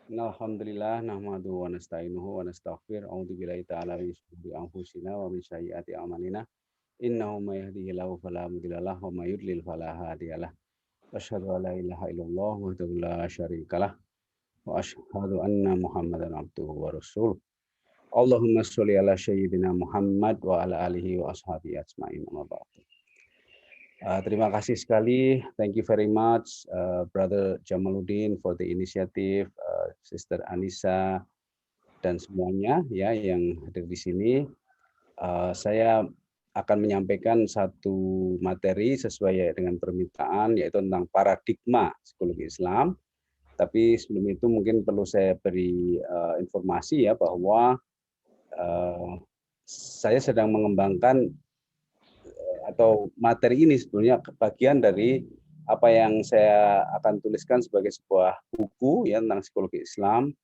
Alhamdulillah nahmaduhu wa nasta'inuhu wa nastaghfir. A'udzubillahi ta'ala min syururi anfusina wa min sayyiati a'malina. Innahu may yahdihillahu fala mudhillalah wa may yudlil fala hadiyalah. Asyhadu an la ilaha illallah wahdahu la syarikalah wa asyhadu anna Muhammadan abduhu wa rasuluh. Allahumma sholli ala sayyidina Muhammad wa ala alihi wa ashabihi ajmain. Amma ba'du. Terima kasih sekali. Thank you very much, Brother Jamaluddin for the initiative, Sister Anissa dan semuanya ya yang hadir di sini. Saya akan menyampaikan satu materi sesuai dengan permintaan yaitu tentang paradigma psikologi Islam. Tapi sebelum itu mungkin perlu saya beri informasi ya bahwa saya sedang mengembangkan atau materi ini sebetulnya bagian dari apa yang saya akan tuliskan sebagai sebuah buku ya tentang psikologi Islam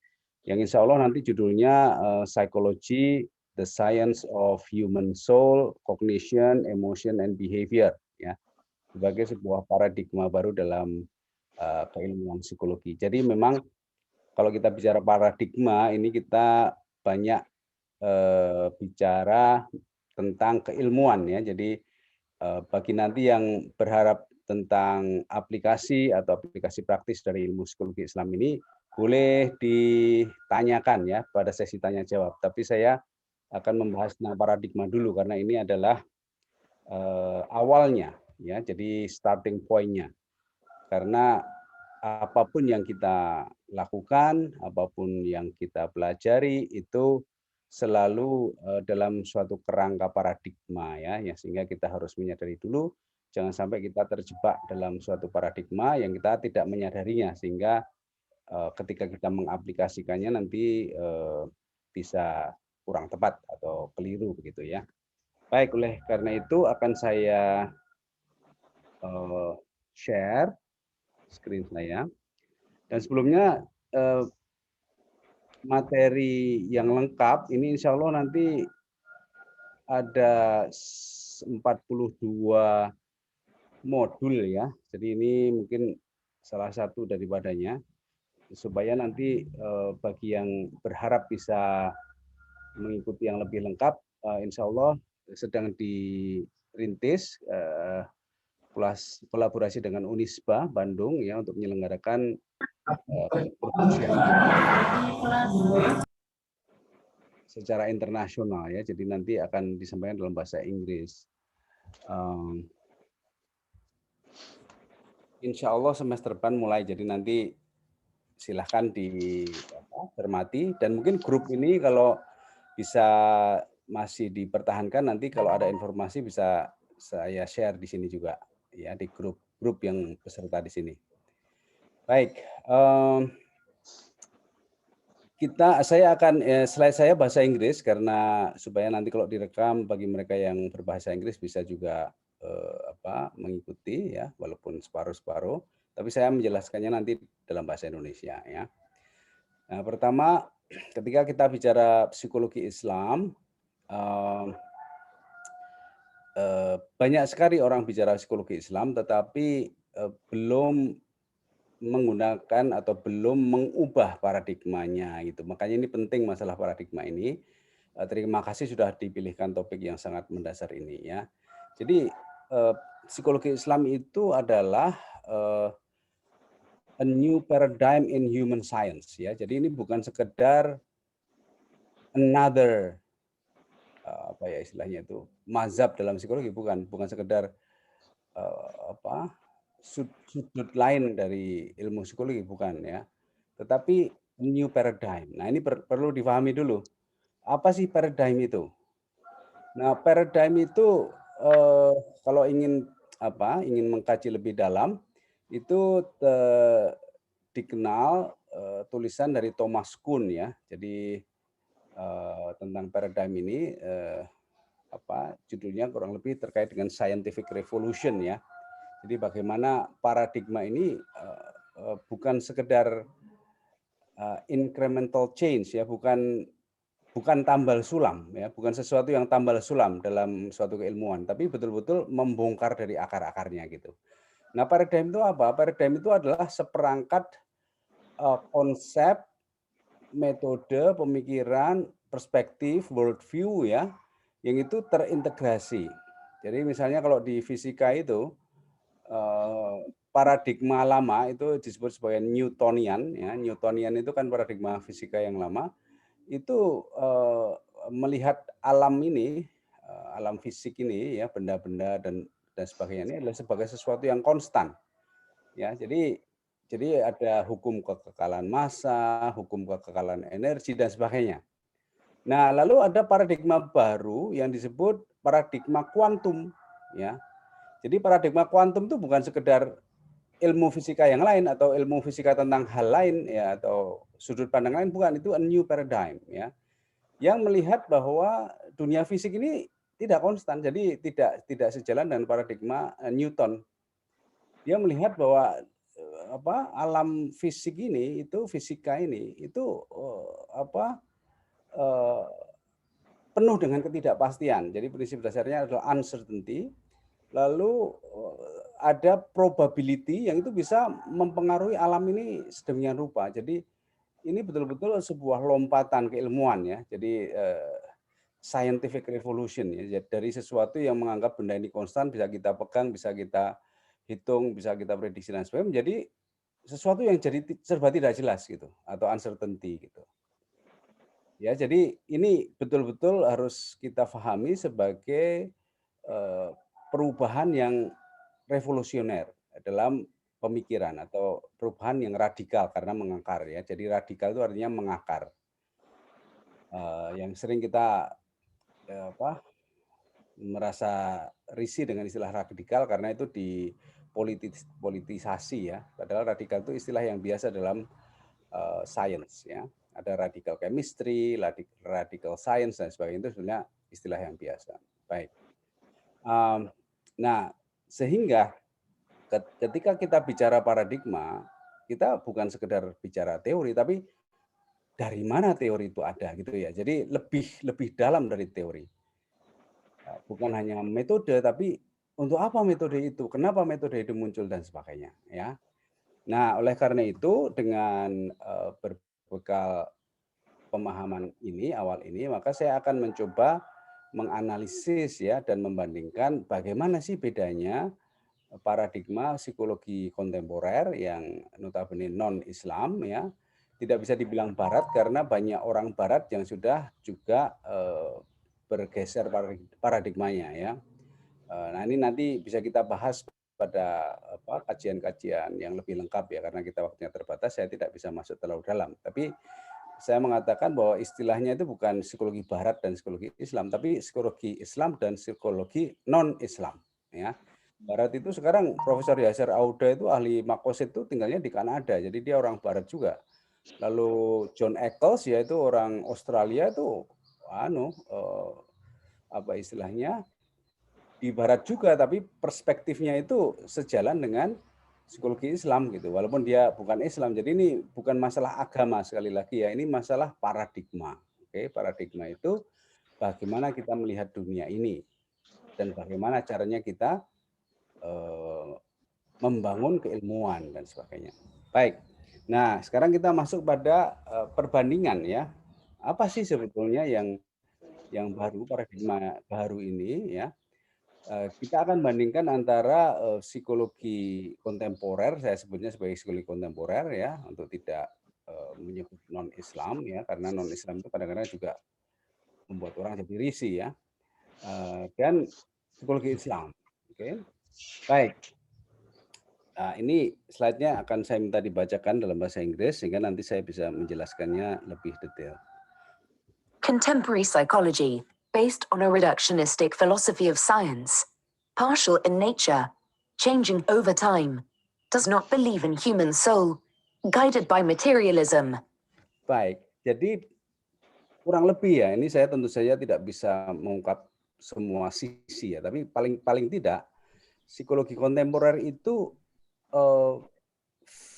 yang insya Allah nanti judulnya Psychology, the Science of Human Soul, Cognition, Emotion, and Behavior ya sebagai sebuah paradigma baru dalam keilmuan psikologi. Jadi memang kalau kita bicara paradigma ini kita banyak bicara tentang keilmuan ya. Jadi bagi nanti yang berharap tentang aplikasi atau aplikasi praktis dari ilmu psikologi Islam ini boleh ditanyakan ya pada sesi tanya jawab. Tapi saya akan membahas tentang paradigma dulu karena ini adalah awalnya ya, jadi starting point-nya. Karena apapun yang kita lakukan, apapun yang kita pelajari itu selalu dalam suatu kerangka paradigma ya, sehingga kita harus menyadari dulu jangan sampai kita terjebak dalam suatu paradigma yang kita tidak menyadarinya sehingga ketika kita mengaplikasikannya nanti bisa kurang tepat atau keliru begitu ya. Baik, oleh karena itu akan saya share screen saya. Dan sebelumnya materi yang lengkap ini insya Allah nanti ada 42 modul ya. Jadi ini mungkin salah satu daripadanya supaya nanti bagi yang berharap bisa mengikuti yang lebih lengkap, insya Allah sedang dirintis kolaborasi dengan Unisba Bandung ya untuk menyelenggarakan secara internasional ya. Jadi nanti akan disampaikan dalam bahasa Inggris. Insya Allah semester depan mulai. Jadi nanti silahkan dicermati dan mungkin grup ini kalau bisa masih dipertahankan nanti kalau ada informasi bisa saya share di sini juga ya di grup yang peserta di sini. Baik, saya akan slide saya bahasa Inggris karena supaya nanti kalau direkam bagi mereka yang berbahasa Inggris bisa juga mengikuti ya walaupun separuh-separuh, tapi saya menjelaskannya nanti dalam bahasa Indonesia ya. Nah, pertama ketika kita bicara psikologi Islam banyak sekali orang bicara psikologi Islam tetapi belum menggunakan atau belum mengubah paradigmanya gitu. Makanya ini penting masalah paradigma ini. Terima kasih sudah dipilihkan topik yang sangat mendasar ini ya. Jadi psikologi Islam itu adalah a new paradigm in human science ya. Jadi ini bukan sekedar another istilahnya itu mazhab dalam psikologi, bukan sekedar sudut lain dari ilmu psikologi, bukan ya. Tetapi new paradigm. Nah, ini perlu difahami dulu. Apa sih paradigm itu? Nah, paradigm itu kalau ingin mengkaji lebih dalam itu dikenal tulisan dari Thomas Kuhn ya. Jadi tentang paradigm ini judulnya kurang lebih terkait dengan scientific revolution ya. Jadi bagaimana paradigma ini bukan sekedar incremental change ya, bukan tambal sulam ya, bukan sesuatu yang tambal sulam dalam suatu keilmuan, tapi betul-betul membongkar dari akar-akarnya gitu. Nah, paradigm itu apa? Paradigm itu adalah seperangkat konsep metode, pemikiran, perspektif, worldview ya, yang itu terintegrasi. Jadi misalnya kalau di fisika itu paradigma lama itu disebut sebagai Newtonian ya. Newtonian itu kan paradigma fisika yang lama. Itu melihat alam ini, alam fisik ini ya, benda-benda dan sebagainya ini adalah sebagai sesuatu yang konstan. Ya, jadi ada hukum kekekalan massa, hukum kekekalan energi dan sebagainya. Nah, lalu ada paradigma baru yang disebut paradigma kuantum ya. Jadi paradigma kuantum itu bukan sekedar ilmu fisika yang lain atau ilmu fisika tentang hal lain ya atau sudut pandang lain, bukan, itu a new paradigm ya. Yang melihat bahwa dunia fisik ini tidak konstan, jadi tidak sejalan dengan paradigma Newton. Dia melihat bahwa alam fisik ini itu fisika ini itu penuh dengan ketidakpastian. Jadi prinsip dasarnya adalah uncertainty. Lalu ada probability yang itu bisa mempengaruhi alam ini sedemikian rupa. Jadi ini betul-betul sebuah lompatan keilmuan ya. Jadi scientific revolution ya. Dari sesuatu yang menganggap benda ini konstan bisa kita pegang, bisa kita hitung, bisa kita prediksi dan sebagainya, menjadi sesuatu yang jadi serba tidak jelas gitu atau uncertainty gitu. Ya, jadi ini betul-betul harus kita pahami sebagai perubahan yang revolusioner dalam pemikiran atau perubahan yang radikal karena mengakar ya. Jadi radikal itu artinya mengakar. Yang sering kita merasa risih dengan istilah radikal karena itu dipolitisasi ya. Padahal radikal itu istilah yang biasa dalam science ya. Ada radikal chemistry, radikal science dan sebagainya, itu sebenarnya istilah yang biasa. Baik. Nah, sehingga ketika kita bicara paradigma, kita bukan sekedar bicara teori, tapi dari mana teori itu ada gitu ya. Jadi lebih dalam dari teori. Bukan hanya metode, tapi untuk apa metode itu? Kenapa metode itu muncul dan sebagainya ya. Nah, oleh karena itu dengan berbekal pemahaman ini awal ini, maka saya akan mencoba menganalisis ya dan membandingkan bagaimana sih bedanya paradigma psikologi kontemporer yang notabene non-Islam ya. Tidak bisa dibilang barat karena banyak orang barat yang sudah juga bergeser paradigmanya ya. Nah, ini nanti bisa kita bahas pada kajian-kajian yang lebih lengkap ya, karena kita waktunya terbatas, saya tidak bisa masuk terlalu dalam. Tapi saya mengatakan bahwa istilahnya itu bukan psikologi barat dan psikologi Islam, tapi psikologi Islam dan psikologi non-Islam ya. Barat itu sekarang Profesor Yasser Auda itu ahli makosid itu tinggalnya di Kanada, jadi dia orang barat juga. Lalu John Eccles yaitu orang Australia itu istilahnya di barat juga, tapi perspektifnya itu sejalan dengan psikologi Islam gitu, walaupun dia bukan Islam. Jadi ini bukan masalah agama sekali lagi ya, ini masalah paradigma. Oke, paradigma itu bagaimana kita melihat dunia ini dan bagaimana caranya kita membangun keilmuan dan sebagainya. Baik. Nah, sekarang kita masuk pada perbandingan ya. Apa sih sebetulnya yang baru, paradigma baru ini ya? Kita akan bandingkan antara psikologi kontemporer, saya sebutnya sebagai psikologi kontemporer ya, untuk tidak menyebut non-Islam ya, karena non-Islam itu kadang-kadang juga membuat orang jadi risih ya, dan psikologi Islam. Oke, baik. Nah, ini slide-nya akan saya minta dibacakan dalam bahasa Inggris sehingga nanti saya bisa menjelaskannya lebih detail. Contemporary psychology, based on a reductionistic philosophy of science, partial in nature, changing over time, does not believe in human soul, guided by materialism. Baik, jadi kurang lebih ya, ini saya tentu saja tidak bisa mengungkap semua sisi ya, tapi paling tidak psikologi kontemporer itu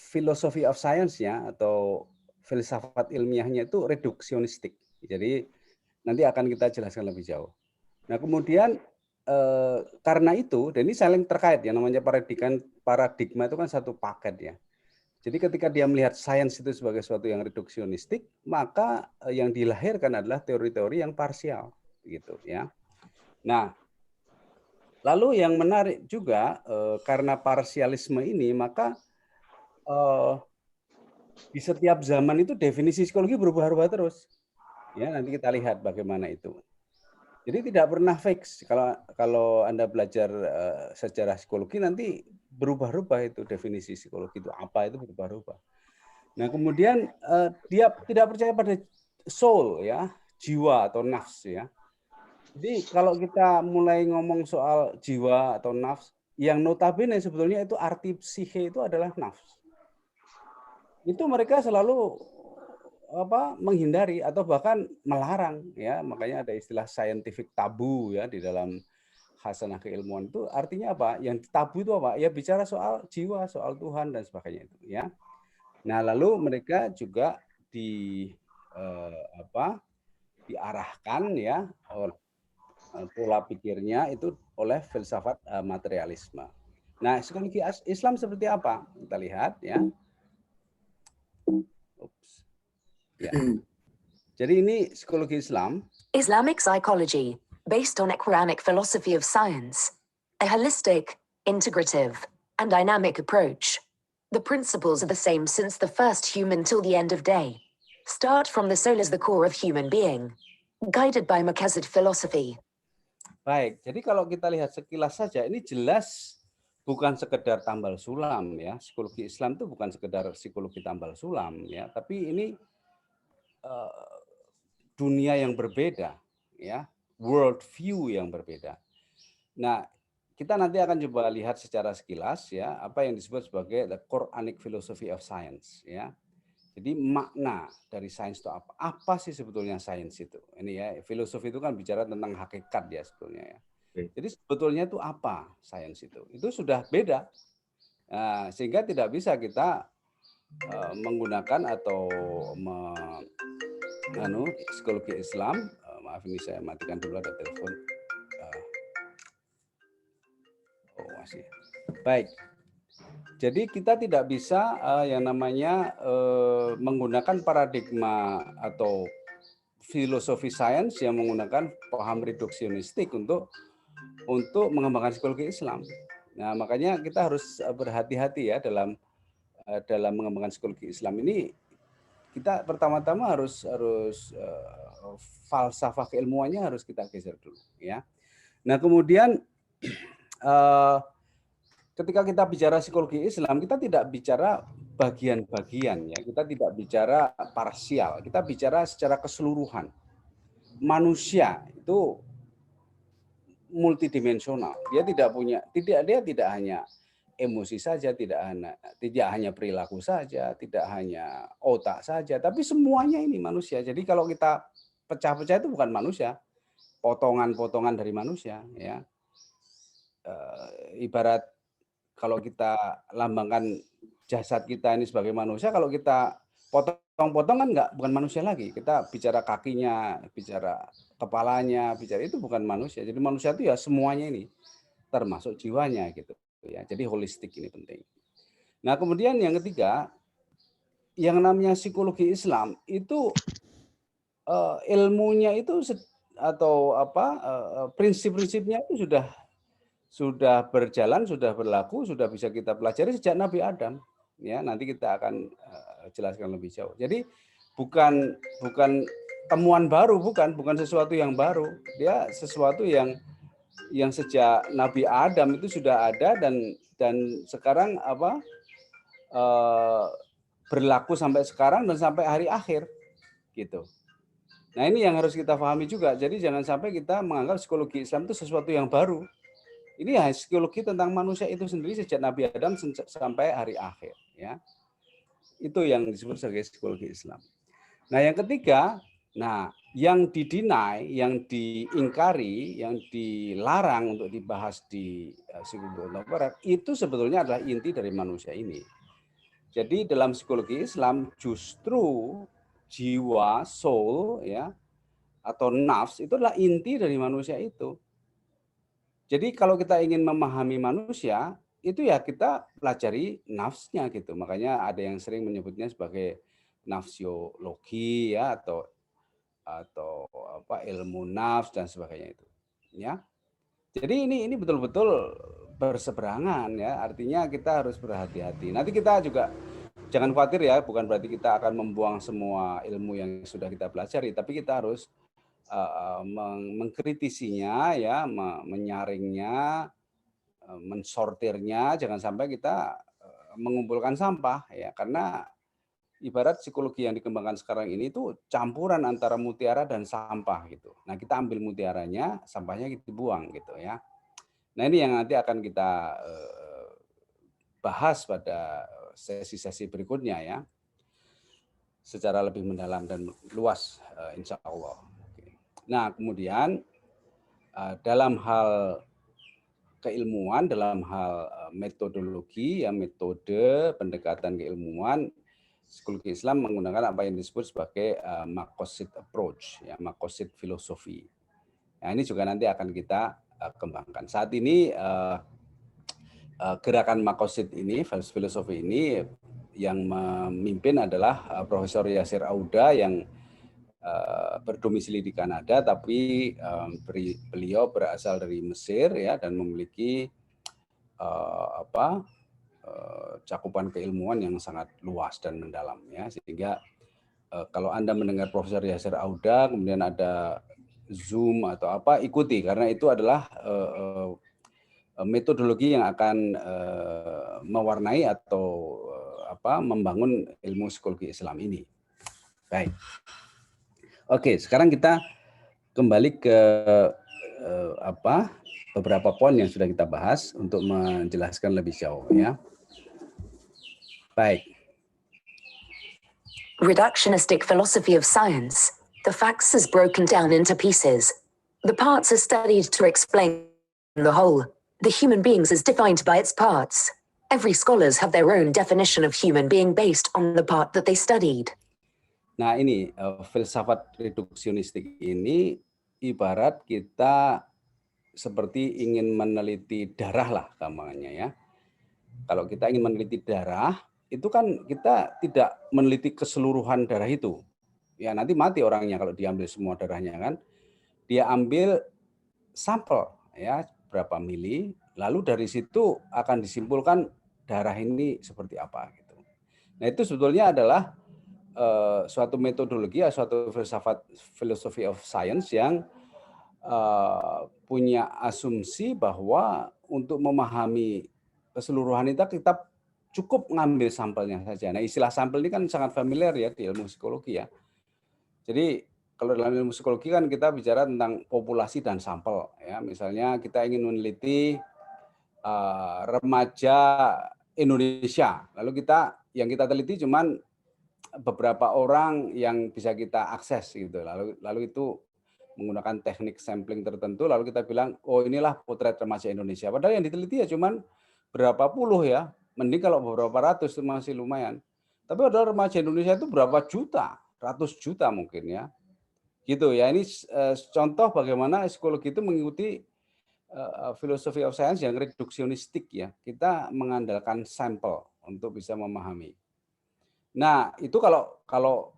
filosofi of science-nya atau filsafat ilmiahnya itu reduksionistik. Jadi nanti akan kita jelaskan lebih jauh. Nah, kemudian karena itu, dan ini saling terkait ya, namanya paradigma itu kan satu paket ya. Jadi ketika dia melihat sains itu sebagai sesuatu yang reduksionistik, maka yang dilahirkan adalah teori-teori yang parsial, gitu ya. Nah, lalu yang menarik juga karena parsialisme ini, maka di setiap zaman itu definisi psikologi berubah-ubah terus. Ya, nanti kita lihat bagaimana itu. Jadi tidak pernah fix. Kalau Anda belajar sejarah psikologi nanti berubah-ubah itu definisi psikologi itu apa itu berubah-ubah. Nah, kemudian dia tidak percaya pada soul ya, jiwa atau nafs ya. Jadi kalau kita mulai ngomong soal jiwa atau nafs, yang notabene sebetulnya itu arti psihe itu adalah nafs. Itu mereka selalu menghindari atau bahkan melarang ya, makanya ada istilah scientific tabu ya di dalam khasanah keilmuan itu artinya apa? Yang tabu itu apa? Ya bicara soal jiwa, soal Tuhan dan sebagainya itu ya. Nah, lalu mereka juga diarahkan ya pola pikirnya itu oleh filsafat materialisme. Nah, psikologi Islam seperti apa? Kita lihat ya. Ya. Jadi ini psikologi Islam. Islamic psychology, based on a Quranic philosophy of science, a holistic, integrative, and dynamic approach. The principles are the same since the first human till the end of day. Start from the soul as the core of human being, guided by Muqasid philosophy. Baik, jadi kalau kita lihat sekilas saja, ini jelas bukan sekedar tambal sulam ya. Psikologi Islam itu bukan sekedar psikologi tambal sulam ya, tapi ini dunia yang berbeda ya, world view yang berbeda. Nah, kita nanti akan coba lihat secara sekilas ya apa yang disebut sebagai the Quranic philosophy of science ya. Jadi makna dari sains itu apa? Apa sih sebetulnya sains itu? Ini ya, filosofi itu kan bicara tentang hakikat ya sebetulnya ya. Jadi sebetulnya itu apa sains itu? Itu sudah beda. Nah, sehingga tidak bisa kita menggunakan atau psikologi Islam. Maaf ini saya matikan dulu ada telepon. Oh masih. Baik. Jadi kita tidak bisa yang namanya menggunakan paradigma atau filosofi sains yang menggunakan paham reduksionistik untuk mengembangkan psikologi Islam. Nah, makanya kita harus berhati-hati ya dalam mengembangkan psikologi Islam ini. Kita pertama-tama harus falsafah keilmuannya harus kita geser dulu ya. Nah, kemudian ketika kita bicara psikologi Islam, kita tidak bicara bagian-bagian ya, kita tidak bicara parsial, kita bicara secara keseluruhan. Manusia itu multidimensional. Dia tidak hanya emosi saja, tidak hanya perilaku saja, tidak hanya otak saja, tapi semuanya ini manusia. Jadi kalau kita pecah-pecah itu bukan manusia, potongan-potongan dari manusia ya. Ibarat kalau kita lambangkan jasad kita ini sebagai manusia, kalau kita potong-potong kan bukan manusia lagi. Kita bicara kakinya, bicara kepalanya, bicara itu bukan manusia. Jadi manusia itu ya semuanya ini, termasuk jiwanya gitu ya. Jadi holistik ini penting. Nah, kemudian yang ketiga, yang namanya psikologi Islam itu ilmunya itu atau prinsip-prinsipnya itu sudah berjalan, sudah berlaku, sudah bisa kita pelajari sejak Nabi Adam. Ya, nanti kita akan jelaskan lebih jauh. Jadi bukan temuan baru, bukan sesuatu yang baru. Dia sesuatu yang sejak Nabi Adam itu sudah ada dan sekarang berlaku sampai sekarang dan sampai hari akhir gitu. Nah, ini yang harus kita pahami juga. Jadi jangan sampai kita menganggap psikologi Islam itu sesuatu yang baru. Ini ya psikologi tentang manusia itu sendiri sejak Nabi Adam sampai hari akhir ya. Itu yang disebut sebagai psikologi Islam. Nah, yang ketiga, yang didinai, yang diingkari, yang dilarang untuk dibahas di psikologi barat itu sebetulnya adalah inti dari manusia ini. Jadi dalam psikologi Islam justru jiwa, soul ya atau nafs itu adalah inti dari manusia itu. Jadi kalau kita ingin memahami manusia, itu ya kita pelajari nafsnya gitu. Makanya ada yang sering menyebutnya sebagai nafsiologi ya, atau apa, ilmu nafs dan sebagainya itu. Ya. Jadi ini betul-betul berseberangan ya. Artinya kita harus berhati-hati. Nanti kita juga jangan khawatir ya, bukan berarti kita akan membuang semua ilmu yang sudah kita pelajari, tapi kita harus mengkritisinya ya, menyaringnya, mensortirnya, jangan sampai kita mengumpulkan sampah ya, karena ibarat psikologi yang dikembangkan sekarang ini itu campuran antara mutiara dan sampah gitu. Nah, kita ambil mutiaranya, sampahnya kita buang gitu ya. Nah, ini yang nanti akan kita bahas pada sesi-sesi berikutnya ya, secara lebih mendalam dan luas insya Allah. Nah, kemudian dalam hal keilmuan, dalam hal metodologi, ya metode pendekatan keilmuan, psikologi Islam menggunakan apa yang disebut sebagai Maqasid approach, ya Maqasid filosofi. Nah, ini juga nanti akan kita kembangkan. Saat ini gerakan Maqasid ini, filosofi ini yang memimpin adalah Profesor Yasir Auda yang berdomisili di Kanada, tapi beliau berasal dari Mesir ya, dan memiliki cakupan keilmuan yang sangat luas dan mendalam ya, sehingga kalau Anda mendengar Profesor Yasir Auda kemudian ada Zoom atau apa, ikuti, karena itu adalah metodologi yang akan mewarnai atau membangun ilmu psikologi Islam ini. Baik. Oke, sekarang kita kembali ke beberapa poin yang sudah kita bahas untuk menjelaskan lebih jauh ya. Baik. Reductionistic philosophy of science. The facts is broken down into pieces. The parts are studied to explain the whole. The human beings is defined by its parts. Every scholars have their own definition of human being based on the part that they studied. Nah, ini filsafat reduksionistik ini ibarat kita seperti ingin meneliti darah lah gampangannya ya. Kalau kita ingin meneliti darah, itu kan kita tidak meneliti keseluruhan darah itu. Ya, nanti mati orangnya kalau diambil semua darahnya kan. Dia ambil sampel ya, berapa mili, lalu dari situ akan disimpulkan darah ini seperti apa gitu. Nah, itu sebetulnya adalah suatu metodologi, suatu filsafat philosophy of science yang punya asumsi bahwa untuk memahami keseluruhan itu kita cukup mengambil sampelnya saja. Nah, istilah sampel ini kan sangat familiar ya di ilmu psikologi ya. Jadi kalau dalam ilmu psikologi kan kita bicara tentang populasi dan sampel ya. Misalnya kita ingin meneliti remaja Indonesia, lalu yang kita teliti cuman beberapa orang yang bisa kita akses gitu. Lalu itu menggunakan teknik sampling tertentu, lalu kita bilang, oh inilah potret remaja Indonesia. Padahal yang diteliti ya cuman berapa puluh ya, mending kalau beberapa ratus itu masih lumayan. Tapi padahal remaja Indonesia itu berapa juta, ratus juta mungkin ya. Gitu ya, ini contoh bagaimana psikologi itu mengikuti philosophy of science yang reduksionistik ya. Kita mengandalkan sampel untuk bisa memahami. Nah, itu kalau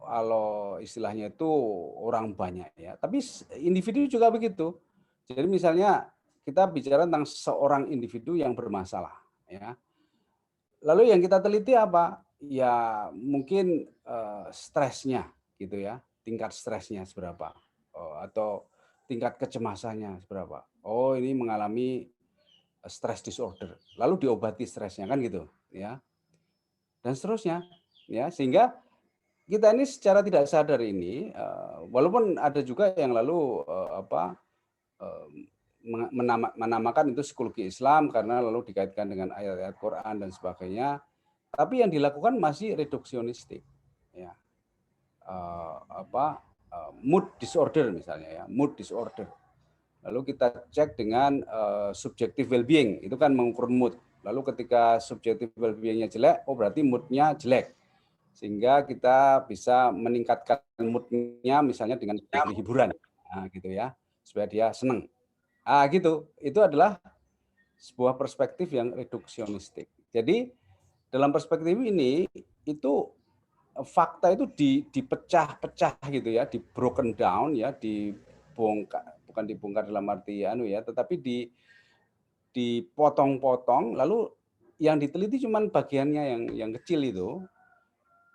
istilahnya itu orang banyak ya. Tapi individu juga begitu. Jadi misalnya kita bicara tentang seorang individu yang bermasalah ya. Lalu yang kita teliti apa? Ya mungkin stresnya gitu ya. Tingkat stresnya seberapa? Atau tingkat kecemasannya seberapa? Oh, ini mengalami stress disorder. Lalu diobati stresnya kan gitu ya. Dan seterusnya ya, sehingga kita ini secara tidak sadar ini, walaupun ada juga yang lalu menamakan itu psikologi Islam karena lalu dikaitkan dengan ayat-ayat Quran dan sebagainya, tapi yang dilakukan masih reduksionistik, ya. Mood disorder misalnya ya, mood disorder. Lalu kita cek dengan subjective well-being, itu kan mengukur mood. Lalu ketika subjective well-being-nya jelek, oh berarti mood-nya jelek. Sehingga kita bisa meningkatkan mood-nya misalnya dengan hiburan, nah, gitu ya, supaya dia senang. Gitu. Itu adalah sebuah perspektif yang reduksionistik. Jadi dalam perspektif ini itu fakta itu dipecah-pecah gitu ya, di broken down ya, dibongkar, bukan dibongkar dalam arti ya, tetapi dipotong-potong, lalu yang diteliti cuma bagiannya yang kecil itu.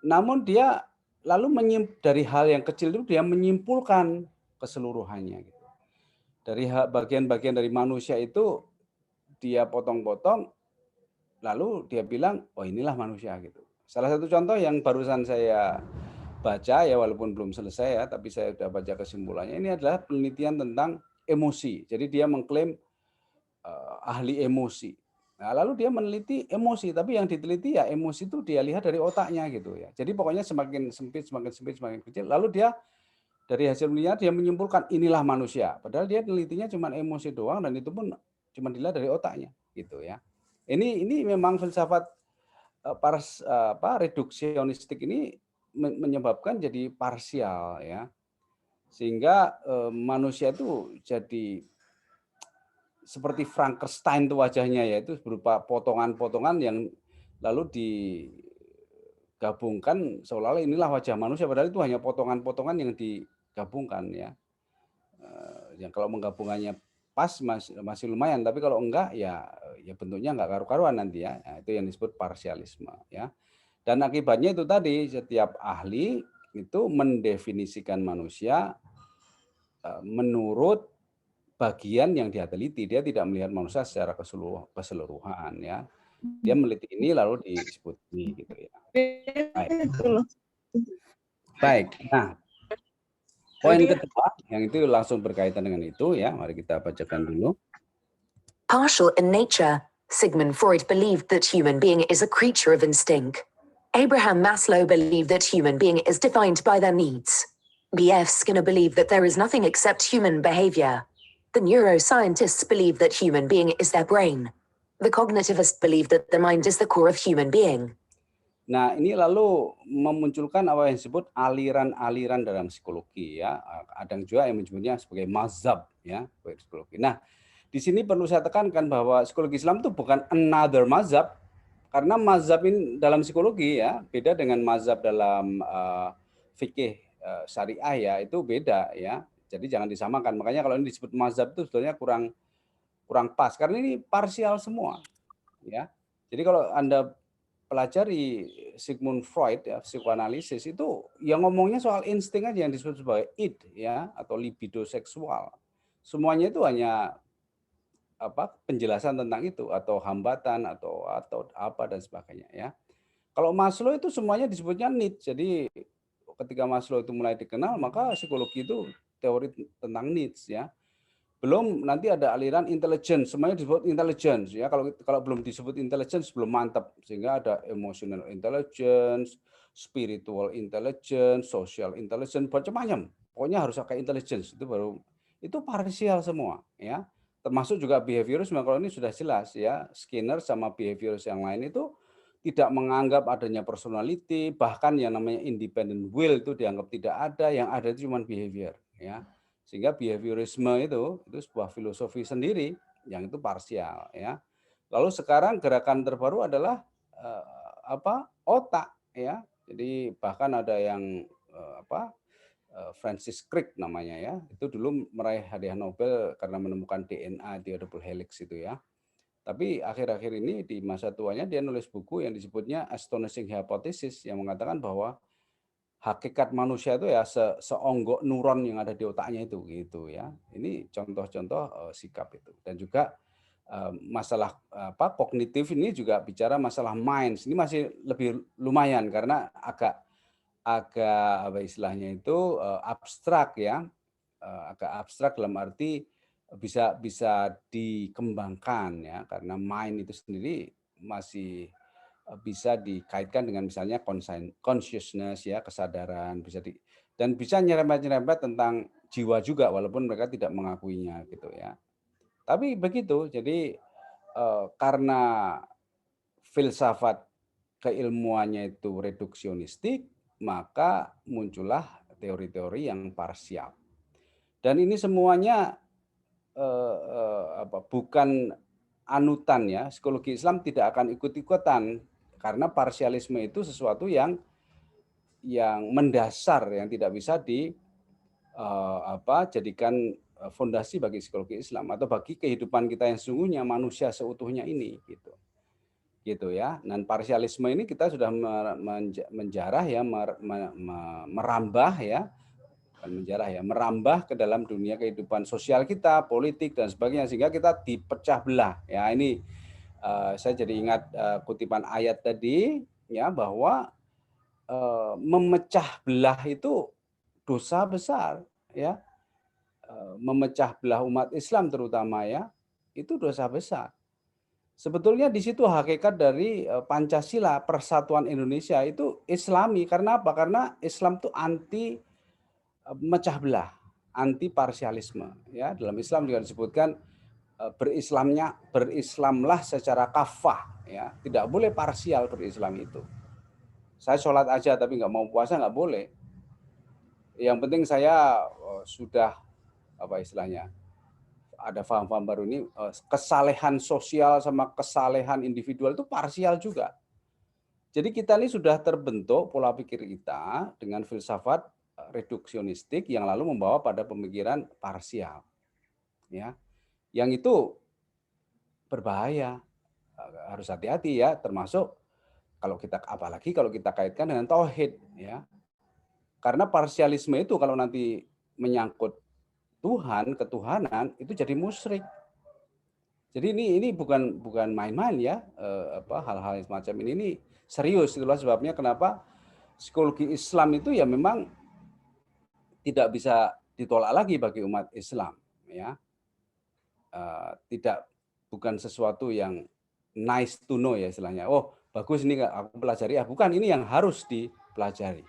Namun dia lalu dari hal yang kecil itu dia menyimpulkan keseluruhannya gitu. Dari bagian-bagian dari manusia itu dia potong-potong, lalu dia bilang, oh inilah manusia gitu. Salah satu contoh yang barusan saya baca ya, walaupun belum selesai ya, tapi saya sudah baca kesimpulannya. Ini adalah penelitian tentang emosi. Jadi dia mengklaim ahli emosi. Nah, lalu dia meneliti emosi, tapi yang diteliti ya emosi itu dia lihat dari otaknya gitu ya. Jadi pokoknya semakin sempit, semakin kecil. Lalu dia dari hasil penelitian dia menyimpulkan inilah manusia. Padahal dia telitinya cuma emosi doang dan itu pun cuma dilihat dari otaknya gitu ya. Ini memang filsafat reduksionistik ini menyebabkan jadi parsial ya. Sehingga manusia itu jadi seperti Frankenstein itu wajahnya, yaitu berupa potongan-potongan yang lalu digabungkan seolah-olah inilah wajah manusia, padahal itu hanya potongan-potongan yang digabungkan ya. Yang kalau menggabungannya pas masih lumayan, tapi kalau enggak ya bentuknya enggak karu-karuan nanti ya. Nah, itu yang disebut parsialisme ya. Dan akibatnya itu tadi, setiap ahli itu mendefinisikan manusia menurut bagian yang dia teliti. Dia tidak melihat manusia secara keseluruhan ya. Dia meliti ini lalu disebut ini gitu ya. Baik. Nah, poin kedua yang itu langsung berkaitan dengan itu ya. Mari kita bacakan dulu. Partial in nature, Sigmund Freud believed that human being is a creature of instinct. Abraham Maslow believed that human being is defined by their needs. B.F. Skinner believed that there is nothing except human behavior. The neuroscientists believe that human being is their brain. The cognitivists believe that the mind is the core of human being. Nah, ini lalu memunculkan apa yang disebut aliran-aliran dalam psikologi ya. Ada juga yang menyebutnya sebagai mazhab ya, psikologi. Nah, di sini perlu saya tekankan bahwa psikologi Islam itu bukan another mazhab, karena mazhab ini dalam psikologi ya beda dengan mazhab dalam fikih syariah ya, itu beda ya. Jadi jangan disamakan. Makanya kalau ini disebut mazhab itu sebetulnya kurang pas karena ini parsial semua ya. Jadi kalau Anda pelajari Sigmund Freud ya, psikoanalisis itu yang ngomongnya soal insting aja yang disebut sebagai id ya atau libido seksual. Semuanya itu hanya penjelasan tentang itu atau hambatan atau apa dan sebagainya ya. Kalau Maslow itu semuanya disebutnya needs. Jadi ketika Maslow itu mulai dikenal maka psikologi itu teori tentang needs ya. Belum nanti ada aliran intelligence, semuanya disebut intelligence ya. Kalau belum disebut intelligence belum mantap, sehingga ada emotional intelligence, spiritual intelligence, social intelligence, macam-macam. Pokoknya harus pakai intelligence itu parsial semua ya. Termasuk juga behaviorisme, kalau ini sudah jelas ya. Skinner sama behavioris yang lain itu tidak menganggap adanya personality, bahkan yang namanya independent will itu dianggap tidak ada, yang ada itu cuma behavior ya. Sehingga behaviorisme itu sebuah filosofi sendiri yang itu parsial ya. Lalu sekarang gerakan terbaru adalah otak ya. Jadi bahkan ada yang Francis Crick namanya ya. Itu dulu meraih hadiah Nobel karena menemukan DNA di double helix itu ya. Tapi akhir-akhir ini di masa tuanya dia nulis buku yang disebutnya Astonishing Hypothesis yang mengatakan bahwa hakikat manusia itu ya seonggok neuron yang ada di otaknya itu gitu ya. Ini contoh-contoh sikap itu. Dan juga masalah kognitif ini juga bicara masalah minds. Ini masih lebih lumayan karena agak apa istilahnya itu abstrak ya. Agak abstrak dalam arti bisa dikembangkan ya, karena mind itu sendiri masih bisa dikaitkan dengan misalnya consciousness ya, kesadaran, dan bisa nyerempet-nyerempet tentang jiwa juga walaupun mereka tidak mengakuinya gitu ya. Tapi begitu, jadi karena filsafat keilmuannya itu reduksionistik, maka muncullah teori-teori yang parsial. Dan ini semuanya bukan anutan ya, psikologi Islam tidak akan ikut-ikutan karena parsialisme itu sesuatu yang mendasar, yang tidak bisa jadikan fondasi bagi psikologi Islam atau bagi kehidupan kita yang sesungguhnya, manusia seutuhnya ini gitu ya. Dan parsialisme ini kita sudah menjarah ya, merambah ya, bukan menjarah ya, merambah ke dalam dunia kehidupan sosial kita, politik dan sebagainya, sehingga kita dipecah belah ya. Ini saya jadi ingat kutipan ayat tadi ya, bahwa memecah belah itu dosa besar ya. Memecah belah umat Islam terutama ya, itu dosa besar. Sebetulnya di situ hakikat dari Pancasila, Persatuan Indonesia itu Islami. Karena apa? Karena Islam itu anti mecah belah, anti parsialisme ya. Dalam Islam juga disebutkan berislamlah secara kafah ya. Tidak boleh parsial berislam itu. Saya sholat aja tapi nggak mau puasa nggak boleh. Yang penting saya sudah apa istilahnya, ada paham-paham baru ini, kesalehan sosial sama kesalehan individual itu parsial juga. Jadi kita ini sudah terbentuk pola pikir kita dengan filsafat reduksionistik yang lalu membawa pada pemikiran parsial. Ya. Yang itu berbahaya. Harus hati-hati ya, termasuk apalagi kalau kita kaitkan dengan tauhid ya. Karena parsialisme itu kalau nanti menyangkut Tuhan, ketuhanan, itu jadi musyrik. Jadi ini bukan main-main ya, hal-hal semacam ini serius. Itulah sebabnya kenapa psikologi Islam itu ya memang tidak bisa ditolak lagi bagi umat Islam ya. Bukan sesuatu yang nice to know ya istilahnya. Oh, bagus ini aku pelajari, bukan, ini yang harus dipelajari.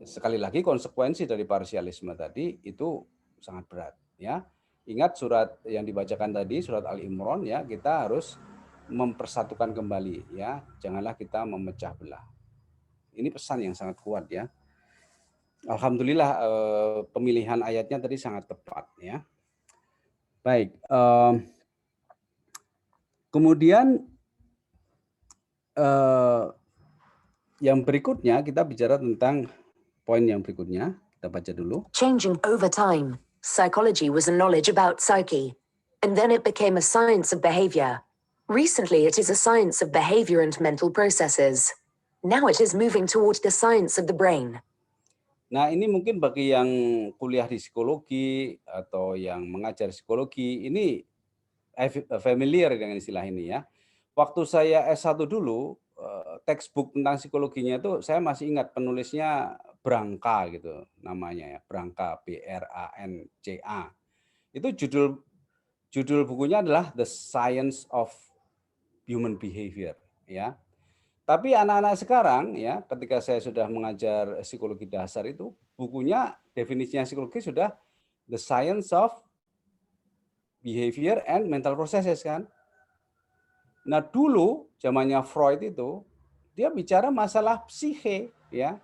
Sekali lagi konsekuensi dari parsialisme tadi itu sangat berat ya. Ingat surat yang dibacakan tadi, surat Al-Imran ya, kita harus mempersatukan kembali ya. Janganlah kita memecah belah. Ini pesan yang sangat kuat ya. Alhamdulillah pemilihan ayatnya tadi sangat tepat ya. Baik. Kemudian yang berikutnya kita bicara tentang poin yang berikutnya. Kita baca dulu. Changing over time, psychology was a knowledge about psyche, and then it became a science of behavior. Recently, it is a science of behavior and mental processes. Now it is moving toward the science of the brain. Nah, ini mungkin bagi yang kuliah di psikologi atau yang mengajar psikologi, ini familiar dengan istilah ini ya. Waktu saya S1 dulu, textbook tentang psikologinya itu saya masih ingat penulisnya Branca gitu namanya ya, Branca, Branca. Itu judul bukunya adalah The Science of Human Behavior ya. Tapi anak-anak sekarang ya, ketika saya sudah mengajar psikologi dasar itu, bukunya definisinya psikologi sudah The Science of Behavior and Mental Processes kan. Nah, dulu zamannya Freud itu dia bicara masalah psihe ya.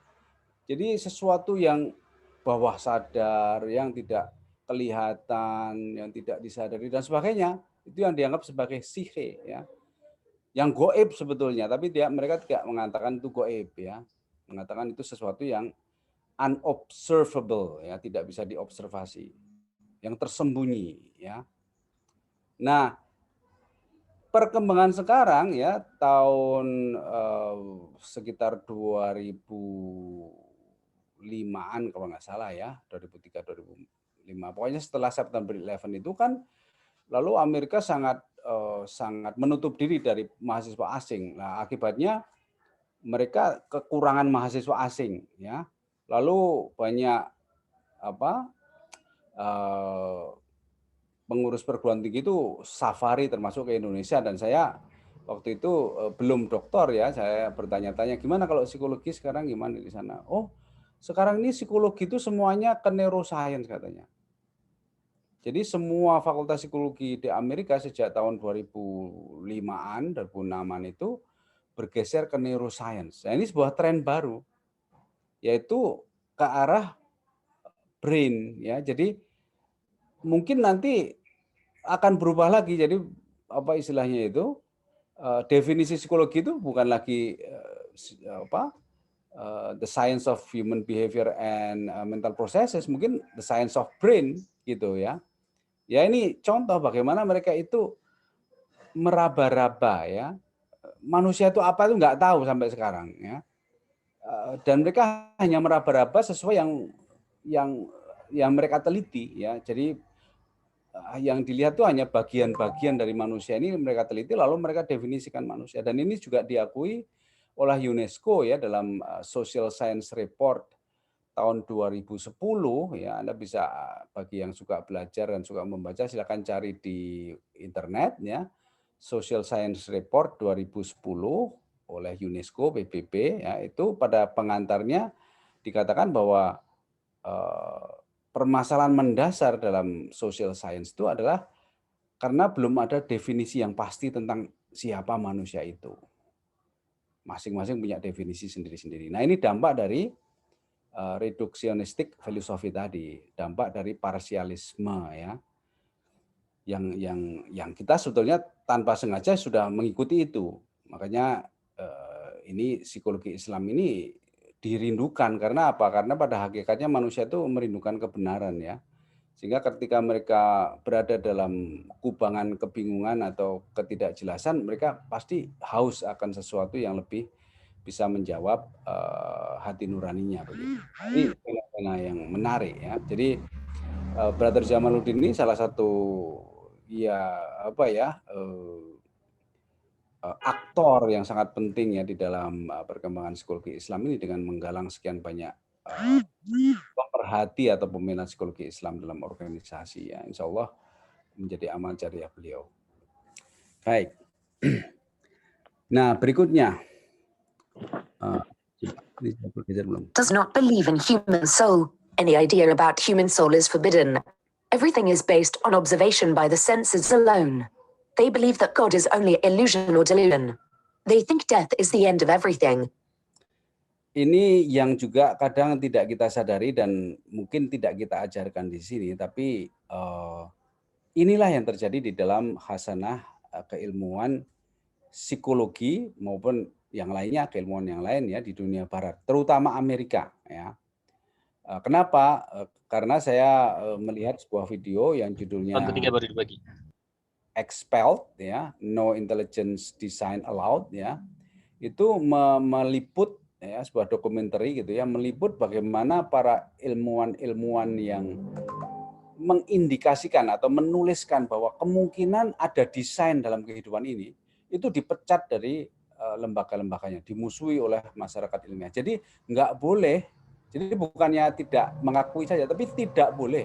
Jadi sesuatu yang bawah sadar, yang tidak kelihatan, yang tidak disadari dan sebagainya, itu yang dianggap sebagai psihe ya. Yang goib sebetulnya, tapi mereka tidak mengatakan itu goib ya. Mengatakan itu sesuatu yang unobservable ya, tidak bisa diobservasi. Yang tersembunyi ya. Nah, perkembangan sekarang ya tahun sekitar 2005-an kalau nggak salah ya, 2003 2005. Pokoknya setelah September 11 itu kan lalu Amerika sangat menutup diri dari mahasiswa asing. Nah, akibatnya mereka kekurangan mahasiswa asing ya. Lalu banyak pengurus perguruan tinggi itu safari termasuk ke Indonesia, dan saya waktu itu belum doktor ya, saya bertanya-tanya gimana kalau psikologi sekarang gimana di sana. Oh, sekarang ini psikologi itu semuanya ke neuroscience katanya. Jadi semua fakultas psikologi di Amerika sejak tahun 2005-an, 2006-an itu bergeser ke neuroscience. Nah, ini sebuah tren baru, yaitu ke arah brain ya. Jadi mungkin nanti akan berubah lagi. Jadi apa istilahnya itu, definisi psikologi itu bukan lagi the science of human behavior and mental processes, mungkin the science of brain gitu ya. Ya ini contoh bagaimana mereka itu meraba-raba ya. Manusia itu apa itu nggak tahu sampai sekarang ya. Dan mereka hanya meraba-raba sesuai yang mereka teliti ya. Jadi yang dilihat tuh hanya bagian-bagian dari manusia ini mereka teliti lalu mereka definisikan manusia, dan ini juga diakui oleh UNESCO ya dalam Social Science Report tahun 2010 ya. Anda bisa, bagi yang suka belajar dan suka membaca silakan cari di internet ya. Social Science Report 2010 oleh UNESCO PBB ya, itu pada pengantarnya dikatakan bahwa permasalahan mendasar dalam social science itu adalah karena belum ada definisi yang pasti tentang siapa manusia itu. Masing-masing punya definisi sendiri-sendiri. Nah, ini dampak dari reduksionistik filosofi tadi, dampak dari parsialisme ya. Yang kita sebetulnya tanpa sengaja sudah mengikuti itu. Makanya ini psikologi Islam ini dirindukan karena apa? Karena pada hakikatnya manusia itu merindukan kebenaran ya. Sehingga ketika mereka berada dalam kubangan kebingungan atau ketidakjelasan, mereka pasti haus akan sesuatu yang lebih bisa menjawab hati nuraninya begitu. Ini fenomena yang menarik ya. Jadi Brother Jamaluddin ini salah satu ya apa ya aktor yang sangat penting ya di dalam perkembangan psikologi Islam ini dengan menggalang sekian banyak pemerhati atau peminat psikologi Islam dalam organisasi ya. Insya Allah menjadi amal jariah beliau. Baik. Nah berikutnya. Does not believe in human soul. Any idea about human soul is forbidden. Everything is based on observation by the senses alone. They believe that God is only illusion or delusion. They think death is the end of everything. Ini yang juga kadang tidak kita sadari dan mungkin tidak kita ajarkan di sini, tapi inilah yang terjadi di dalam khasanah keilmuan psikologi maupun yang lainnya, keilmuan yang lain ya di dunia barat, terutama Amerika ya. Kenapa? Karena saya melihat sebuah video yang judulnya baru dibagi. Expelled ya, No Intelligence Design Allowed ya. Itu meliput ya sebuah dokumenter gitu ya, meliput bagaimana para ilmuwan-ilmuwan yang mengindikasikan atau menuliskan bahwa kemungkinan ada desain dalam kehidupan ini itu dipecat dari lembaga-lembaganya, dimusuhi oleh masyarakat ilmiah. Jadi nggak boleh, jadi bukannya tidak mengakui saja, tapi tidak boleh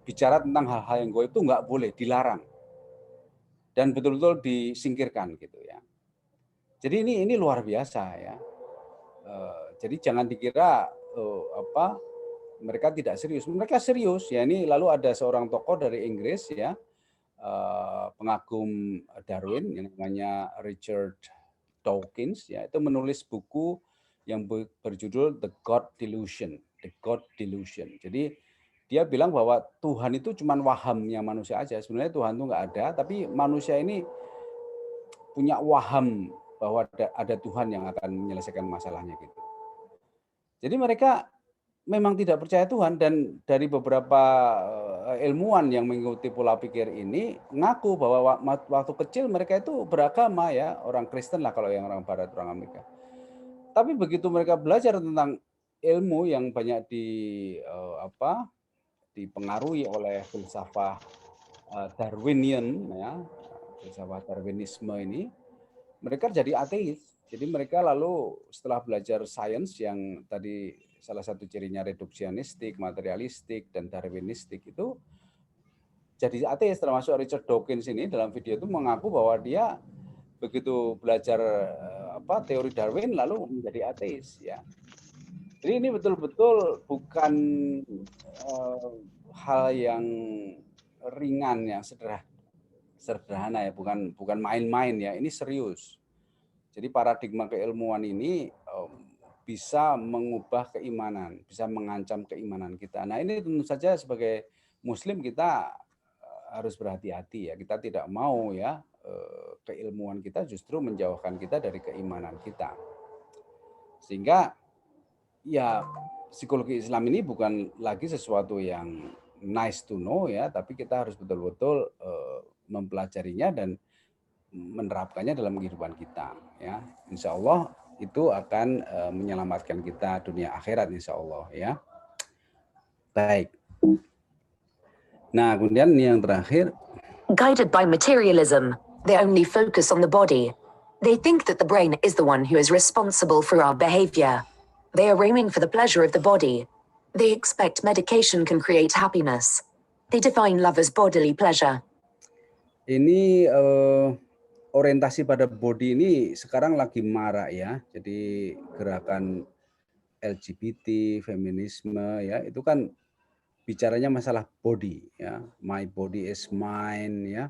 bicara tentang hal-hal yang goib itu nggak boleh, dilarang dan betul-betul disingkirkan gitu ya. Jadi ini luar biasa ya. Jadi jangan dikira mereka tidak serius. Mereka serius ya. Ini lalu ada seorang tokoh dari Inggris ya, pengagum Darwin yang namanya Richard Dawkins ya, itu menulis buku yang berjudul The God Delusion. The God Delusion. Jadi dia bilang bahwa Tuhan itu cuma wahamnya manusia aja. Sebenarnya Tuhan itu nggak ada, tapi manusia ini punya waham bahwa ada Tuhan yang akan menyelesaikan masalahnya gitu. Jadi mereka memang tidak percaya Tuhan, dan dari beberapa ilmuwan yang mengikuti pola pikir ini ngaku bahwa waktu kecil mereka itu beragama ya, orang Kristen lah kalau yang orang Barat, orang Amerika. Tapi begitu mereka belajar tentang ilmu yang banyak dipengaruhi oleh filsafah Darwinian ya, filsafah Darwinisme ini, mereka jadi ateis. Jadi mereka lalu setelah belajar sains yang tadi salah satu cirinya reduksionistik, materialistik, dan darwinistik itu jadi ateis, termasuk Richard Dawkins ini dalam video itu mengaku bahwa dia begitu belajar teori Darwin lalu menjadi ateis ya. Jadi ini betul-betul bukan hal yang ringan ya, sederhana ya, bukan main-main ya, ini serius. Jadi paradigma keilmuan ini bisa mengubah keimanan, bisa mengancam keimanan kita. Nah ini tentu saja sebagai Muslim kita harus berhati-hati ya. Kita tidak mau ya keilmuan kita justru menjauhkan kita dari keimanan kita. Sehingga ya psikologi Islam ini bukan lagi sesuatu yang nice to know ya, tapi kita harus betul-betul mempelajarinya dan menerapkannya dalam kehidupan kita ya. Insya Allah itu akan menyelamatkan kita dunia akhirat insya Allah ya. Baik. Nah, kemudian yang terakhir, Guided by materialism, they only focus on the body. They think that the brain is the one who is responsible for our behavior. They are aiming for the pleasure of the body. They expect medication can create happiness. They define love as bodily pleasure. ini orientasi pada body ini sekarang lagi marak ya. Jadi gerakan LGBT, feminisme ya, itu kan bicaranya masalah body ya. My body is mine ya.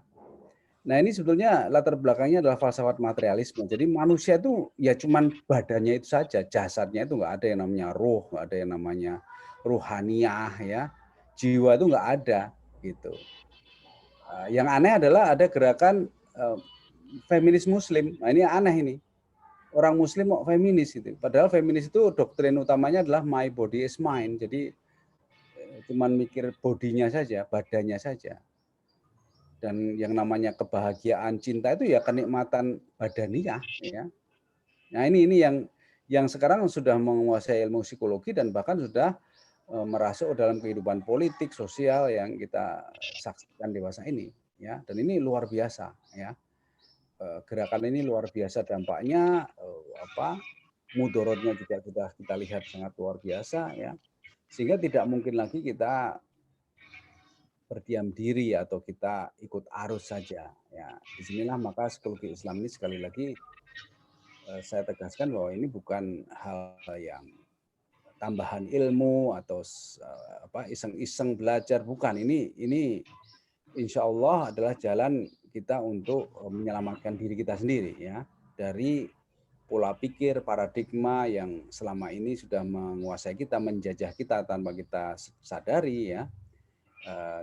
Nah, ini sebetulnya latar belakangnya adalah falsafat materialisme. Jadi manusia itu ya cuman badannya itu saja, jasadnya itu nggak ada yang namanya ruh, nggak ada yang namanya ruhaniah ya. Jiwa itu nggak ada gitu. Yang aneh adalah ada gerakan feminis muslim. Nah, ini aneh ini. Orang muslim mau feminis itu. Padahal feminis itu doktrin utamanya adalah my body is mine. Jadi cuman mikir bodinya saja, badannya saja. Dan yang namanya kebahagiaan cinta itu ya kenikmatan badaniah ya. Nah, ini yang sekarang sudah menguasai ilmu psikologi dan bahkan sudah merasuk dalam kehidupan politik, sosial yang kita saksikan dewasa ini ya. Dan ini luar biasa ya. Gerakan ini luar biasa dampaknya, mudorotnya juga sudah kita lihat sangat luar biasa ya. Sehingga tidak mungkin lagi kita berdiam diri atau kita ikut arus saja ya. Disinilah maka psikologi Islam ini sekali lagi saya tegaskan bahwa ini bukan hal yang tambahan ilmu atau iseng-iseng belajar, bukan. Ini insya Allah adalah jalan kita untuk menyelamatkan diri kita sendiri ya dari pola pikir, paradigma yang selama ini sudah menguasai kita, menjajah kita tanpa kita sadari ya.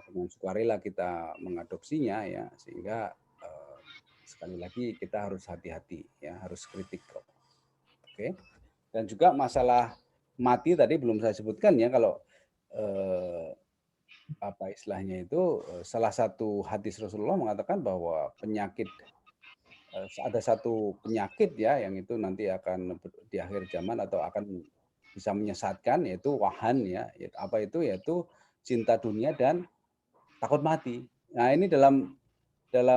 Dengan sukarela kita mengadopsinya ya, sehingga sekali lagi kita harus hati-hati ya, harus kritikal. Oke. Dan juga masalah mati tadi belum saya sebutkan ya, kalau apa istilahnya itu, salah satu hadis Rasulullah mengatakan bahwa penyakit, ada satu penyakit ya yang itu nanti akan di akhir zaman atau akan bisa menyesatkan, yaitu wahan ya, apa itu, yaitu cinta dunia dan takut mati. Nah, ini dalam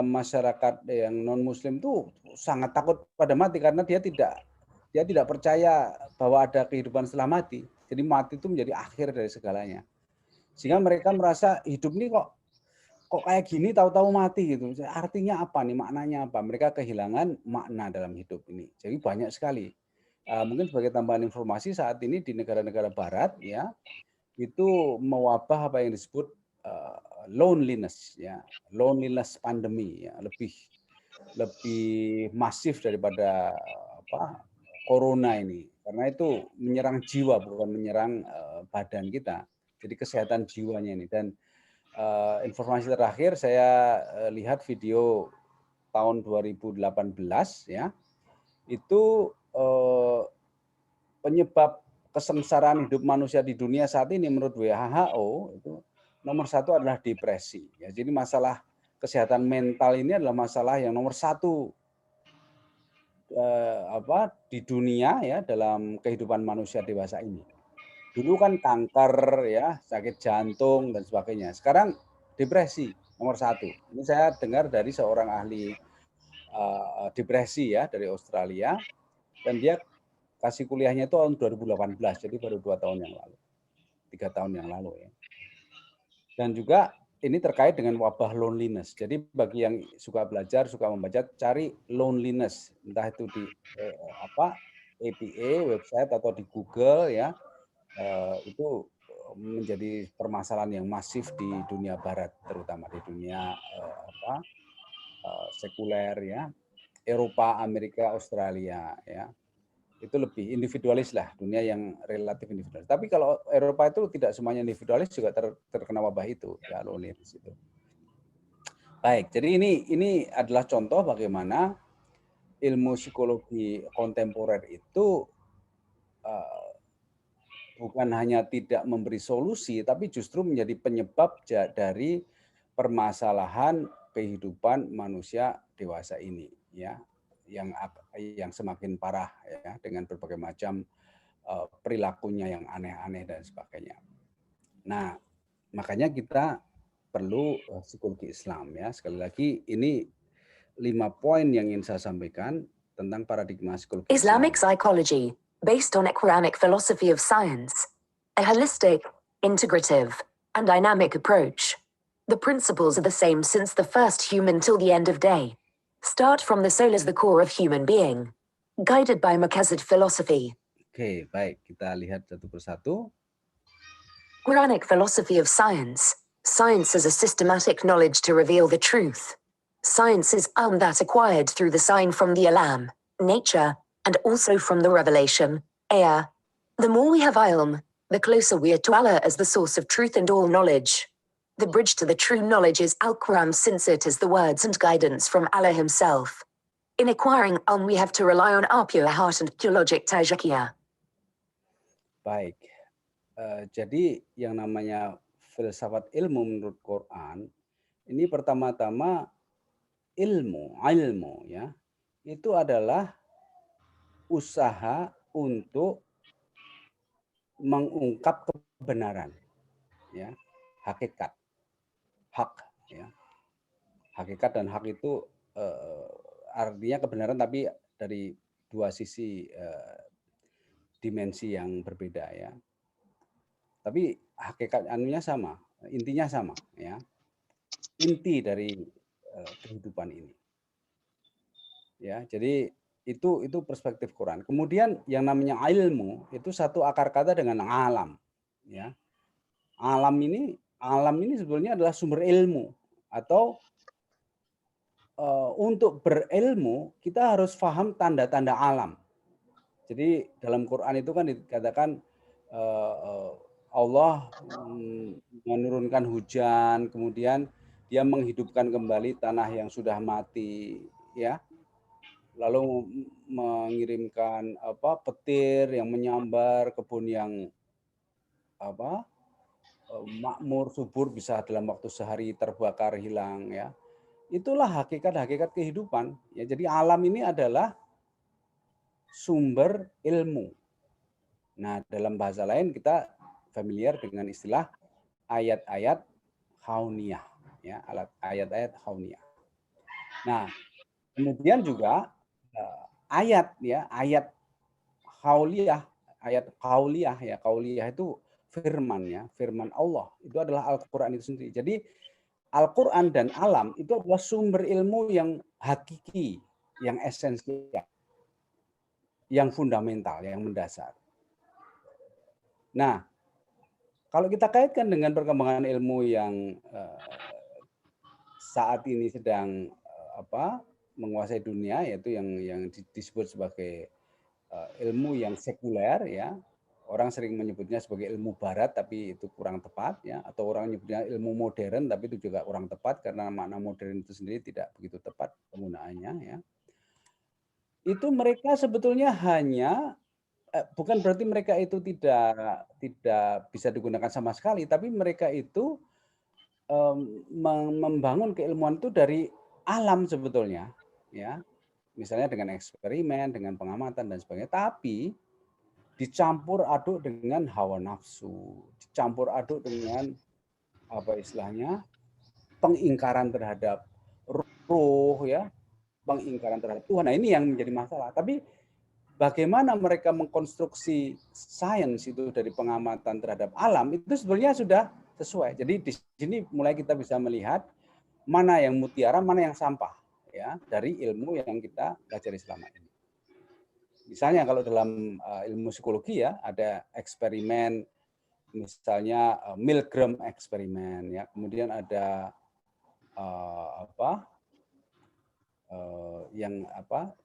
masyarakat yang non muslim tuh sangat takut pada mati karena dia tidak percaya bahwa ada kehidupan setelah mati. Jadi mati itu menjadi akhir dari segalanya. Sehingga mereka merasa hidup ini kok kayak gini, tahu-tahu mati gitu. Artinya apa nih, maknanya apa? Mereka kehilangan makna dalam hidup ini. Jadi banyak sekali. Mungkin sebagai tambahan informasi, saat ini di negara-negara barat ya, itu mewabah apa yang disebut loneliness ya, loneliness pandemi ya, lebih masif daripada corona ini, karena itu menyerang jiwa bukan menyerang badan kita. Jadi kesehatan jiwanya ini. Dan informasi terakhir saya lihat video tahun 2018 ya, itu penyebab kesengsaraan hidup manusia di dunia saat ini menurut WHO itu nomor 1 adalah depresi. Ya, jadi masalah kesehatan mental ini adalah masalah yang nomor 1 di dunia ya dalam kehidupan manusia dewasa ini. Dulu kan kanker ya, sakit jantung dan sebagainya. Sekarang depresi nomor 1. Ini saya dengar dari seorang ahli depresi ya dari Australia, dan dia kasih kuliahnya itu tahun 2018, jadi baru 2 tahun yang lalu, 3 tahun yang lalu ya. Dan juga ini terkait dengan wabah loneliness. Jadi bagi yang suka belajar, suka membaca, cari loneliness, entah itu di APA website atau di Google ya, itu menjadi permasalahan yang masif di dunia barat, terutama di dunia sekuler ya, Eropa, Amerika, Australia ya. Itu lebih individualis lah, dunia yang relatif individualis. Tapi kalau Eropa itu tidak semuanya individualis, juga terkena wabah itu ya, loneliness itu. Baik, jadi ini adalah contoh bagaimana ilmu psikologi kontemporer itu uh, bukan hanya tidak memberi solusi, tapi justru menjadi penyebab dari permasalahan kehidupan manusia dewasa ini, ya, yang semakin parah ya dengan berbagai macam perilakunya yang aneh-aneh dan sebagainya. Nah, makanya kita perlu psikologi Islam ya. Sekali lagi ini 5 poin yang ingin saya sampaikan tentang paradigma psikologi Islamic Islam. psychology, based on a Quranic philosophy of science, a holistic, integrative, and dynamic approach. The principles are the same since the first human till the end of day. Start from the soul as the core of human being. Guided by Muqasid philosophy. Oke, baik. Kita lihat satu persatu. Quranic philosophy of science. Science is a systematic knowledge to reveal the truth. Science is that acquired through the sign from the alam, nature, and also from the revelation, ayah. The more we have ilm, the closer we are to Allah as the source of truth and all knowledge. The bridge to the true knowledge is Al-Quran, since it is the words and guidance from Allah himself. In acquiring ilm, we have to rely on our pure heart and pure logic tajaqiyah. Baik. Jadi yang namanya filsafat ilmu menurut Quran, ini pertama-tama ilmu ya, itu adalah usaha untuk mengungkap kebenaran, ya, hakikat, hak, ya. Hakikat dan hak itu artinya kebenaran, tapi dari dua sisi dimensi yang berbeda ya. Tapi hakikat anunya sama, intinya sama ya. Inti dari kehidupan ini. Ya, jadi itu perspektif Quran. Kemudian yang namanya ilmu itu satu akar kata dengan alam, ya. Alam ini sebetulnya adalah sumber ilmu, atau untuk berilmu kita harus paham tanda-tanda alam. Jadi dalam Quran itu kan dikatakan Allah menurunkan hujan, kemudian Dia menghidupkan kembali tanah yang sudah mati, ya. Lalu mengirimkan petir yang menyambar kebun yang makmur, subur, bisa dalam waktu sehari terbakar hilang, ya. Itulah hakikat kehidupan. Ya, jadi alam ini adalah sumber ilmu. Nah, dalam bahasa lain kita familiar dengan istilah ayat-ayat kauniyah, ya, ayat-ayat kauniyah. Nah, kemudian juga ayat kauliyah, ya, kauliyah itu firman, ya, firman Allah. Itu adalah Al-Qur'an itu sendiri. Jadi Al-Qur'an dan alam itu adalah sumber ilmu yang hakiki, yang esensial, yang fundamental, yang mendasar. Nah, kalau kita kaitkan dengan perkembangan ilmu yang saat ini sedang menguasai dunia, yaitu yang disebut sebagai ilmu yang sekuler, ya. Orang sering menyebutnya sebagai ilmu barat, tapi itu kurang tepat, ya. Atau orang menyebutnya ilmu modern, tapi itu juga kurang tepat karena makna modern itu sendiri tidak begitu tepat penggunaannya, ya. Itu mereka sebetulnya hanya bukan berarti mereka itu tidak bisa digunakan sama sekali, tapi mereka itu membangun keilmuan itu dari alam sebetulnya, ya. Misalnya dengan eksperimen, dengan pengamatan dan sebagainya, tapi dicampur aduk dengan hawa nafsu, dicampur aduk dengan pengingkaran terhadap ruh, ya, pengingkaran terhadap Tuhan. Nah, ini yang menjadi masalah. Tapi bagaimana mereka mengkonstruksi sains itu dari pengamatan terhadap alam, itu sebenarnya sudah sesuai. Jadi di sini mulai kita bisa melihat mana yang mutiara, mana yang sampah, ya, dari ilmu yang kita pelajari selama ini. Misalnya kalau dalam ilmu psikologi, ya, ada eksperimen, misalnya Milgram eksperimen, ya. Kemudian ada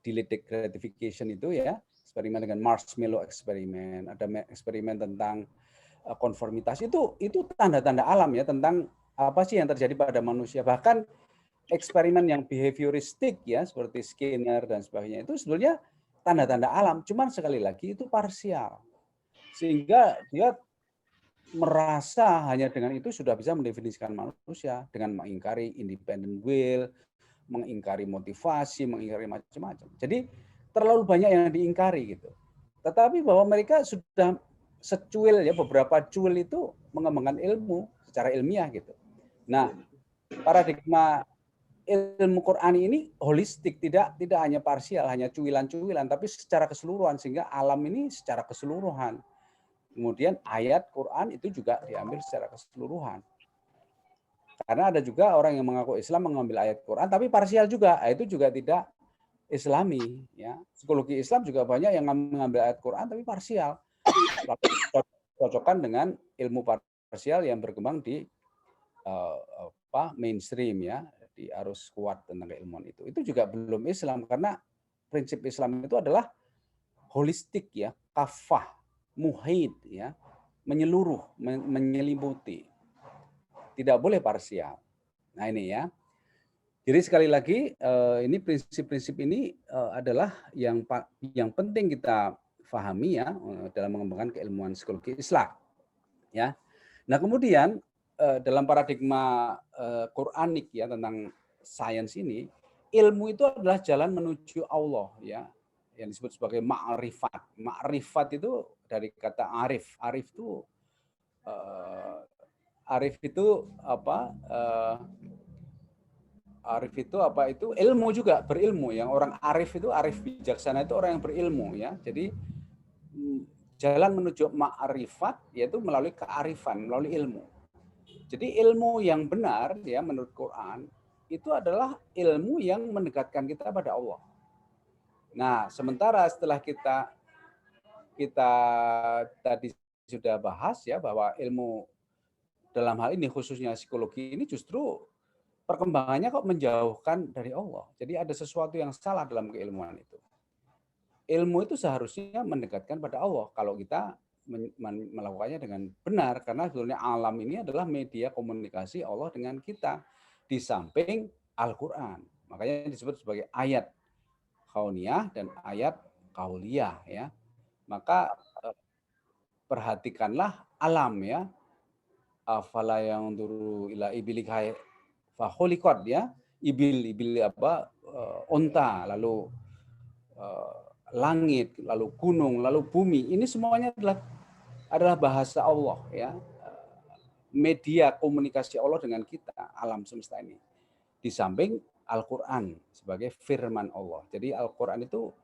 delayed gratification itu, ya, eksperimen dengan marshmallow eksperimen, ada eksperimen tentang konformitas. Itu tanda-tanda alam, ya, tentang apa sih yang terjadi pada manusia. Bahkan eksperimen yang behavioristik ya seperti Skinner dan sebagainya itu sebetulnya tanda-tanda alam, cuman sekali lagi itu parsial. Sehingga dia merasa hanya dengan itu sudah bisa mendefinisikan manusia dengan mengingkari independent will, mengingkari motivasi, mengingkari macam-macam. Jadi terlalu banyak yang diingkari gitu. Tetapi bahwa mereka sudah secuil ya, beberapa cuil itu mengembangkan ilmu secara ilmiah gitu. Nah, paradigma ilmu Quran ini holistik, tidak hanya parsial, hanya cuilan-cuilan, tapi secara keseluruhan sehingga alam ini secara keseluruhan. Kemudian ayat Quran itu juga diambil secara keseluruhan. Karena ada juga orang yang mengaku Islam mengambil ayat Quran, tapi parsial juga. Itu juga tidak Islami. Ya. Psikologi Islam juga banyak yang mengambil ayat Quran, tapi parsial. Cocokkan dengan ilmu parsial yang berkembang di mainstream ya, di arus kuat tentang keilmuan itu. Itu juga belum Islam karena prinsip Islam itu adalah holistik ya, kafah, muhid ya, menyeluruh, menyelimuti. Tidak boleh parsial. Nah ini ya. Jadi sekali lagi ini prinsip-prinsip ini adalah yang penting kita pahami ya dalam mengembangkan keilmuan psikologi Islam. Ya. Nah kemudian dalam paradigma Quranik ya tentang sains ini, ilmu itu adalah jalan menuju Allah ya, yang disebut sebagai ma'rifat. Ma'rifat itu dari kata arif. Arif itu apa? Arif itu apa itu? Ilmu juga, berilmu. Yang orang arif itu, arif bijaksana itu orang yang berilmu ya. Jadi jalan menuju ma'rifat yaitu melalui kearifan, melalui ilmu. Jadi ilmu yang benar ya menurut Quran itu adalah ilmu yang mendekatkan kita pada Allah. Nah, sementara setelah kita tadi sudah bahas ya bahwa ilmu dalam hal ini khususnya psikologi ini justru perkembangannya kok menjauhkan dari Allah. Jadi ada sesuatu yang salah dalam keilmuan itu. Ilmu itu seharusnya mendekatkan pada Allah kalau kita melakukannya dengan benar, karena sebetulnya alam ini adalah media komunikasi Allah dengan kita di samping Al-Quran. Makanya disebut sebagai ayat kauniyah dan ayat kauliyah ya. Maka perhatikanlah alam ya. Afala yang duru ila ibilik fahulikot ya. Ibil apa onta, lalu langit, lalu gunung, lalu bumi. Ini semuanya adalah bahasa Allah ya. Media komunikasi Allah dengan kita, alam semesta ini. Di samping Al-Qur'an sebagai firman Allah. Jadi Al-Qur'an itu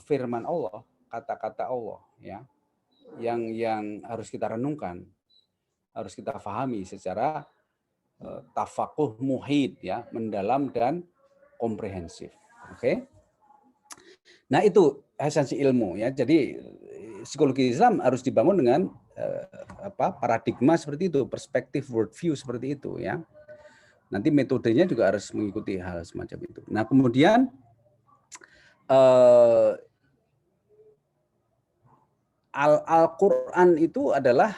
firman Allah, kata-kata Allah ya. Yang harus kita renungkan, harus kita pahami secara tafakuh muhid ya, mendalam dan komprehensif. Oke. Nah, itu esensi ilmu ya. Jadi psikologi Islam harus dibangun dengan paradigma seperti itu, perspektif worldview seperti itu ya. Nanti metodenya juga harus mengikuti hal semacam itu. Nah, kemudian Al-Qur'an itu adalah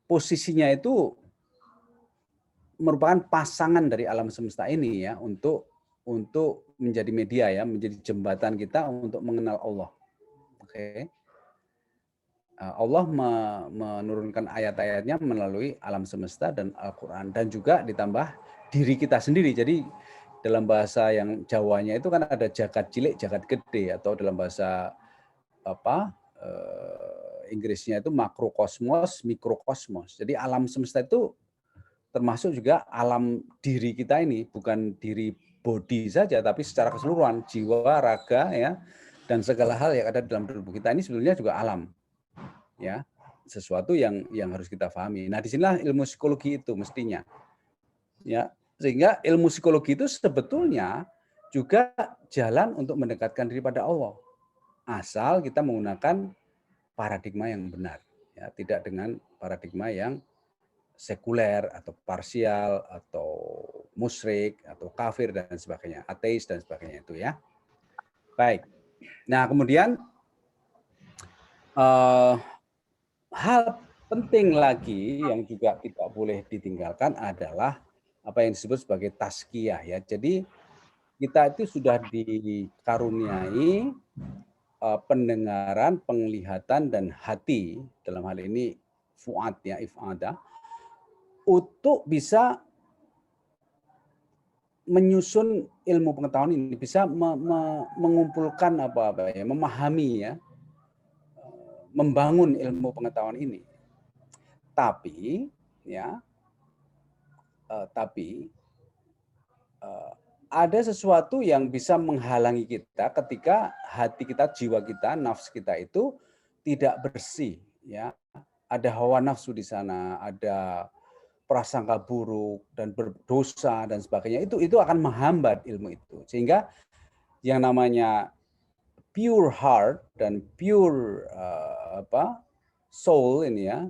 posisinya itu merupakan pasangan dari alam semesta ini ya untuk menjadi media ya, menjadi jembatan kita untuk mengenal Allah. Oke. Allah menurunkan ayat-ayatnya melalui alam semesta dan Al-Quran, dan juga ditambah diri kita sendiri. Jadi dalam bahasa yang Jawanya itu kan ada jagat cilik, jagat gede, atau dalam bahasa Inggrisnya itu makrokosmos, mikrokosmos. Jadi alam semesta itu termasuk juga alam diri kita ini, bukan diri body saja, tapi secara keseluruhan, jiwa, raga ya, dan segala hal yang ada dalam tubuh kita ini sebetulnya juga alam. Ya, sesuatu yang harus kita pahami. Nah, disinilah ilmu psikologi itu mestinya. Ya, sehingga ilmu psikologi itu sebetulnya juga jalan untuk mendekatkan diri pada Allah. Asal kita menggunakan paradigma yang benar, ya, tidak dengan paradigma yang sekuler atau parsial atau musyrik atau kafir dan sebagainya, ateis dan sebagainya itu ya. Baik. Nah, kemudian hal penting lagi yang juga tidak boleh ditinggalkan adalah apa yang disebut sebagai tazkiyah ya. Jadi kita itu sudah dikaruniai pendengaran, penglihatan dan hati, dalam hal ini fuad ya, ifada, untuk bisa menyusun ilmu pengetahuan ini, bisa mengumpulkan apa ya, memahami ya, membangun ilmu pengetahuan ini. Tapi ya, ada sesuatu yang bisa menghalangi kita ketika hati kita, jiwa kita, nafsu kita itu tidak bersih ya. Ada hawa nafsu di sana, ada prasangka buruk dan berdosa dan sebagainya. Itu akan menghambat ilmu itu. Sehingga yang namanya pure heart dan pure soul ini ya,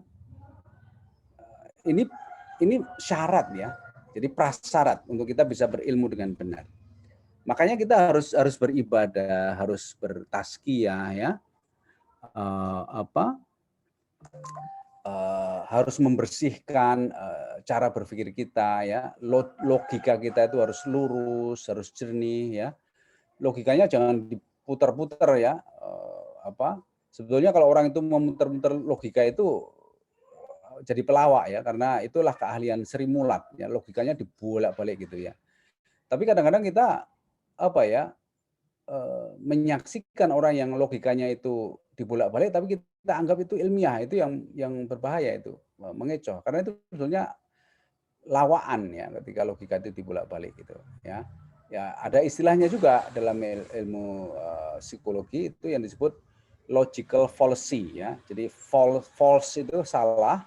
ini syarat ya. Jadi prasyarat untuk kita bisa berilmu dengan benar. Makanya kita harus beribadah, harus bertazkiyah ya. Harus membersihkan cara berpikir kita ya. Logika kita itu harus lurus, harus jernih ya. Logikanya jangan diputar-putar ya. Sebetulnya kalau orang itu memutar-putar logika itu jadi pelawak ya, karena itulah keahlian Sri Mulat ya, logikanya dibolak-balik gitu ya. Tapi kadang-kadang kita menyaksikan orang yang logikanya itu dibolak-balik, tapi kita anggap itu ilmiah, itu yang berbahaya, itu mengecoh, karena itu sebetulnya lawaan ya ketika logika itu dibolak-balik gitu ya. Ya ada istilahnya juga dalam ilmu psikologi itu yang disebut logical fallacy ya. Jadi false itu salah,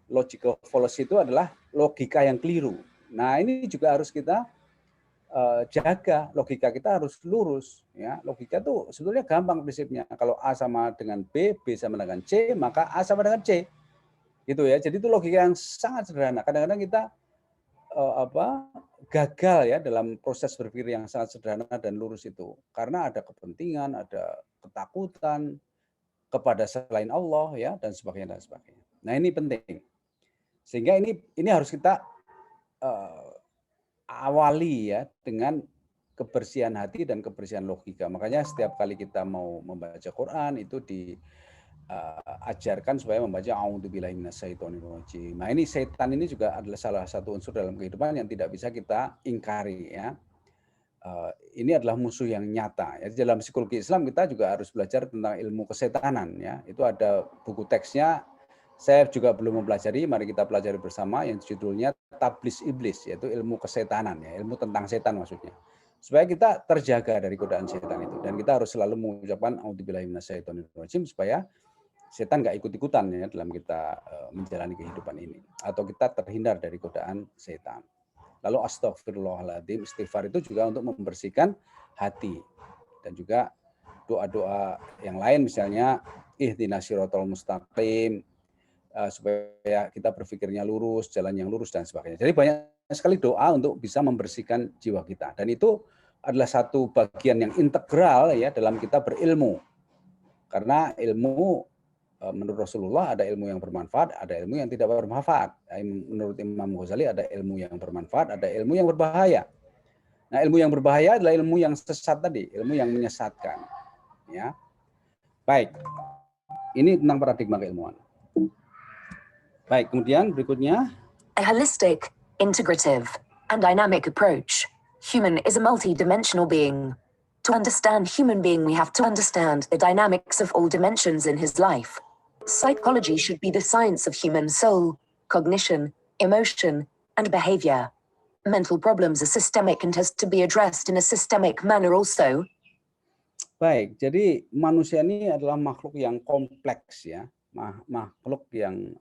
logical fallacy itu adalah logika yang keliru. Nah, ini juga harus kita jaga, logika kita harus lurus ya. Logika itu sebetulnya gampang prinsipnya. Kalau A sama dengan B, B sama dengan C, maka A sama dengan C. Gitu ya. Jadi itu logika yang sangat sederhana. Kadang-kadang kita gagal ya dalam proses berpikir yang sangat sederhana dan lurus itu. Karena ada kepentingan, ada ketakutan kepada selain Allah ya, dan sebagainya dan sebagainya. Nah, ini penting. Sehingga ini harus kita awali ya dengan kebersihan hati dan kebersihan logika. Makanya setiap kali kita mau membaca Quran itu diajarkan supaya membaca a'udzubillahi minasyaitonirrajim. Nah, ini setan ini juga adalah salah satu unsur dalam kehidupan yang tidak bisa kita ingkari ya. Ini adalah musuh yang nyata. Ya. Dalam psikologi Islam kita juga harus belajar tentang ilmu kesetanan ya. Itu ada buku teksnya. Saya juga belum mempelajari, mari kita pelajari bersama yang judulnya Tablis Iblis, yaitu ilmu kesetanan ya, ilmu tentang setan maksudnya. Supaya kita terjaga dari godaan setan itu, dan kita harus selalu mengucapkan a'udzubillahi minasyaitonirrajim supaya setan nggak ikut-ikutan ya dalam kita menjalani kehidupan ini, atau kita terhindar dari godaan setan. Lalu astagfirullahaladzim, istighfar itu juga untuk membersihkan hati, dan juga doa-doa yang lain misalnya ihdinas siratal mustaqim, supaya kita berpikirnya lurus, jalan yang lurus dan sebagainya. Jadi banyak sekali doa untuk bisa membersihkan jiwa kita, dan itu adalah satu bagian yang integral ya dalam kita berilmu. Karena ilmu menurut Rasulullah ada ilmu yang bermanfaat, ada ilmu yang tidak bermanfaat. Menurut Imam Ghazali ada ilmu yang bermanfaat, ada ilmu yang berbahaya. Nah, ilmu yang berbahaya adalah ilmu yang sesat tadi, ilmu yang menyesatkan. Ya, baik. Ini tentang paradigma keilmuan. Baik, kemudian berikutnya. A holistic, integrative, and dynamic approach. Human is a multi-dimensional being. To understand human being, we have to understand the dynamics of all dimensions in his life. Psychology should be the science of human soul, cognition, emotion, and behavior. Mental problems are systemic and has to be addressed in a systemic manner also. Baik, jadi manusia ini adalah makhluk yang kompleks ya, makhluk yang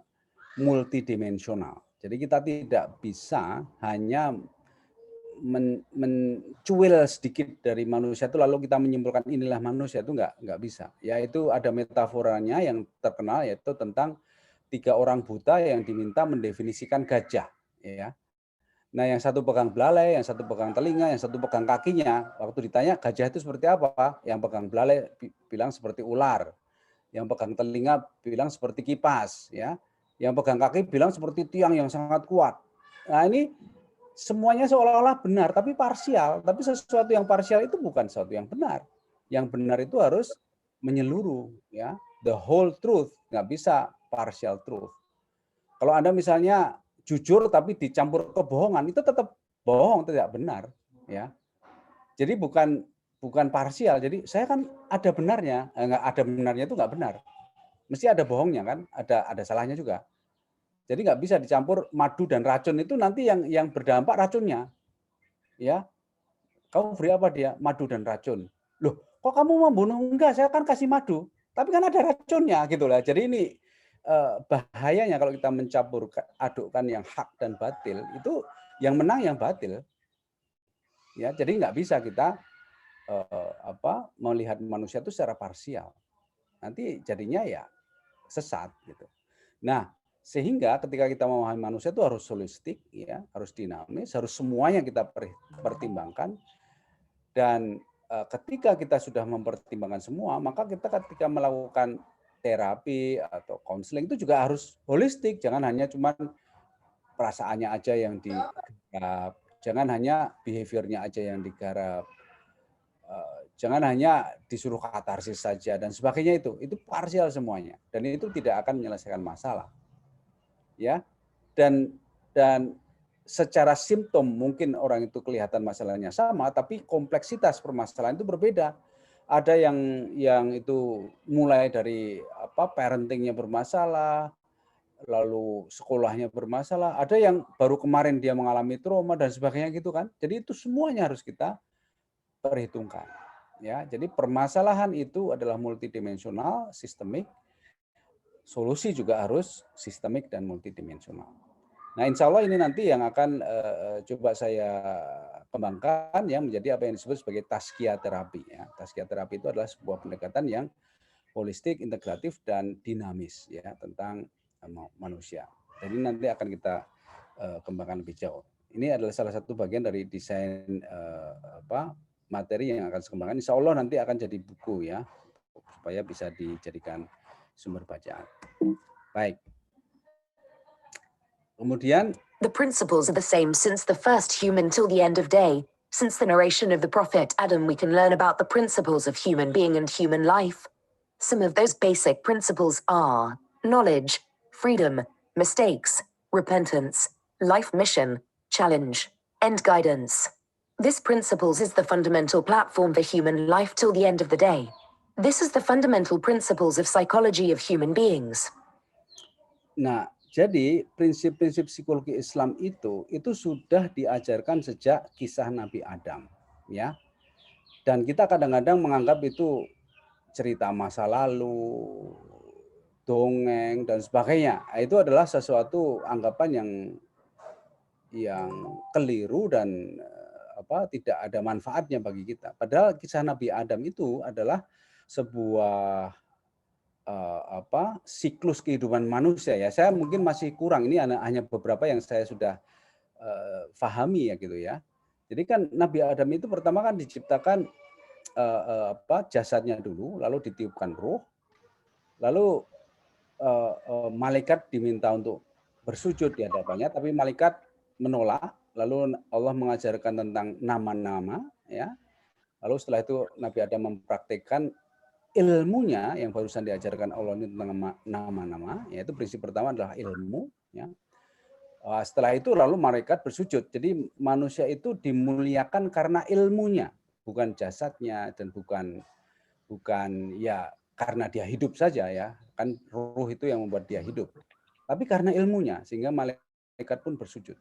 multidimensional. Jadi kita tidak bisa hanya mencuil sedikit dari manusia itu lalu kita menyimpulkan inilah manusia, itu nggak bisa. Yaitu ada metaforanya yang terkenal, yaitu tentang 3 orang buta yang diminta mendefinisikan gajah. Ya. Nah, yang satu pegang belalai, yang satu pegang telinga, yang satu pegang kakinya. Waktu ditanya gajah itu seperti apa, yang pegang belalai bilang seperti ular, yang pegang telinga bilang seperti kipas, ya, yang pegang kaki bilang seperti tiang yang sangat kuat. Nah, ini semuanya seolah-olah benar, tapi parsial. Tapi sesuatu yang parsial itu bukan sesuatu yang benar. Yang benar itu harus menyeluruh, ya, the whole truth, nggak bisa partial truth. Kalau Anda misalnya jujur tapi dicampur kebohongan, itu tetap bohong, tidak benar, ya. Jadi bukan parsial. Jadi saya kan ada benarnya, nggak ada benarnya itu nggak benar. Mesti ada bohongnya kan, ada salahnya juga. Jadi nggak bisa dicampur madu dan racun, itu nanti yang berdampak racunnya, ya. Kamu beri apa dia? Madu dan racun. Loh, kok kamu membunuh? Enggak, saya kan kasih madu. Tapi kan ada racunnya gitu lah. Jadi ini bahayanya kalau kita mencampur adukkan yang hak dan batil, itu yang menang yang batil. Ya, jadi nggak bisa kita melihat manusia itu secara parsial. Nanti jadinya ya sesat gitu. Nah, sehingga ketika kita memahami manusia itu harus holistik, ya, harus dinamis, harus semuanya kita pertimbangkan. Dan ketika kita sudah mempertimbangkan semua, maka kita ketika melakukan terapi atau konseling itu juga harus holistik, jangan hanya cuma perasaannya aja yang digarap, jangan hanya behaviornya aja yang digarap, jangan hanya disuruh katarsis saja dan sebagainya, itu parsial semuanya dan itu tidak akan menyelesaikan masalah, ya. Dan secara simptom mungkin orang itu kelihatan masalahnya sama, tapi kompleksitas permasalahan itu berbeda. Ada yang itu mulai dari parentingnya bermasalah, lalu sekolahnya bermasalah, ada yang baru kemarin dia mengalami trauma dan sebagainya gitu kan. Jadi itu semuanya harus kita perhitungkan. Ya, jadi permasalahan itu adalah multidimensional, sistemik. Solusi juga harus sistemik dan multidimensional. Nah, insya Allah ini nanti yang akan coba saya kembangkan yang menjadi apa yang disebut sebagai tazkiyah terapi. Ya. Tazkiyah terapi itu adalah sebuah pendekatan yang holistik, integratif, dan dinamis ya tentang manusia. Jadi nanti akan kita kembangkan lebih jauh. Ini adalah salah satu bagian dari desain materi yang akan saya kembangkan. Insya Allah nanti akan jadi buku ya, supaya bisa dijadikan sumber bacaan. Baik. Kemudian the principles are the same since the first human till the end of day. Since the narration of the prophet Adam, we can learn about the principles of human being and human life. Some of those basic principles are knowledge, freedom, mistakes, repentance, life mission, challenge, and guidance. This principles is the fundamental platform for human life till the end of the day. This is the fundamental principles of psychology of human beings. Nah, jadi prinsip-prinsip psikologi Islam itu sudah diajarkan sejak kisah Nabi Adam, ya. Dan kita kadang-kadang menganggap itu cerita masa lalu, dongeng dan sebagainya. Itu adalah sesuatu anggapan yang keliru dan tidak ada manfaatnya bagi kita. Padahal kisah Nabi Adam itu adalah sebuah siklus kehidupan manusia ya. Saya mungkin masih kurang, ini hanya beberapa yang saya sudah pahami ya gitu ya. Jadi kan Nabi Adam itu pertama kan diciptakan jasadnya dulu, lalu ditiupkan ruh, lalu malaikat diminta untuk bersujud di hadapannya, tapi malaikat menolak. Lalu Allah mengajarkan tentang nama-nama ya. Lalu setelah itu Nabi Adam mempraktikkan ilmunya yang barusan diajarkan Allah ini tentang nama-nama, yaitu prinsip pertama adalah ilmu. Ya. Setelah itu lalu malaikat bersujud. Jadi manusia itu dimuliakan karena ilmunya, bukan jasadnya dan bukan ya karena dia hidup saja ya. Kan ruh itu yang membuat dia hidup. Tapi karena ilmunya, sehingga malaikat pun bersujud.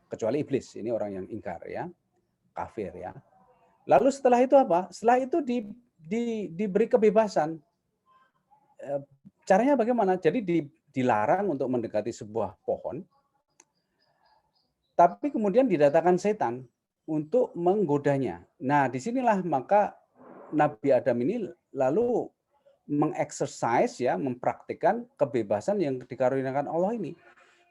Kecuali iblis, ini orang yang ingkar ya, kafir ya. Lalu setelah itu apa? Setelah itu diberi kebebasan. Caranya bagaimana? Jadi dilarang untuk mendekati sebuah pohon, tapi kemudian didatangkan setan untuk menggodanya. Nah, disinilah maka Nabi Adam ini lalu mengeksersis ya, mempraktikkan kebebasan yang dikaruniakan Allah ini.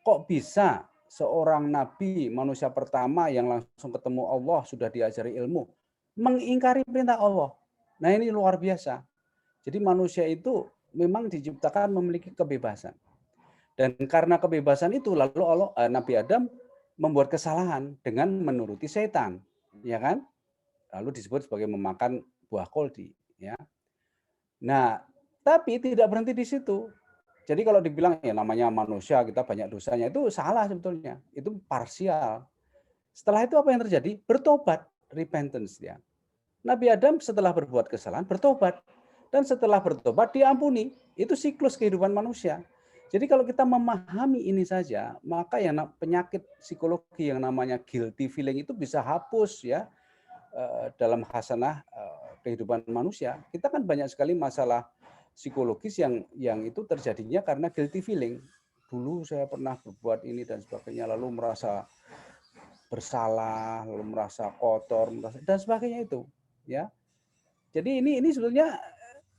Kok bisa seorang nabi, manusia pertama yang langsung ketemu Allah, sudah diajari ilmu, mengingkari perintah Allah? Nah, ini luar biasa. Jadi manusia itu memang diciptakan memiliki kebebasan. Dan karena kebebasan itu lalu Nabi Adam membuat kesalahan dengan menuruti setan, ya kan? Lalu disebut sebagai memakan buah koldi, ya. Nah, tapi tidak berhenti di situ. Jadi kalau dibilang ya namanya manusia kita banyak dosanya itu salah sebetulnya. Itu parsial. Setelah itu apa yang terjadi? Bertobat, repentance dia. Nabi Adam setelah berbuat kesalahan bertobat dan setelah bertobat diampuni. Itu siklus kehidupan manusia. Jadi kalau kita memahami ini saja, maka yang penyakit psikologi yang namanya guilty feeling itu bisa hapus ya dalam hasanah kehidupan manusia. Kita kan banyak sekali masalah psikologis yang itu terjadinya karena guilty feeling. Dulu saya pernah berbuat ini dan sebagainya, lalu merasa bersalah, lalu merasa kotor, dan sebagainya itu, ya. Jadi ini sebetulnya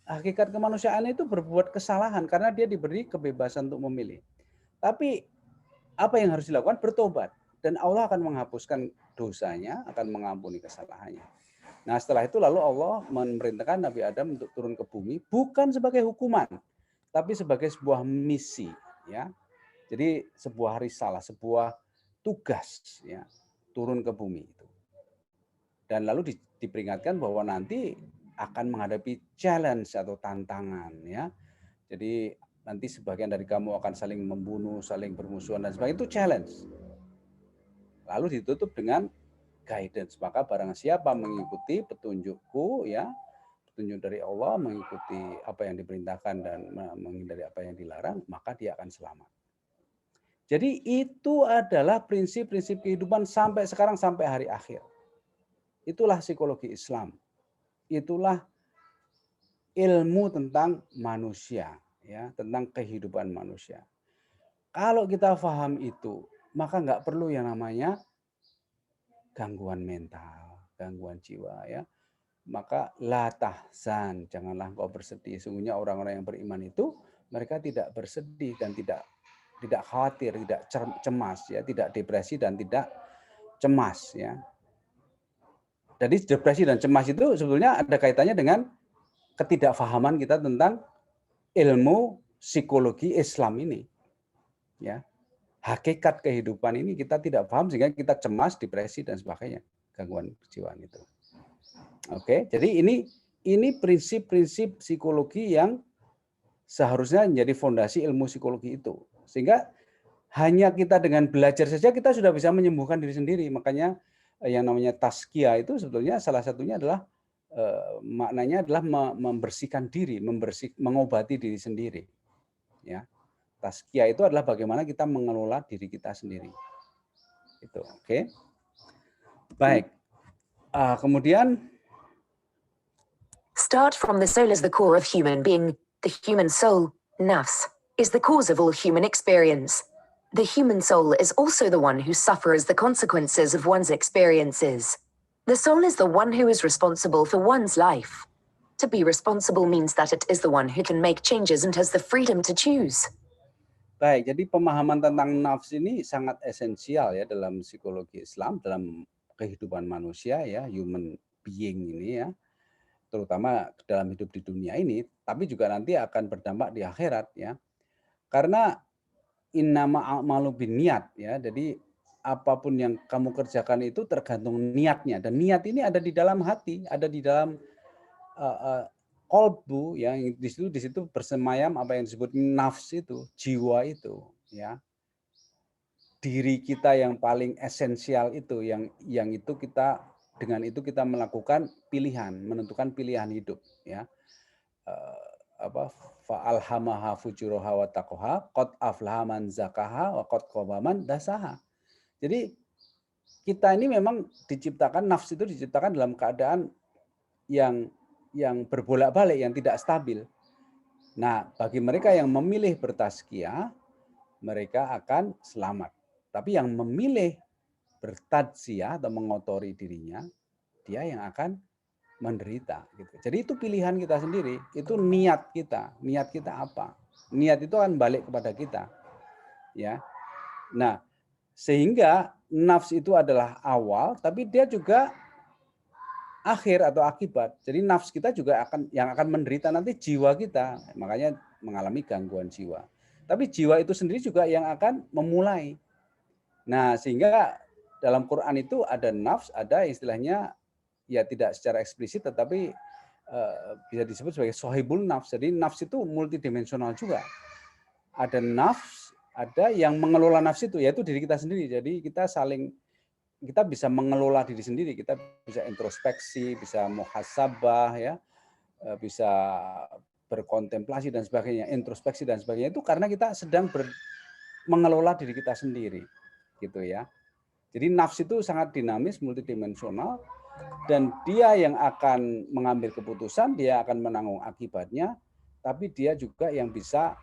hakikat kemanusiaan itu berbuat kesalahan karena dia diberi kebebasan untuk memilih. Tapi apa yang harus dilakukan? Bertobat, dan Allah akan menghapuskan dosanya, akan mengampuni kesalahannya. Nah, setelah itu lalu Allah memerintahkan Nabi Adam untuk turun ke bumi bukan sebagai hukuman, tapi sebagai sebuah misi, ya. Jadi sebuah risalah, sebuah tugas, ya, turun ke bumi itu. Dan lalu diperingatkan bahwa nanti akan menghadapi challenge atau tantangan, ya. Jadi nanti sebagian dari kamu akan saling membunuh, saling bermusuhan dan sebagainya, itu challenge. Lalu ditutup dengan guidance. Maka barang siapa mengikuti petunjukku, ya, petunjuk dari Allah, mengikuti apa yang diperintahkan dan menghindari apa yang dilarang, maka dia akan selamat. Jadi itu adalah prinsip-prinsip kehidupan sampai sekarang, sampai hari akhir. Itulah psikologi Islam. Itulah ilmu tentang manusia, ya, tentang kehidupan manusia. Kalau kita paham itu, maka nggak perlu yang namanya gangguan mental, gangguan jiwa, ya. Maka la tahzan, janganlah engkau bersedih. Sungguhnya orang-orang yang beriman itu mereka tidak bersedih dan tidak khawatir, tidak cemas, ya, tidak depresi dan tidak cemas, ya. Jadi depresi dan cemas itu sebetulnya ada kaitannya dengan ketidakfahaman kita tentang ilmu psikologi Islam ini, ya. Hakikat kehidupan ini kita tidak paham sehingga kita cemas, depresi dan sebagainya, gangguan kejiwaan itu. Oke, jadi ini prinsip-prinsip psikologi yang seharusnya menjadi fondasi ilmu psikologi itu. Sehingga hanya kita dengan belajar saja kita sudah bisa menyembuhkan diri sendiri. Makanya yang namanya tazkiyah itu sebetulnya salah satunya adalah maknanya adalah membersihkan diri, mengobati diri sendiri. Ya. Tazkiyah itu adalah bagaimana kita mengelola diri kita sendiri. Itu, oke. Baik. Kemudian Start from the soul as the core of human being. The human soul, nafs, is the cause of all human experience. The human soul is also the one who suffers the consequences of one's experiences. The soul is the one who is responsible for one's life. To be responsible means that it is the one who can make changes and has the freedom to choose. Baik, jadi pemahaman tentang nafs ini sangat esensial ya dalam psikologi Islam, dalam kehidupan manusia ya, human being ini ya, terutama dalam hidup di dunia ini, tapi juga nanti akan berdampak di akhirat ya. Karena innama a'malu binniyat ya, jadi apapun yang kamu kerjakan itu tergantung niatnya, dan niat ini ada di dalam hati, ada di dalam kolbu, yang di situ bersemayam apa yang disebut nafs itu, jiwa itu, ya. Diri kita yang paling esensial itu, yang itu kita dengan itu kita melakukan pilihan, menentukan pilihan hidup, ya. Fa'alhamaha fujuraha wa taqwaha qad aflaha man zakaha wa qad khaba man dasaha. Jadi kita ini memang diciptakan, nafs itu diciptakan dalam keadaan yang berbolak-balik, yang tidak stabil. Nah, bagi mereka yang memilih bertazkiyah, mereka akan selamat. Tapi yang memilih bertadziyah atau mengotori dirinya, dia yang akan menderita. Gitu. Jadi itu pilihan kita sendiri, itu niat kita. Niat kita apa? Niat itu akan balik kepada kita. Ya. Nah, sehingga nafs itu adalah awal, tapi dia juga akhir atau akibat. Jadi nafs kita juga yang akan menderita nanti jiwa kita, makanya mengalami gangguan jiwa. Tapi jiwa itu sendiri juga yang akan memulai. Nah, sehingga dalam Quran itu ada nafs, ada istilahnya ya tidak secara eksplisit tetapi bisa disebut sebagai sohibul nafs. Jadi nafs itu multidimensional juga. Ada nafs, ada yang mengelola nafs itu yaitu diri kita sendiri. Jadi kita bisa mengelola diri sendiri, kita bisa introspeksi, bisa muhasabah ya, bisa berkontemplasi dan sebagainya, introspeksi dan sebagainya itu karena kita sedang mengelola diri kita sendiri gitu ya. Jadi nafs itu sangat dinamis, multidimensional, dan dia yang akan mengambil keputusan, dia akan menanggung akibatnya, tapi dia juga yang bisa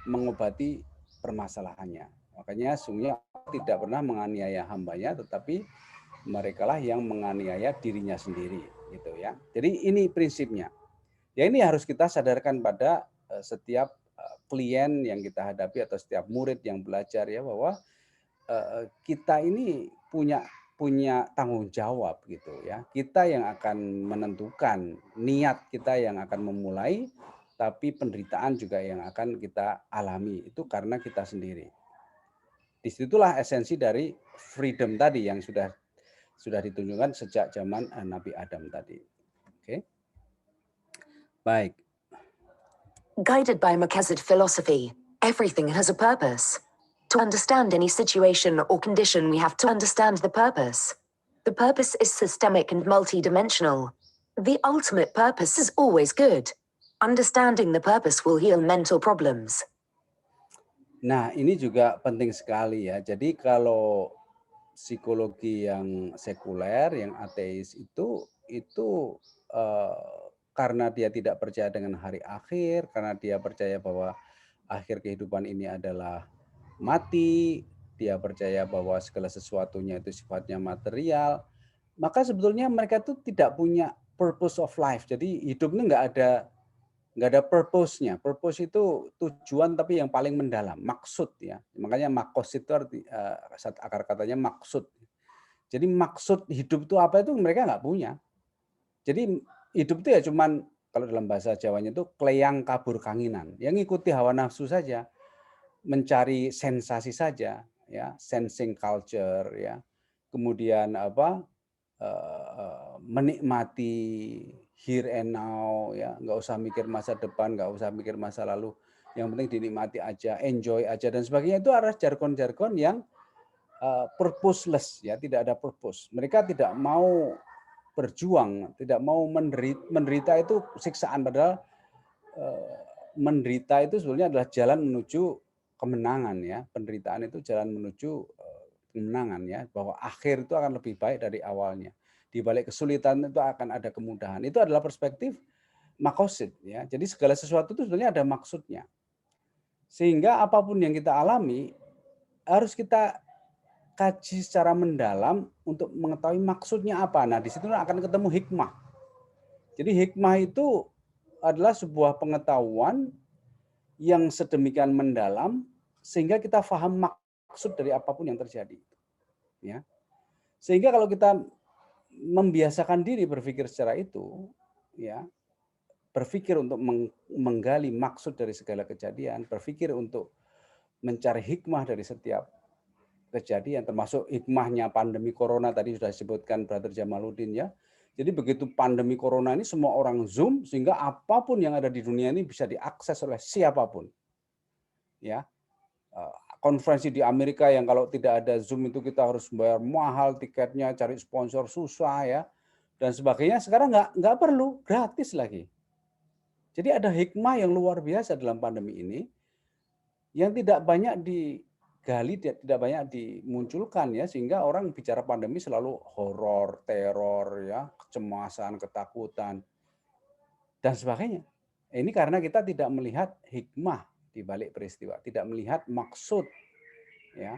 mengobati permasalahannya. Makanya sungguhnya tidak pernah menganiaya hambanya, tetapi merekalah yang menganiaya dirinya sendiri, gitu ya. Jadi ini prinsipnya. Ya ini harus kita sadarkan pada setiap klien yang kita hadapi atau setiap murid yang belajar ya bahwa kita ini punya tanggung jawab gitu ya. Kita yang akan menentukan, niat kita yang akan memulai, tapi penderitaan juga yang akan kita alami. Itu karena kita sendiri. Disitulah esensi dari freedom tadi yang sudah ditunjukkan sejak zaman Nabi Adam tadi. Oke. Baik. Guided by Marquesid philosophy, everything has a purpose. To understand any situation or condition, we have to understand the purpose. The purpose is systemic and multidimensional. The ultimate purpose is always good. Understanding the purpose will heal mental problems. Nah, ini juga penting sekali ya. Jadi kalau psikologi yang sekuler, yang ateis itu karena dia tidak percaya dengan hari akhir, karena dia percaya bahwa akhir kehidupan ini adalah mati, dia percaya bahwa segala sesuatunya itu sifatnya material, maka sebetulnya mereka itu tidak punya purpose of life. Jadi hidupnya nggak ada purpose-nya. Purpose itu tujuan tapi yang paling mendalam, maksud ya. Makanya makos itu akar katanya maksud. Jadi maksud hidup itu apa itu mereka nggak punya. Jadi hidup itu ya cuman kalau dalam bahasa Jawanya itu kleyang kabur kanginan, yang ngikuti hawa nafsu saja, mencari sensasi saja, ya, sensing culture, ya, kemudian menikmati here and now, ya, nggak usah mikir masa depan, nggak usah mikir masa lalu, yang penting dinikmati aja, enjoy aja dan sebagainya. Itu adalah jargon-jargon yang purposeless, ya, tidak ada purpose. Mereka tidak mau berjuang, tidak mau menderita itu siksaan, padahal menderita itu sebenarnya adalah jalan menuju kemenangan ya. Penderitaan itu jalan menuju kemenangan ya, bahwa akhir itu akan lebih baik dari awalnya. Di balik kesulitan itu akan ada kemudahan. Itu adalah perspektif makosid ya. Jadi segala sesuatu itu sebenarnya ada maksudnya. Sehingga apapun yang kita alami harus kita kaji secara mendalam untuk mengetahui maksudnya apa. Nah, di situ akan ketemu hikmah. Jadi hikmah itu adalah sebuah pengetahuan yang sedemikian mendalam sehingga kita paham maksud dari apapun yang terjadi. Ya. Sehingga kalau kita membiasakan diri berpikir secara itu, ya, berpikir untuk menggali maksud dari segala kejadian, berpikir untuk mencari hikmah dari setiap kejadian, termasuk hikmahnya pandemi corona tadi sudah disebutkan Brother Jamaluddin ya. Jadi begitu pandemi corona ini semua orang Zoom sehingga apapun yang ada di dunia ini bisa diakses oleh siapapun. Ya. Konferensi di Amerika yang kalau tidak ada Zoom itu kita harus bayar mahal tiketnya, cari sponsor susah ya dan sebagainya. Sekarang nggak perlu, gratis lagi. Jadi ada hikmah yang luar biasa dalam pandemi ini yang tidak banyak digali, tidak banyak dimunculkan ya, sehingga orang bicara pandemi selalu horor, teror ya, kecemasan, ketakutan dan sebagainya. Ini karena kita tidak melihat hikmah di balik peristiwa, tidak melihat maksud ya.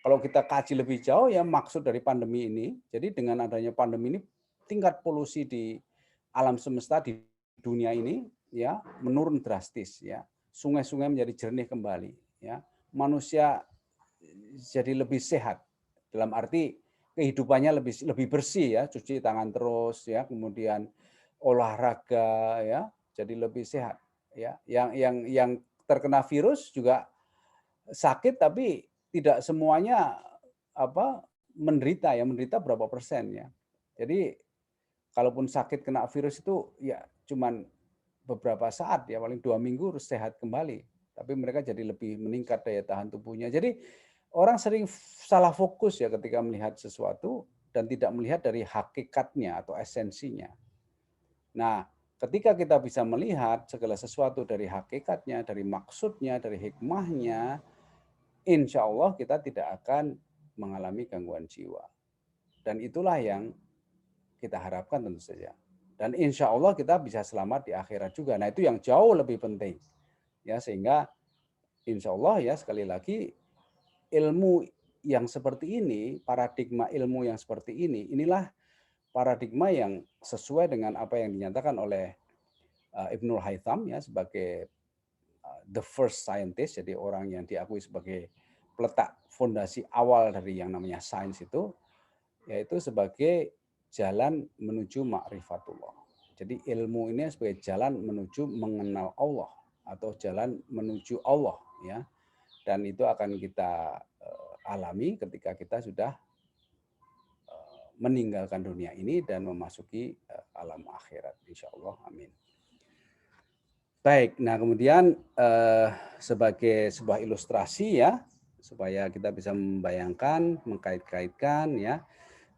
Kalau kita kaji lebih jauh ya maksud dari pandemi ini, jadi dengan adanya pandemi ini tingkat polusi di alam semesta di dunia ini ya menurun drastis ya. Sungai-sungai menjadi jernih kembali ya. Manusia jadi lebih sehat dalam arti kehidupannya lebih bersih ya, cuci tangan terus ya, kemudian olahraga ya, jadi lebih sehat ya. Yang terkena virus juga sakit tapi tidak semuanya menderita berapa persen ya. Jadi kalaupun sakit kena virus itu ya cuman beberapa saat ya, paling 2 minggu harus sehat kembali. Tapi mereka jadi lebih meningkat daya tahan tubuhnya. Jadi orang sering salah fokus ya ketika melihat sesuatu dan tidak melihat dari hakikatnya atau esensinya. Nah, ketika kita bisa melihat segala sesuatu dari hakikatnya, dari maksudnya, dari hikmahnya, insya Allah kita tidak akan mengalami gangguan jiwa. Dan itulah yang kita harapkan tentu saja. Dan insya Allah kita bisa selamat di akhirat juga. Nah itu yang jauh lebih penting. Ya, sehingga insya Allah ya sekali lagi ilmu yang seperti ini, paradigma ilmu yang seperti ini, inilah paradigma yang sesuai dengan apa yang dinyatakan oleh Ibnul Haytham ya sebagai the first scientist, jadi orang yang diakui sebagai peletak fondasi awal dari yang namanya sains itu, yaitu sebagai jalan menuju ma'rifatullah. Jadi ilmu ini sebagai jalan menuju mengenal Allah atau jalan menuju Allah ya. Dan itu akan kita alami ketika kita sudah meninggalkan dunia ini dan memasuki alam akhirat insyaallah. Amin. Baik, nah kemudian sebagai sebuah ilustrasi ya supaya kita bisa membayangkan, mengkait-kaitkan ya.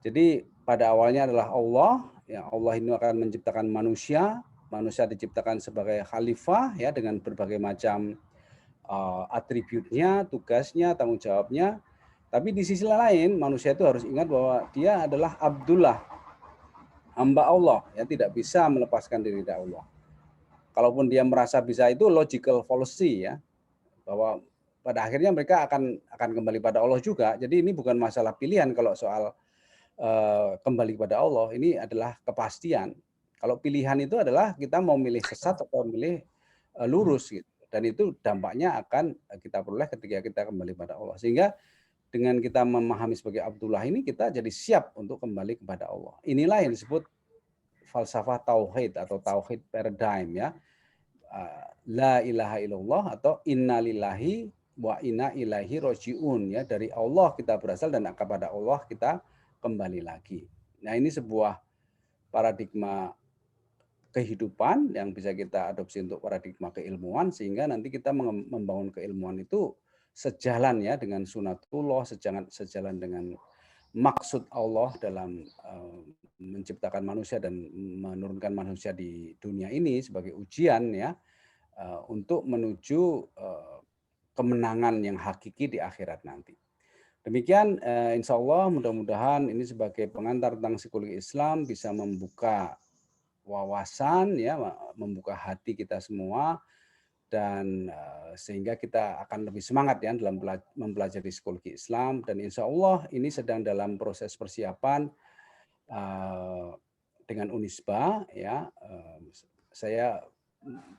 Jadi pada awalnya adalah Allah, ya Allah ini akan menciptakan manusia, manusia diciptakan sebagai khalifah ya dengan berbagai macam atributnya, tugasnya, tanggung jawabnya. Tapi di sisi lain manusia itu harus ingat bahwa dia adalah Abdullah, hamba Allah, ya tidak bisa melepaskan diri dari Allah. Kalaupun dia merasa bisa itu logical fallacy ya, bahwa pada akhirnya mereka akan kembali pada Allah juga. Jadi ini bukan masalah pilihan kalau soal kembali kepada Allah, ini adalah kepastian. Kalau pilihan itu adalah kita mau milih sesat atau milih lurus gitu. Dan itu dampaknya akan kita peroleh ketika kita kembali pada Allah. Sehingga dengan kita memahami sebagai Abdullah ini kita jadi siap untuk kembali kepada Allah. Inilah yang disebut falsafah tauhid atau tauhid paradigm ya. La ilaha illallah atau innalillahi wa inna ilaihi roji'un ya, dari Allah kita berasal dan kepada Allah kita kembali lagi. Nah ini sebuah paradigma kehidupan yang bisa kita adopsi untuk paradigma keilmuan sehingga nanti kita membangun keilmuan itu sejalan ya dengan sunatullah, sejalan dengan maksud Allah dalam menciptakan manusia dan menurunkan manusia di dunia ini sebagai ujian ya untuk menuju kemenangan yang hakiki di akhirat nanti. Demikian insya Allah mudah-mudahan ini sebagai pengantar tentang psikologi Islam bisa membuka wawasan ya, membuka hati kita semua dan sehingga kita akan lebih semangat ya dalam mempelajari psikologi Islam dan insya Allah ini sedang dalam proses persiapan dengan Unisba ya. Saya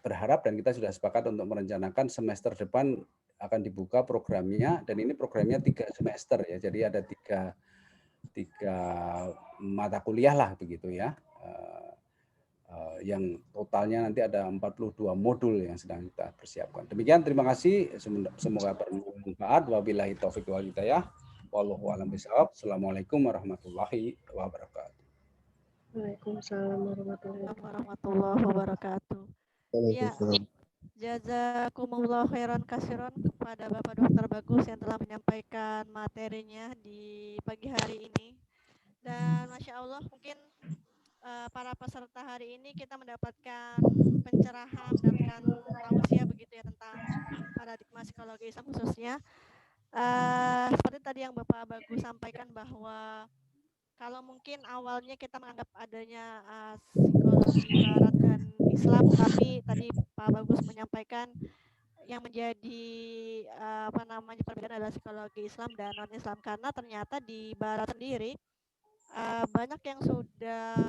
berharap dan kita sudah sepakat untuk merencanakan semester depan akan dibuka programnya dan ini programnya 3 semester ya. Jadi ada tiga mata kuliah lah begitu ya. Yang totalnya nanti ada 42 modul yang sedang kita persiapkan. Demikian terima kasih, semoga bermanfaat. Wabillahi taufiq wal hidayah. Wallahu a'lam bishawab. Assalamualaikum warahmatullahi wabarakatuh. Waalaikumsalam warahmatullahi wabarakatuh. Ya, jazakumullah khairan kasiron kepada Bapak Dr. Bagus yang telah menyampaikan materinya di pagi hari ini. Dan Masya Allah mungkin para peserta hari ini kita mendapatkan pencerahan, mendapatkan tausiah begitu ya tentang paradigma psikologi Islam khususnya. Seperti tadi yang Bapak Bagus sampaikan bahwa kalau mungkin awalnya kita menganggap adanya psikologi Barat dan Islam, tapi tadi Pak Bagus menyampaikan yang menjadi perbedaan adalah psikologi Islam dan non Islam karena ternyata di Barat sendiri banyak yang sudah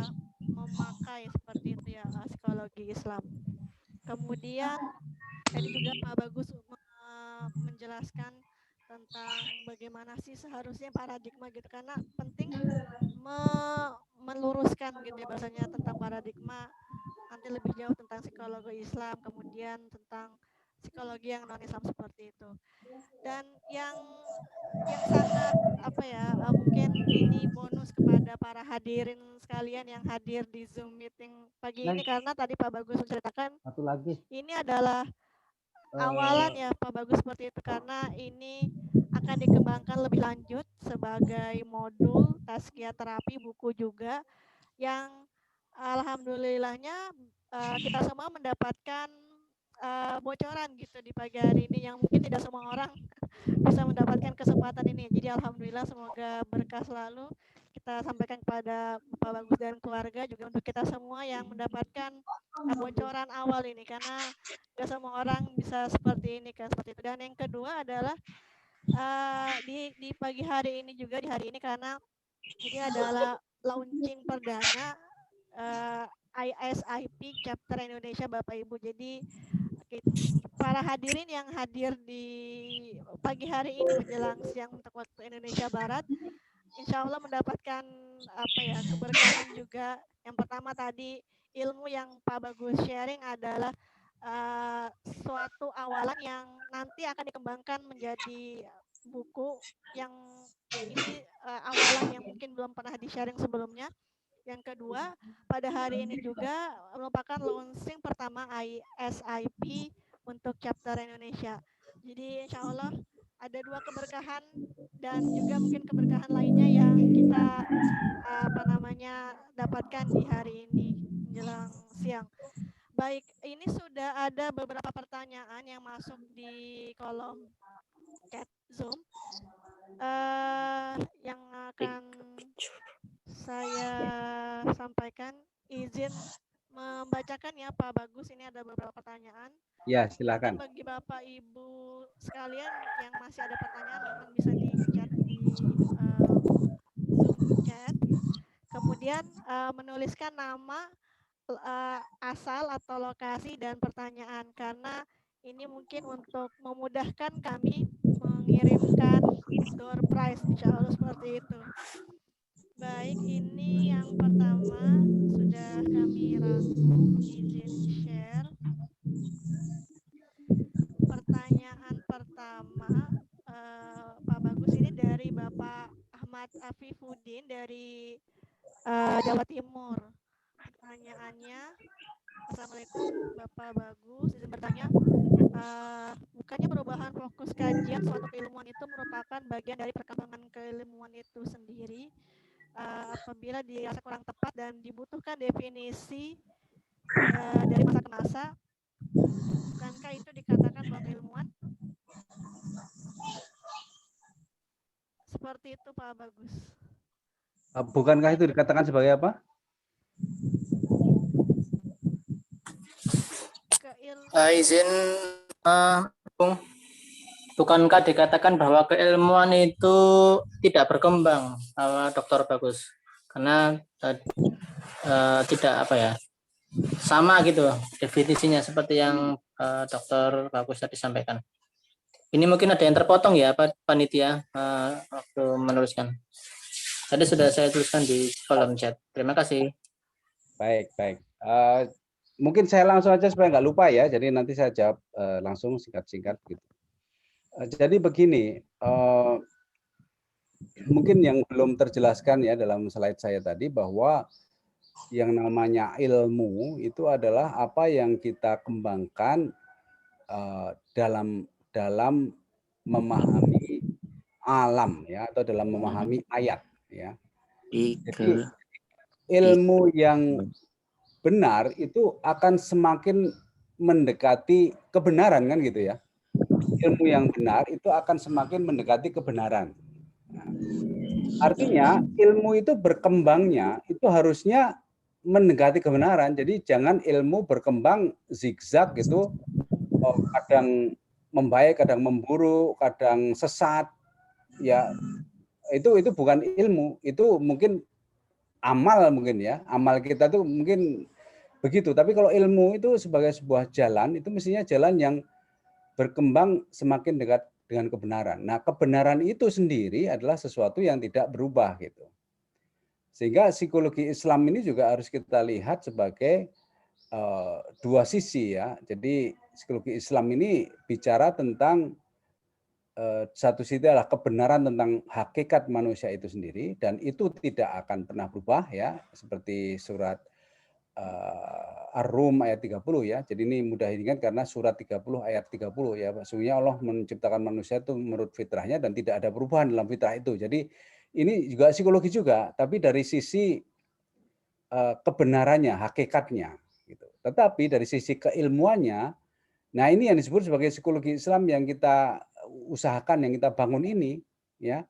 memakai seperti itu ya psikologi Islam. Kemudian tadi juga Pak Bagus menjelaskan tentang bagaimana sih seharusnya paradigma gitu karena penting meluruskan gitu ya bahasanya tentang paradigma nanti lebih jauh tentang psikologi Islam kemudian tentang psikologi yang non Islam seperti itu dan yang sangat hadirin sekalian yang hadir di Zoom meeting pagi ini, karena tadi Pak Bagus menceritakan Satu lagi. ini adalah awalan ya Pak Bagus seperti itu, karena ini akan dikembangkan lebih lanjut sebagai modul tazkiyah terapi buku juga yang alhamdulillahnya kita semua mendapatkan bocoran gitu di pagi hari ini yang mungkin tidak semua orang bisa mendapatkan kesempatan ini. Jadi alhamdulillah semoga berkah selalu kita sampaikan kepada Bapak Bagus dan keluarga, juga untuk kita semua yang mendapatkan bocoran awal ini, karena tidak semua orang bisa seperti ini kan, seperti itu. Dan yang kedua adalah di pagi hari ini juga, di hari ini, karena ini adalah launching perdana ISIP Chapter Indonesia Bapak Ibu. Jadi para hadirin yang hadir di pagi hari ini menjelang siang untuk waktu Indonesia Barat, insya Allah mendapatkan keberkahan juga. Yang pertama tadi, ilmu yang Pak Bagus sharing adalah suatu awalan yang nanti akan dikembangkan menjadi buku yang ini awalan yang mungkin belum pernah di-sharing sebelumnya. Yang kedua, pada hari ini juga merupakan launching pertama ISIP untuk chapter Indonesia. Jadi insya Allah ada dua keberkahan dan juga mungkin keberkahan lainnya yang kita dapatkan di hari ini menjelang siang. Baik, ini sudah ada beberapa pertanyaan yang masuk di kolom chat Zoom yang akan saya sampaikan. Izin membacakan ya Pak Bagus, ini ada beberapa pertanyaan. Ya, silakan. Mungkin bagi Bapak Ibu sekalian yang masih ada pertanyaan mungkin bisa di-chat di Zoom chat. Kemudian menuliskan nama, asal atau lokasi dan pertanyaan, karena ini mungkin untuk memudahkan kami mengirimkan door prize, insya Allah seperti itu. Baik, ini yang pertama sudah kami rangkum, izin share. Pertanyaan pertama, Pak Bagus, ini dari Bapak Ahmad Afifuddin dari Jawa Timur. Pertanyaannya, Assalamualaikum Bapak Bagus, izin bertanya, bukannya perubahan fokus kajian suatu keilmuan itu merupakan bagian dari perkembangan keilmuan itu sendiri? Apabila dirasa kurang tepat dan dibutuhkan definisi dari masa ke masa, bukankah itu dikatakan bahwa keilmuan? Seperti itu Pak Bagus. Bukankah itu dikatakan sebagai apa? Izin, bukankah dikatakan bahwa keilmuan itu tidak berkembang, Dr. Bagus? Karena tidak sama gitu definisinya seperti yang Dr. Bagus tadi sampaikan. Ini mungkin ada yang terpotong ya Pak Panitia waktu menuliskan. Tadi sudah saya tuliskan di kolom chat. Terima kasih. Baik. Mungkin saya langsung aja supaya nggak lupa ya. Jadi nanti saya jawab langsung singkat-singkat gitu. Jadi begini, mungkin yang belum terjelaskan ya dalam slide saya tadi, bahwa yang namanya ilmu itu adalah apa yang kita kembangkan dalam memahami alam ya, atau dalam memahami ayat ya. Jadi ilmu yang benar itu akan semakin mendekati kebenaran kan gitu ya. Ilmu yang benar itu akan semakin mendekati kebenaran. Nah, artinya ilmu itu berkembangnya itu harusnya mendekati kebenaran. Jadi jangan ilmu berkembang zigzag gitu, kadang membaik, kadang memburuk, kadang sesat. Ya itu bukan ilmu, itu mungkin amal mungkin ya. Amal kita tuh mungkin begitu. Tapi kalau ilmu itu sebagai sebuah jalan, itu mestinya jalan yang berkembang semakin dekat dengan kebenaran. Nah, kebenaran itu sendiri adalah sesuatu yang tidak berubah gitu. Sehingga psikologi Islam ini juga harus kita lihat sebagai dua sisi ya. Jadi psikologi Islam ini bicara tentang satu sisi adalah kebenaran tentang hakikat manusia itu sendiri, dan itu tidak akan pernah berubah ya, seperti surat Ar-Rum ayat 30 ya. Jadi ini mudah diingat karena surat 30 ayat 30 ya. Sesungguhnya Allah menciptakan manusia itu menurut fitrahnya dan tidak ada perubahan dalam fitrah itu. Jadi ini juga psikologi juga, tapi dari sisi kebenarannya, hakikatnya gitu. Tetapi dari sisi keilmuannya, nah ini yang disebut sebagai psikologi Islam yang kita usahakan, yang kita bangun ini ya.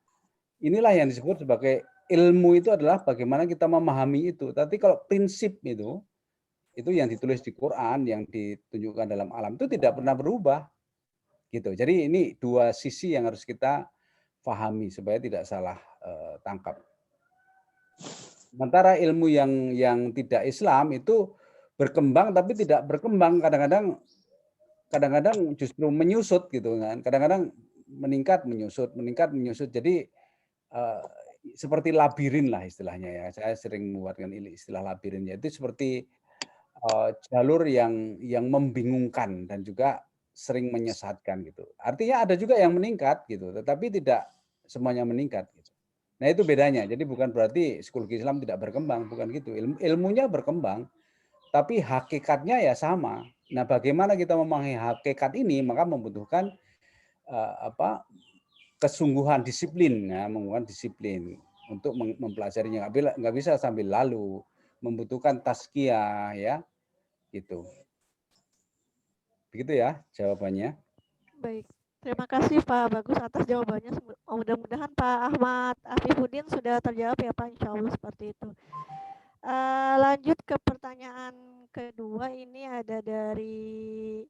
Inilah yang disebut sebagai ilmu. Itu adalah bagaimana kita memahami itu. Tapi kalau prinsip itu yang ditulis di Quran, yang ditunjukkan dalam alam itu tidak pernah berubah gitu. Jadi ini dua sisi yang harus kita pahami supaya tidak salah tangkap. Sementara ilmu yang tidak Islam itu berkembang tapi tidak berkembang, kadang-kadang justru menyusut gitu kan. Kadang-kadang meningkat menyusut, meningkat menyusut. Jadi seperti labirin lah istilahnya ya. Saya sering membuatkan istilah labirin, yaitu seperti jalur yang membingungkan dan juga sering menyesatkan gitu. Artinya ada juga yang meningkat gitu, tetapi tidak semuanya meningkat gitu. Nah itu bedanya. Jadi bukan berarti psikologi Islam tidak berkembang, bukan gitu. Ilmunya berkembang, tapi hakikatnya ya sama. Nah bagaimana kita memahami hakikat ini, maka membutuhkan kesungguhan, disiplin ya, membutuhkan disiplin untuk mempelajarinya. Nggak bisa sambil lalu, membutuhkan tazkiyah ya, gitu. Begitu ya jawabannya. Baik, terima kasih Pak Bagus atas jawabannya. Mudah-mudahan Pak Ahmad Afifuddin sudah terjawab ya Pak, insya Allah seperti itu. Lanjut ke pertanyaan kedua, ini ada dari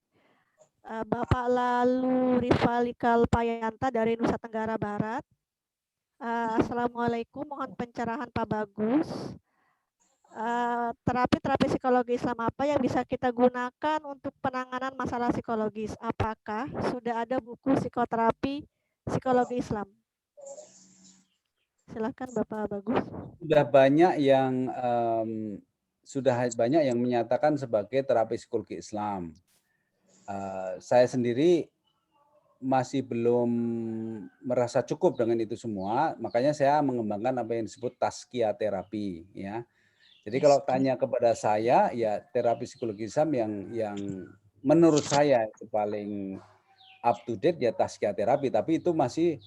Bapak Lalu Rifalikal Payanta dari Nusa Tenggara Barat. Assalamualaikum, mohon pencerahan Pak Bagus. Terapi psikologi Islam apa yang bisa kita gunakan untuk penanganan masalah psikologis? Apakah sudah ada buku psikoterapi psikologi Islam? Silakan Bapak Bagus. Sudah banyak yang menyatakan sebagai terapi psikologi Islam. Saya sendiri masih belum merasa cukup dengan itu semua, makanya saya mengembangkan apa yang disebut tazkiyah terapi ya. Jadi kalau tanya kepada saya, ya terapi psikologi Islam yang menurut saya itu paling up to date ya tazkiyah terapi, tapi itu masih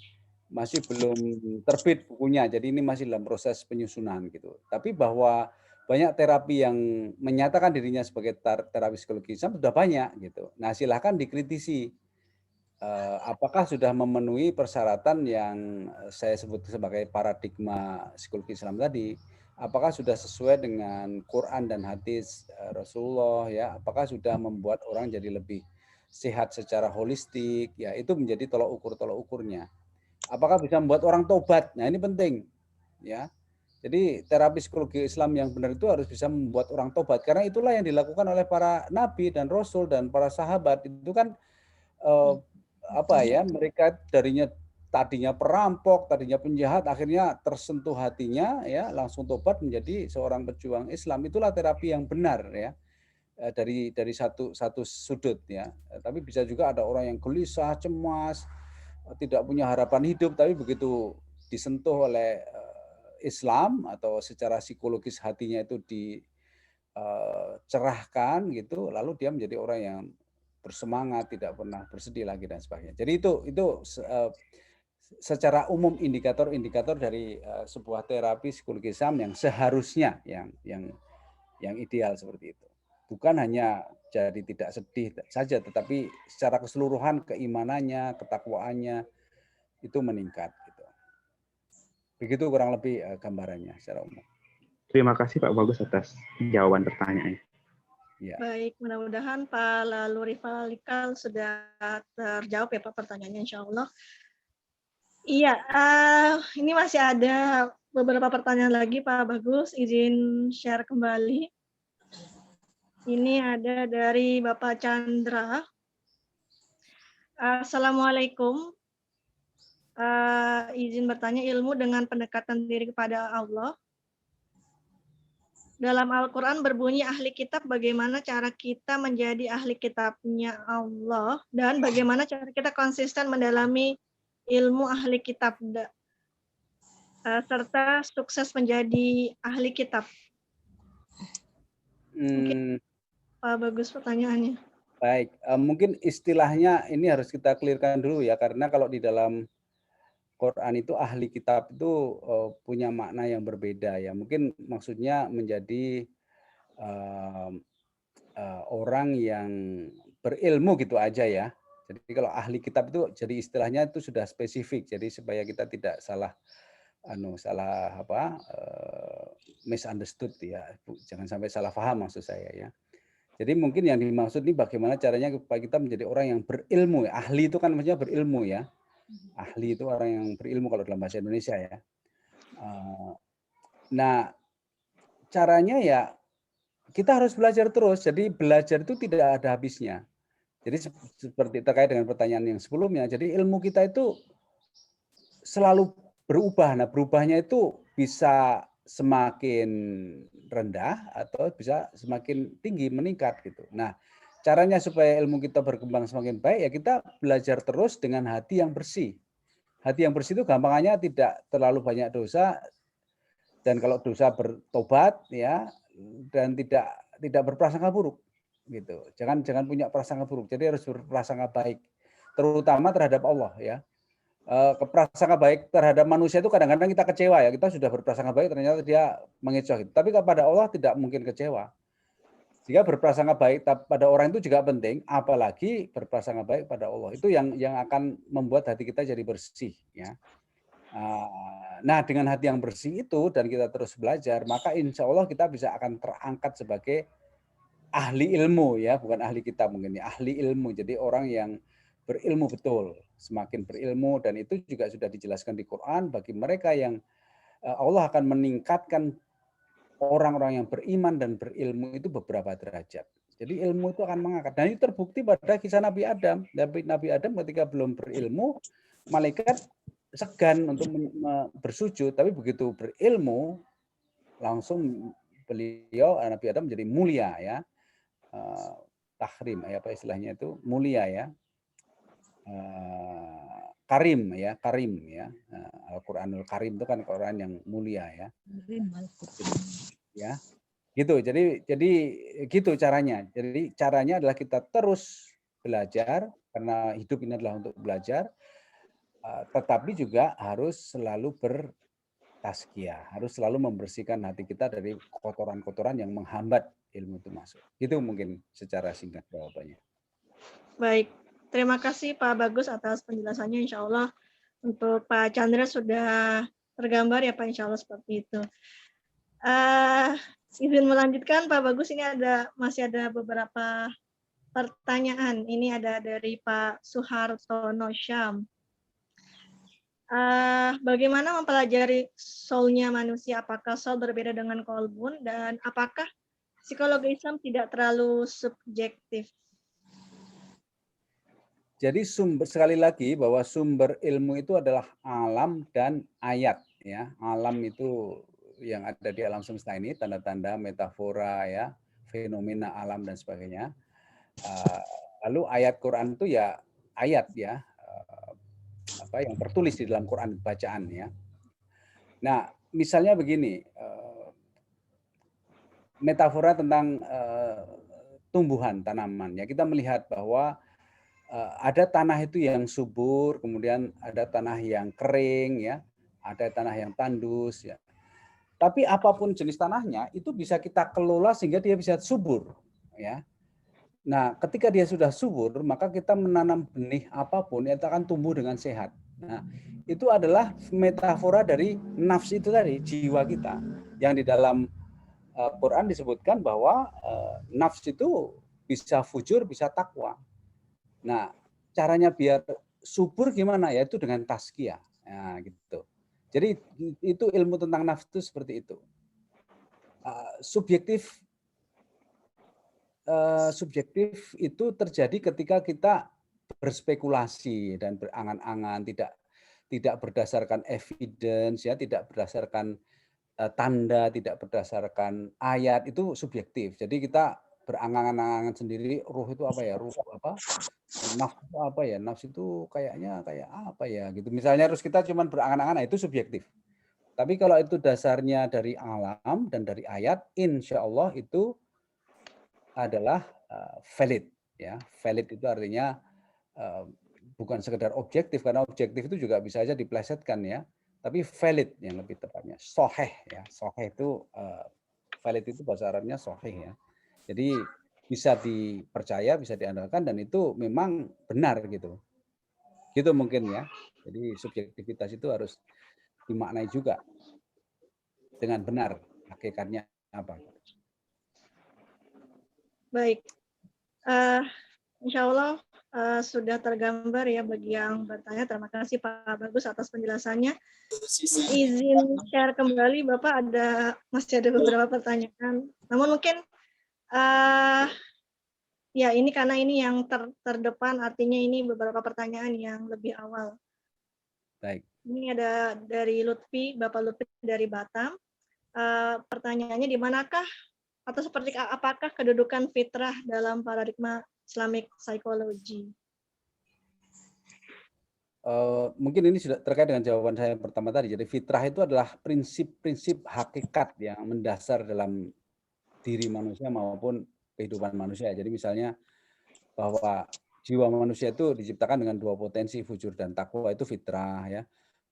belum terbit bukunya. Jadi ini masih dalam proses penyusunan gitu. Tapi bahwa banyak terapi yang menyatakan dirinya sebagai terapi psikologi Islam sudah banyak gitu. Nah, silahkan dikritisi. Apakah sudah memenuhi persyaratan yang saya sebut sebagai paradigma psikologi Islam tadi? Apakah sudah sesuai dengan Quran dan hadis Rasulullah ya? Apakah sudah membuat orang jadi lebih sehat secara holistik? Ya, itu menjadi tolak ukurnya. Apakah bisa membuat orang tobat? Nah, ini penting ya. Jadi terapi psikologi Islam yang benar itu harus bisa membuat orang tobat, karena itulah yang dilakukan oleh para nabi dan rasul dan para sahabat. Itu kan mereka tadinya perampok, tadinya penjahat, akhirnya tersentuh hatinya ya, langsung tobat menjadi seorang pejuang Islam. Itulah terapi yang benar ya, dari satu sudut ya. Tapi bisa juga ada orang yang gelisah, cemas, tidak punya harapan hidup, tapi begitu disentuh oleh Islam atau secara psikologis hatinya itu dicerahkan gitu, lalu dia menjadi orang yang bersemangat, tidak pernah bersedih lagi dan sebagainya. Jadi itu secara umum indikator dari sebuah terapi psikologi Islam yang seharusnya yang ideal seperti itu. Bukan hanya jadi tidak sedih saja, tetapi secara keseluruhan keimanannya, ketakwaannya itu meningkat. Gitu. Begitu kurang lebih gambarannya secara umum. Terima kasih Pak Bagus atas jawaban pertanyaannya. Ya. Baik, mudah-mudahan Pak Lalu Rifalikal sudah terjawab ya Pak pertanyaannya, insya Allah. Iya, ini masih ada beberapa pertanyaan lagi Pak Bagus, izin share kembali. Ini ada dari Bapak Chandra. Assalamualaikum. Izin bertanya, ilmu dengan pendekatan diri kepada Allah. Dalam Al-Quran berbunyi ahli kitab, bagaimana cara kita menjadi ahli kitabnya Allah, dan bagaimana cara kita konsisten mendalami ilmu ahli kitab serta sukses menjadi ahli kitab? Mungkin Pak Bagus pertanyaannya. Baik, mungkin istilahnya ini harus kita clearkan dulu ya, karena kalau di dalam Quran itu ahli kitab itu punya makna yang berbeda ya. Mungkin maksudnya menjadi orang yang berilmu gitu aja ya. Jadi kalau ahli kitab itu jadi istilahnya itu sudah spesifik. Jadi supaya kita tidak salah misunderstood ya. Jangan sampai salah paham maksud saya ya. Jadi mungkin yang dimaksud ini bagaimana caranya supaya kita menjadi orang yang berilmu. Ahli itu kan maksudnya berilmu ya. Ahli itu orang yang berilmu kalau dalam bahasa Indonesia ya. Nah, caranya ya kita harus belajar terus. Jadi belajar itu tidak ada habisnya. Jadi seperti terkait dengan pertanyaan yang sebelumnya. Jadi ilmu kita itu selalu berubah. Nah, berubahnya itu bisa semakin rendah atau bisa semakin tinggi, meningkat gitu. Nah, caranya supaya ilmu kita berkembang semakin baik ya kita belajar terus dengan hati yang bersih. Hati yang bersih itu gampangannya tidak terlalu banyak dosa, dan kalau dosa bertobat ya, dan tidak berprasangka buruk gitu. Jangan punya prasangka buruk. Jadi harus berprasangka baik, terutama terhadap Allah ya. Prasangka baik terhadap manusia itu kadang-kadang kita kecewa ya, kita sudah berprasangka baik ternyata dia mengecoh gitu. Tapi kepada Allah tidak mungkin kecewa. Jika berprasangka baik pada orang itu juga penting, apalagi berprasangka baik pada Allah. Itu yang akan membuat hati kita jadi bersih ya. Nah, dengan hati yang bersih itu dan kita terus belajar, maka insya Allah kita bisa akan terangkat sebagai ahli ilmu ya, bukan ahli kitab mungkin ya, ahli ilmu. Jadi orang yang berilmu betul, semakin berilmu, dan itu juga sudah dijelaskan di Quran bagi mereka yang Allah akan meningkatkan orang-orang yang beriman dan berilmu itu beberapa derajat. Jadi ilmu itu akan mengangkat. Dan itu terbukti pada kisah Nabi Adam. Nabi Adam ketika belum berilmu, malaikat segan untuk bersujud, tapi begitu berilmu langsung beliau Nabi Adam menjadi mulia ya. Tahrim ya, apa istilahnya itu, mulia ya. Karim ya. Al-Qur'anul Karim itu kan Quran yang mulia ya. Ya. Gitu. Jadi gitu caranya. Jadi caranya adalah kita terus belajar karena hidup ini adalah untuk belajar, tetapi juga harus selalu bertazkiyah, harus selalu membersihkan hati kita dari kotoran-kotoran yang menghambat ilmu itu masuk. Itu mungkin secara singkat jawabannya. Baik, terima kasih Pak Bagus atas penjelasannya. Insya Allah untuk Pak Chandra sudah tergambar ya Pak, insya Allah seperti itu. Izin melanjutkan Pak Bagus, ini masih ada beberapa pertanyaan. Ini ada dari Pak Suhartono Syam. Bagaimana mempelajari soulnya manusia? Apakah soul berbeda dengan kolbun, dan apakah psikologi Islam tidak terlalu subjektif? Jadi sekali lagi bahwa sumber ilmu itu adalah alam dan ayat ya. Alam itu yang ada di alam semesta ini, tanda-tanda, metafora ya, fenomena alam dan sebagainya. Lalu ayat Quran itu ya ayat ya, yang tertulis di dalam Quran, bacaan ya. Nah, misalnya begini, metafora tentang tumbuhan tanaman ya, kita melihat bahwa ada tanah itu yang subur, kemudian ada tanah yang kering ya, ada tanah yang tandus ya. Tapi apapun jenis tanahnya itu bisa kita kelola sehingga dia bisa subur ya. Nah, ketika dia sudah subur, maka kita menanam benih apapun itu akan tumbuh dengan sehat. Nah, itu adalah metafora dari nafs itu tadi, jiwa kita. Yang di dalam Quran disebutkan bahwa nafs itu bisa fujur, bisa takwa. Nah, caranya biar subur gimana? Yaitu dengan tazkiyah. Nah, gitu. Jadi itu ilmu tentang nafsu itu seperti itu. Subjektif itu terjadi ketika kita berspekulasi dan berangan-angan, tidak berdasarkan evidence ya, tidak berdasarkan tanda, tidak berdasarkan ayat, itu subjektif. Jadi kita berangan-angan sendiri, ruh itu apa ya? Ruh apa? Nafsu itu apa ya? Nafsu itu kayaknya kayak apa ya gitu. Misalnya terus kita cuman berangan-angan, nah itu subjektif. Tapi kalau itu dasarnya dari alam dan dari ayat, insya Allah itu adalah valid ya. Valid itu artinya bukan sekedar objektif, karena objektif itu juga bisa saja diplesetkan ya. Tapi valid yang lebih tepatnya, soheh ya. Soheh itu valid itu bahasa Arabnya soheh ya. Jadi bisa dipercaya, bisa diandalkan, dan itu memang benar gitu. Gitu mungkin ya. Jadi subjektivitas itu harus dimaknai juga dengan benar hakikatnya apa. Baik, insya Allah sudah tergambar ya bagi yang bertanya. Terima kasih Pak Bagus atas penjelasannya. Izin share kembali, Bapak masih ada beberapa pertanyaan. Namun mungkin ya ini karena ini yang terdepan, artinya ini beberapa pertanyaan yang lebih awal. Baik. Ini ada dari Lutfi, Bapak Lutfi dari Batam. Pertanyaannya, di manakah atau seperti apakah kedudukan fitrah dalam paradigma Islamic psychology? Mungkin ini sudah terkait dengan jawaban saya pertama tadi. Jadi fitrah itu adalah prinsip-prinsip hakikat yang mendasar dalam diri manusia maupun kehidupan manusia. Jadi misalnya bahwa jiwa manusia itu diciptakan dengan dua potensi, fujur dan takwa, itu fitrah ya.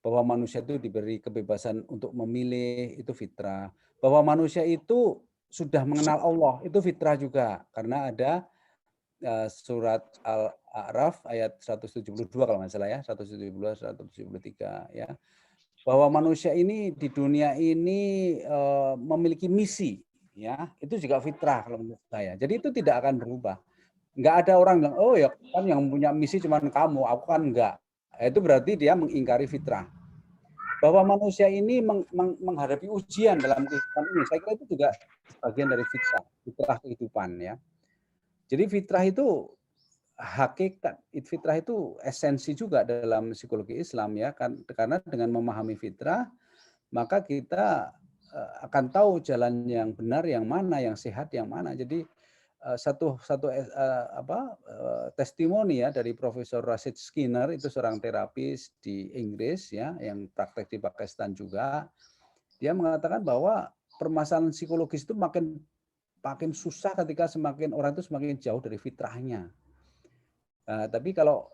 Bahwa manusia itu diberi kebebasan untuk memilih, itu fitrah. Bahwa manusia itu sudah mengenal Allah, itu fitrah juga. Karena ada surat Al-A'raf ayat 172 kalau nggak salah ya, 172, 173 ya. Bahwa manusia ini di dunia ini memiliki misi ya, itu juga fitrah kalau menurut saya. Jadi itu tidak akan berubah. Nggak ada orang yang, oh ya kan yang punya misi cuma kamu, aku kan enggak. Itu berarti dia mengingkari fitrah. Bahwa manusia ini menghadapi ujian dalam kehidupan ini, saya kira itu juga bagian dari fitrah kehidupan ya. Jadi fitrah itu hakikat, fitrah itu esensi juga dalam psikologi Islam ya, karena dengan memahami fitrah maka kita akan tahu jalan yang benar yang mana, yang sehat yang mana. Jadi satu testimoni ya dari Profesor Rashid Skinner, itu seorang terapis di Inggris ya yang praktek di Pakistan juga. Dia mengatakan bahwa permasalahan psikologis itu makin susah ketika orang itu semakin jauh dari fitrahnya. Tapi kalau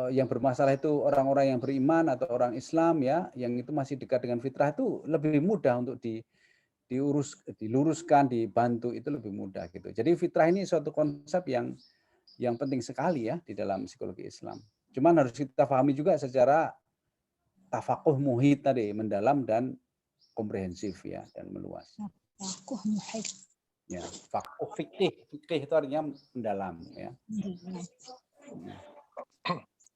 yang bermasalah itu orang-orang yang beriman atau orang Islam ya, yang itu masih dekat dengan fitrah, itu lebih mudah untuk diluruskan, dibantu, itu lebih mudah gitu. Jadi fitrah ini suatu konsep yang penting sekali ya di dalam psikologi Islam. Cuman harus kita pahami juga secara tafakuh muhit tadi, mendalam dan komprehensif ya, dan meluas. Tafakuh muhit. Ya, fakuh fikih itu artinya mendalam ya.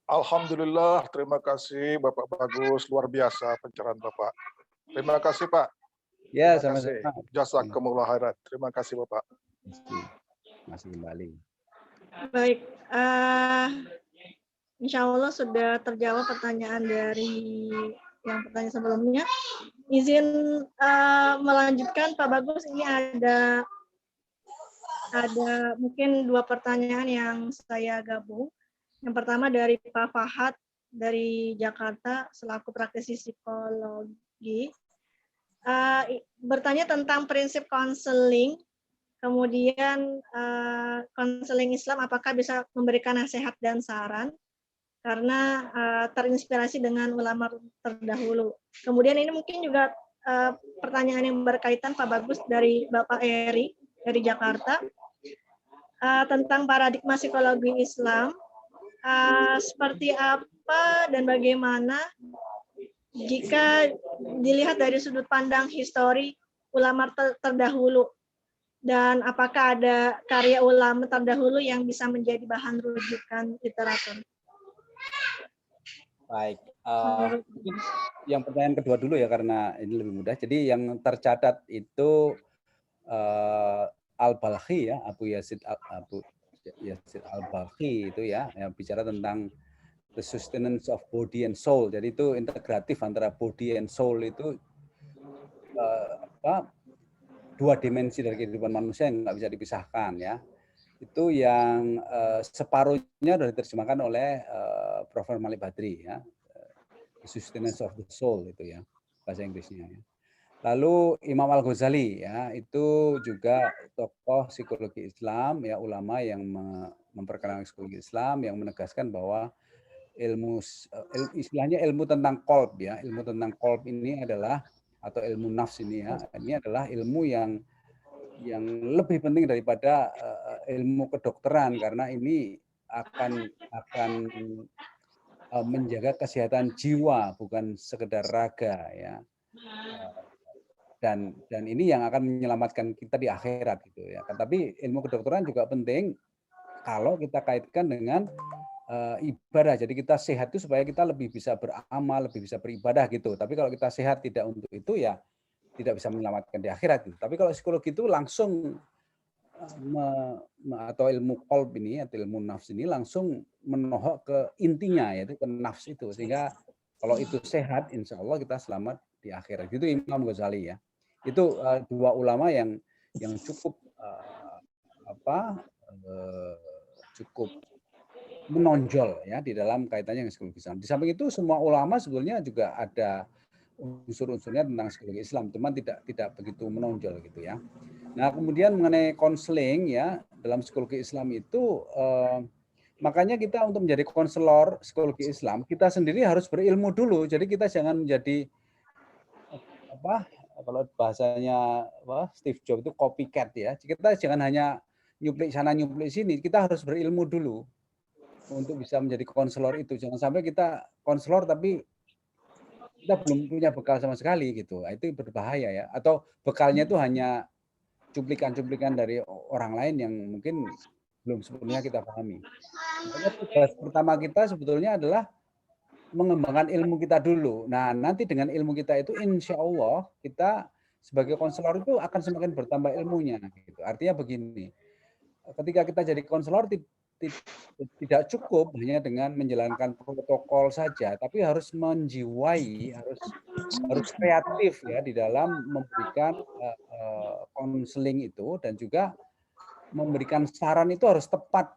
Alhamdulillah, terima kasih Bapak Bagus, luar biasa pencerahan Bapak. Terima kasih Pak. Ya, sama-sama. Jazakumullah khairan. Terima kasih Bapak. Masih kembali. Baik, insya Allah sudah terjawab pertanyaan dari yang pertanyaan sebelumnya. Izin melanjutkan Pak Bagus, ini ada mungkin dua pertanyaan yang saya gabung. Yang pertama dari Pak Fahad dari Jakarta selaku praktisi psikologi, bertanya tentang prinsip konseling, kemudian konseling Islam apakah bisa memberikan nasihat dan saran karena terinspirasi dengan ulama terdahulu. Kemudian ini mungkin juga pertanyaan yang berkaitan Pak Bagus dari Bapak Eri dari Jakarta tentang paradigma psikologi Islam, seperti apa dan bagaimana jika dilihat dari sudut pandang histori ulama terdahulu, dan apakah ada karya ulama terdahulu yang bisa menjadi bahan rujukan literatur. Baik, yang pertanyaan kedua dulu ya karena ini lebih mudah. Jadi yang tercatat itu Al-Balkhi ya, Abu Yazid Al-Balkhi itu ya, yang bicara tentang the sustenance of body and soul. Jadi itu integratif antara body and soul itu dua dimensi dari kehidupan manusia yang nggak bisa dipisahkan ya. Itu yang separuhnya sudah diterjemahkan oleh Prof. Malik Badri ya. The Sustenance of the Soul itu ya bahasa Inggrisnya ya. Lalu Imam Al-Ghazali ya, itu juga tokoh psikologi Islam ya, ulama yang memperkenalkan psikologi Islam, yang menegaskan bahwa istilahnya ilmu tentang qalb ya, ilmu tentang qalb ini adalah, atau ilmu nafs ini ya, ini adalah ilmu yang lebih penting daripada ilmu kedokteran, karena ini akan menjaga kesehatan jiwa, bukan sekedar raga ya. Dan ini yang akan menyelamatkan kita di akhirat gitu ya. Tapi ilmu kedokteran juga penting kalau kita kaitkan dengan ibadah. Jadi kita sehat itu supaya kita lebih bisa beramal, lebih bisa beribadah gitu. Tapi kalau kita sehat tidak untuk itu ya tidak bisa menyelamatkan di akhirat gitu. Tapi kalau psikologi itu langsung atau ilmu qalb ini atau ilmu nafs ini langsung menohok ke intinya, yaitu ke nafs itu. Sehingga kalau itu sehat, insya Allah kita selamat di akhirat. Itu Imam Ghazali ya. Itu dua ulama yang cukup cukup menonjol ya di dalam kaitannya dengan psikologi Islam. Di samping itu semua ulama sebetulnya juga ada unsur-unsurnya tentang psikologi Islam, cuman tidak begitu menonjol gitu ya. Nah, kemudian mengenai konseling ya dalam psikologi Islam itu makanya kita untuk menjadi konselor psikologi Islam, kita sendiri harus berilmu dulu. Jadi kita jangan menjadi kalau bahasanya Steve Jobs itu copycat ya. Kita jangan hanya nyuplik sana nyuplik sini, kita harus berilmu dulu untuk bisa menjadi konselor itu. Jangan sampai kita konselor tapi kita belum punya bekal sama sekali gitu. Itu berbahaya ya. Atau bekalnya itu hanya cuplikan-cuplikan dari orang lain yang mungkin belum sepenuhnya kita pahami. Makanya tugas pertama kita sebetulnya adalah mengembangkan ilmu kita dulu. Nah, nanti dengan ilmu kita itu insya Allah kita sebagai konselor itu akan semakin bertambah ilmunya. Gitu. Artinya begini, ketika kita jadi konselor tidak cukup hanya dengan menjalankan protokol saja, tapi harus menjiwai, harus kreatif ya di dalam memberikan konseling itu, dan juga memberikan saran itu harus tepat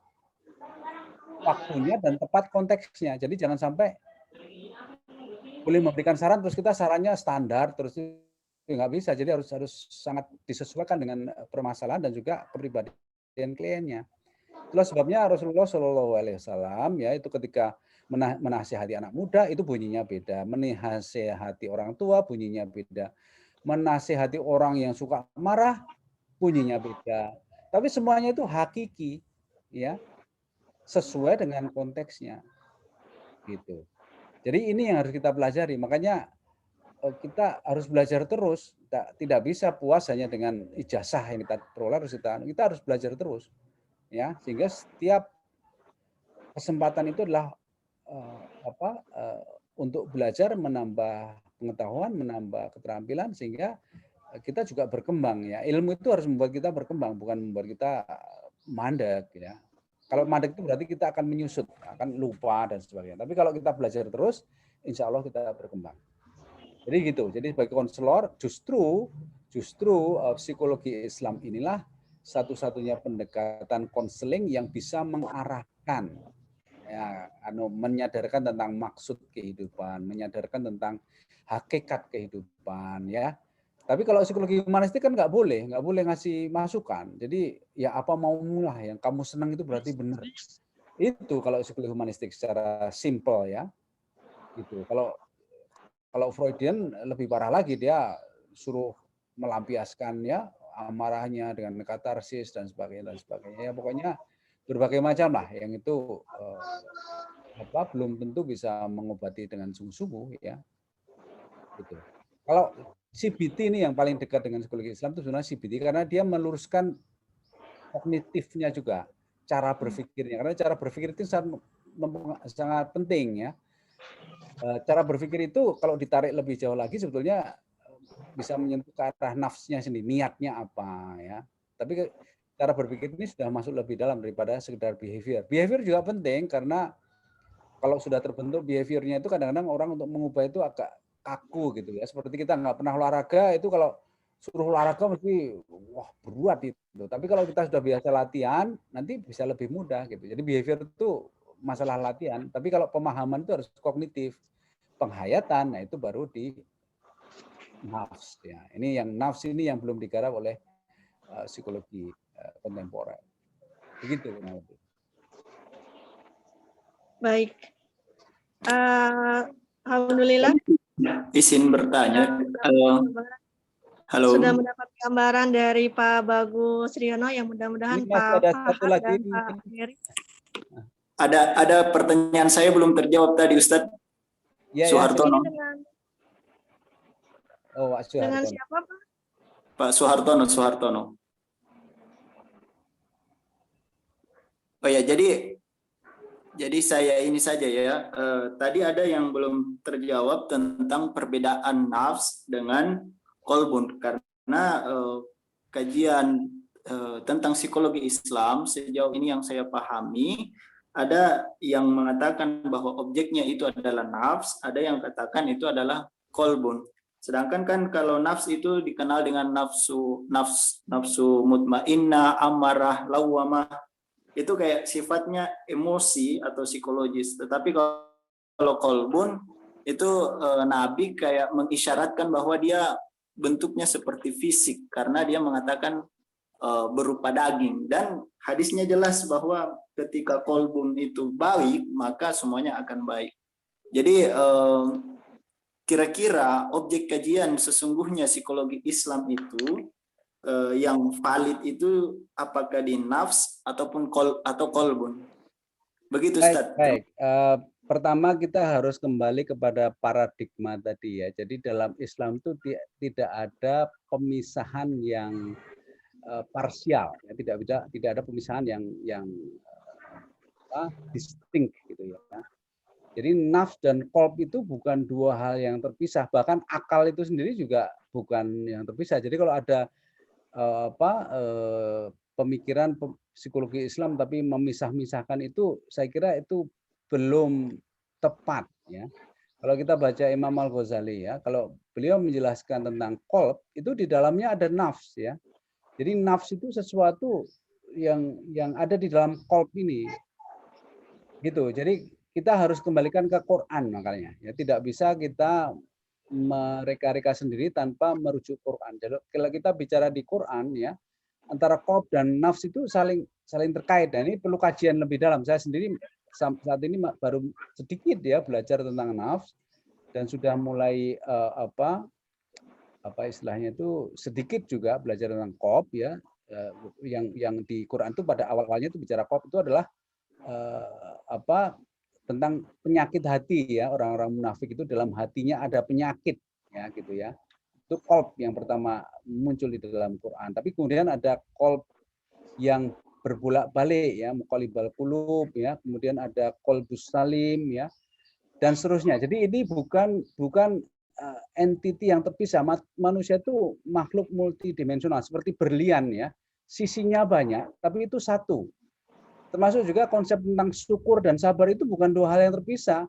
waktunya dan tepat konteksnya. Jadi jangan sampai boleh memberikan saran terus kita sarannya standar terus nggak bisa. Jadi harus sangat disesuaikan dengan permasalahan dan juga kepribadian kliennya. Itulah sebabnya Rasulullah Shallallahu Alaihi Wasallam ya itu ketika menasihati anak muda itu bunyinya beda, menasihati orang tua bunyinya beda, menasihati orang yang suka marah bunyinya beda. Tapi semuanya itu hakiki ya, sesuai dengan konteksnya gitu. Jadi ini yang harus kita pelajari. Makanya kita harus belajar terus. Tidak bisa puas hanya dengan ijazah yang kita peroleh, kita harus belajar terus. Ya, sehingga setiap kesempatan itu adalah untuk belajar, menambah pengetahuan, menambah keterampilan, sehingga kita juga berkembang ya. Ilmu itu harus membuat kita berkembang, bukan membuat kita mandek ya. Kalau mandek itu berarti kita akan menyusut, akan lupa dan sebagainya. Tapi kalau kita belajar terus, insya Allah kita berkembang. Jadi gitu. Jadi sebagai konselor, justru psikologi Islam inilah satu-satunya pendekatan konseling yang bisa mengarahkan, ya, menyadarkan tentang maksud kehidupan, menyadarkan tentang hakikat kehidupan, ya. Tapi kalau psikologi humanistik kan nggak boleh ngasih masukan. Jadi ya apa maumu lah, yang kamu senang itu berarti benar. Itu kalau psikologi humanistik secara simple ya. Gitu. Kalau Freudian lebih parah lagi, dia suruh melampiaskan ya amarahnya dengan katarsis dan sebagainya. Ya pokoknya berbagai macam lah yang itu belum tentu bisa mengobati dengan sungguh-sungguh ya. Gitu. Kalau CBT ini yang paling dekat dengan psikologi Islam itu sebenarnya CBT karena dia meluruskan kognitifnya juga, cara berpikirnya. Karena cara berpikir itu sangat penting ya. Cara berpikir itu kalau ditarik lebih jauh lagi sebetulnya bisa menyentuh ke arah nafsnya sendiri, niatnya apa ya. Tapi cara berpikir ini sudah masuk lebih dalam daripada sekedar behavior. Behavior juga penting karena kalau sudah terbentuk behaviornya itu kadang-kadang orang untuk mengubah itu agak kaku gitu ya. Seperti kita nggak pernah olahraga itu kalau suruh olahraga mesti wah berat itu. Tapi kalau kita sudah biasa latihan, nanti bisa lebih mudah gitu. Jadi behavior itu masalah latihan. Tapi kalau pemahaman itu harus kognitif, penghayatan, nah itu baru di nafs. Ya, ini yang nafs ini yang belum digarap oleh psikologi kontemporer. Begitu. Baik. Alhamdulillah. Izin bertanya. Halo. Sudah mendapat gambaran dari Pak Bagus Riono yang mudah-mudahan Ini Pak ada Fahad satu lagi dan ini. Pak Heri. Ada pertanyaan saya belum terjawab tadi, Ustadz. Ya, Suhartono. Ini dengan Pak Suhartono. dengan siapa, Pak? Pak Suhartono. Oh ya, jadi saya ini saja ya. Tadi ada yang belum terjawab tentang perbedaan nafs dengan kolbun, karena kajian tentang psikologi Islam sejauh ini yang saya pahami, ada yang mengatakan bahwa objeknya itu adalah nafs, ada yang katakan itu adalah kolbun. Sedangkan kan kalau nafs itu dikenal dengan nafsu mutmainnah, amarah, lawamah, itu kayak sifatnya emosi atau psikologis. Tetapi kalau kolbun itu Nabi kayak mengisyaratkan bahwa dia bentuknya seperti fisik karena dia mengatakan berupa daging, dan hadisnya jelas bahwa ketika kolbun itu baik maka semuanya akan baik. Jadi kira-kira objek kajian sesungguhnya psikologi Islam itu yang valid itu apakah di nafs ataupun kolbun? Begitu, Ustaz. Baik. Pertama kita harus kembali kepada paradigma tadi ya. Jadi dalam Islam itu tidak ada pemisahan yang parsial, ya. Tidak ada pemisahan yang distinct gitu ya. Jadi nafs dan qalb itu bukan dua hal yang terpisah, bahkan akal itu sendiri juga bukan yang terpisah. Jadi kalau ada pemikiran psikologi Islam tapi memisah-misahkan itu, saya kira itu belum tepat ya. Kalau kita baca Imam Al-Ghazali ya, kalau beliau menjelaskan tentang qalb itu di dalamnya ada nafs ya. Jadi nafs itu sesuatu yang ada di dalam qalb ini. Gitu. Jadi kita harus kembalikan ke Quran makanya. Ya tidak bisa kita mereka-reka sendiri tanpa merujuk Quran. Jadi kalau kita bicara di Quran ya, antara qalb dan nafs itu saling terkait, dan ini perlu kajian lebih dalam. Saya sendiri saat ini baru sedikit ya belajar tentang nafs dan sudah mulai apa istilahnya itu sedikit juga belajar tentang qalb ya. Yang di Quran itu pada awal-awalnya itu bicara qalb itu adalah tentang penyakit hati ya, orang-orang munafik itu dalam hatinya ada penyakit ya gitu ya. Itu qalb yang pertama muncul di dalam Quran. Tapi kemudian ada qalb yang berbolak-balik ya, muqallibal qulub ya, kemudian ada qalbus salim ya, dan seterusnya. Jadi ini bukan entiti yang terpisah. Manusia itu makhluk multidimensional seperti berlian ya. Sisinya banyak, tapi itu satu. Termasuk juga konsep tentang syukur dan sabar itu bukan dua hal yang terpisah.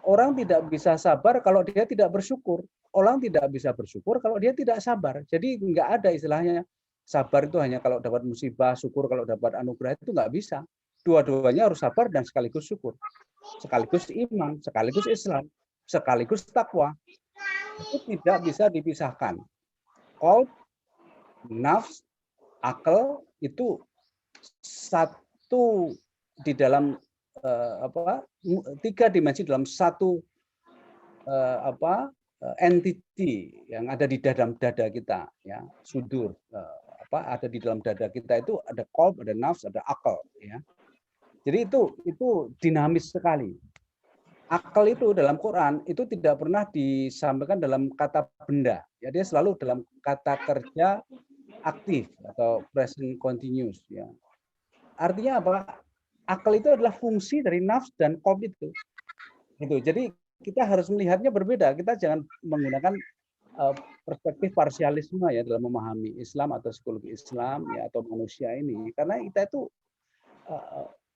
Orang tidak bisa sabar kalau dia tidak bersyukur. Orang tidak bisa bersyukur kalau dia tidak sabar. Jadi nggak ada istilahnya sabar itu hanya kalau dapat musibah, syukur kalau dapat anugerah, itu nggak bisa. Dua-duanya harus sabar dan sekaligus syukur. Sekaligus iman, sekaligus Islam, sekaligus takwa. Itu tidak bisa dipisahkan. Qalb, nafs, akal itu satu di dalam tiga dimensi dalam satu entity yang ada di dalam dada kita ya, sudur ada di dalam dada kita itu ada qalb, ada nafs, ada akal ya. Jadi itu dinamis sekali. Akal itu dalam Quran itu tidak pernah disampaikan dalam kata benda ya, dia selalu dalam kata kerja aktif atau present continuous ya. Artinya apa? Akal itu adalah fungsi dari nafs dan qalb itu. Gitu. Jadi kita harus melihatnya berbeda. Kita jangan menggunakan perspektif parsialisme ya dalam memahami Islam atau psikologi Islam ya atau manusia ini, karena kita itu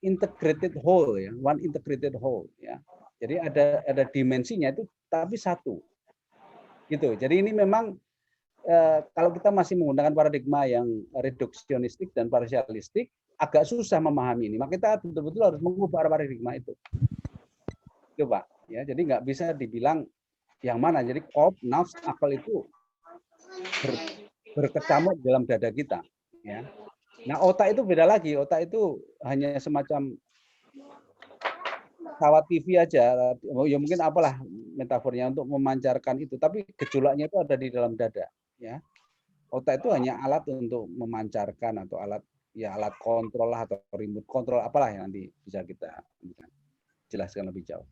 integrated whole ya, one integrated whole ya. Jadi ada dimensinya itu tapi satu. Gitu. Jadi ini memang kalau kita masih menggunakan paradigma yang reduksionistik dan parsialistik, agak susah memahami ini. Maka kita betul-betul harus mengubah paradigma itu. Itu Pak. Ya, jadi nggak bisa dibilang yang mana. Jadi qalb, nafs, akal itu berkecamuk dalam dada kita. Ya. Nah, otak itu beda lagi. Otak itu hanya semacam kawat TV aja. Ya mungkin apalah metafornya untuk memancarkan itu. Tapi gejolaknya itu ada di dalam dada. Ya. Otak itu hanya alat untuk memancarkan atau alat kontrol lah atau remote control apalah yang nanti bisa kita jelaskan lebih jauh.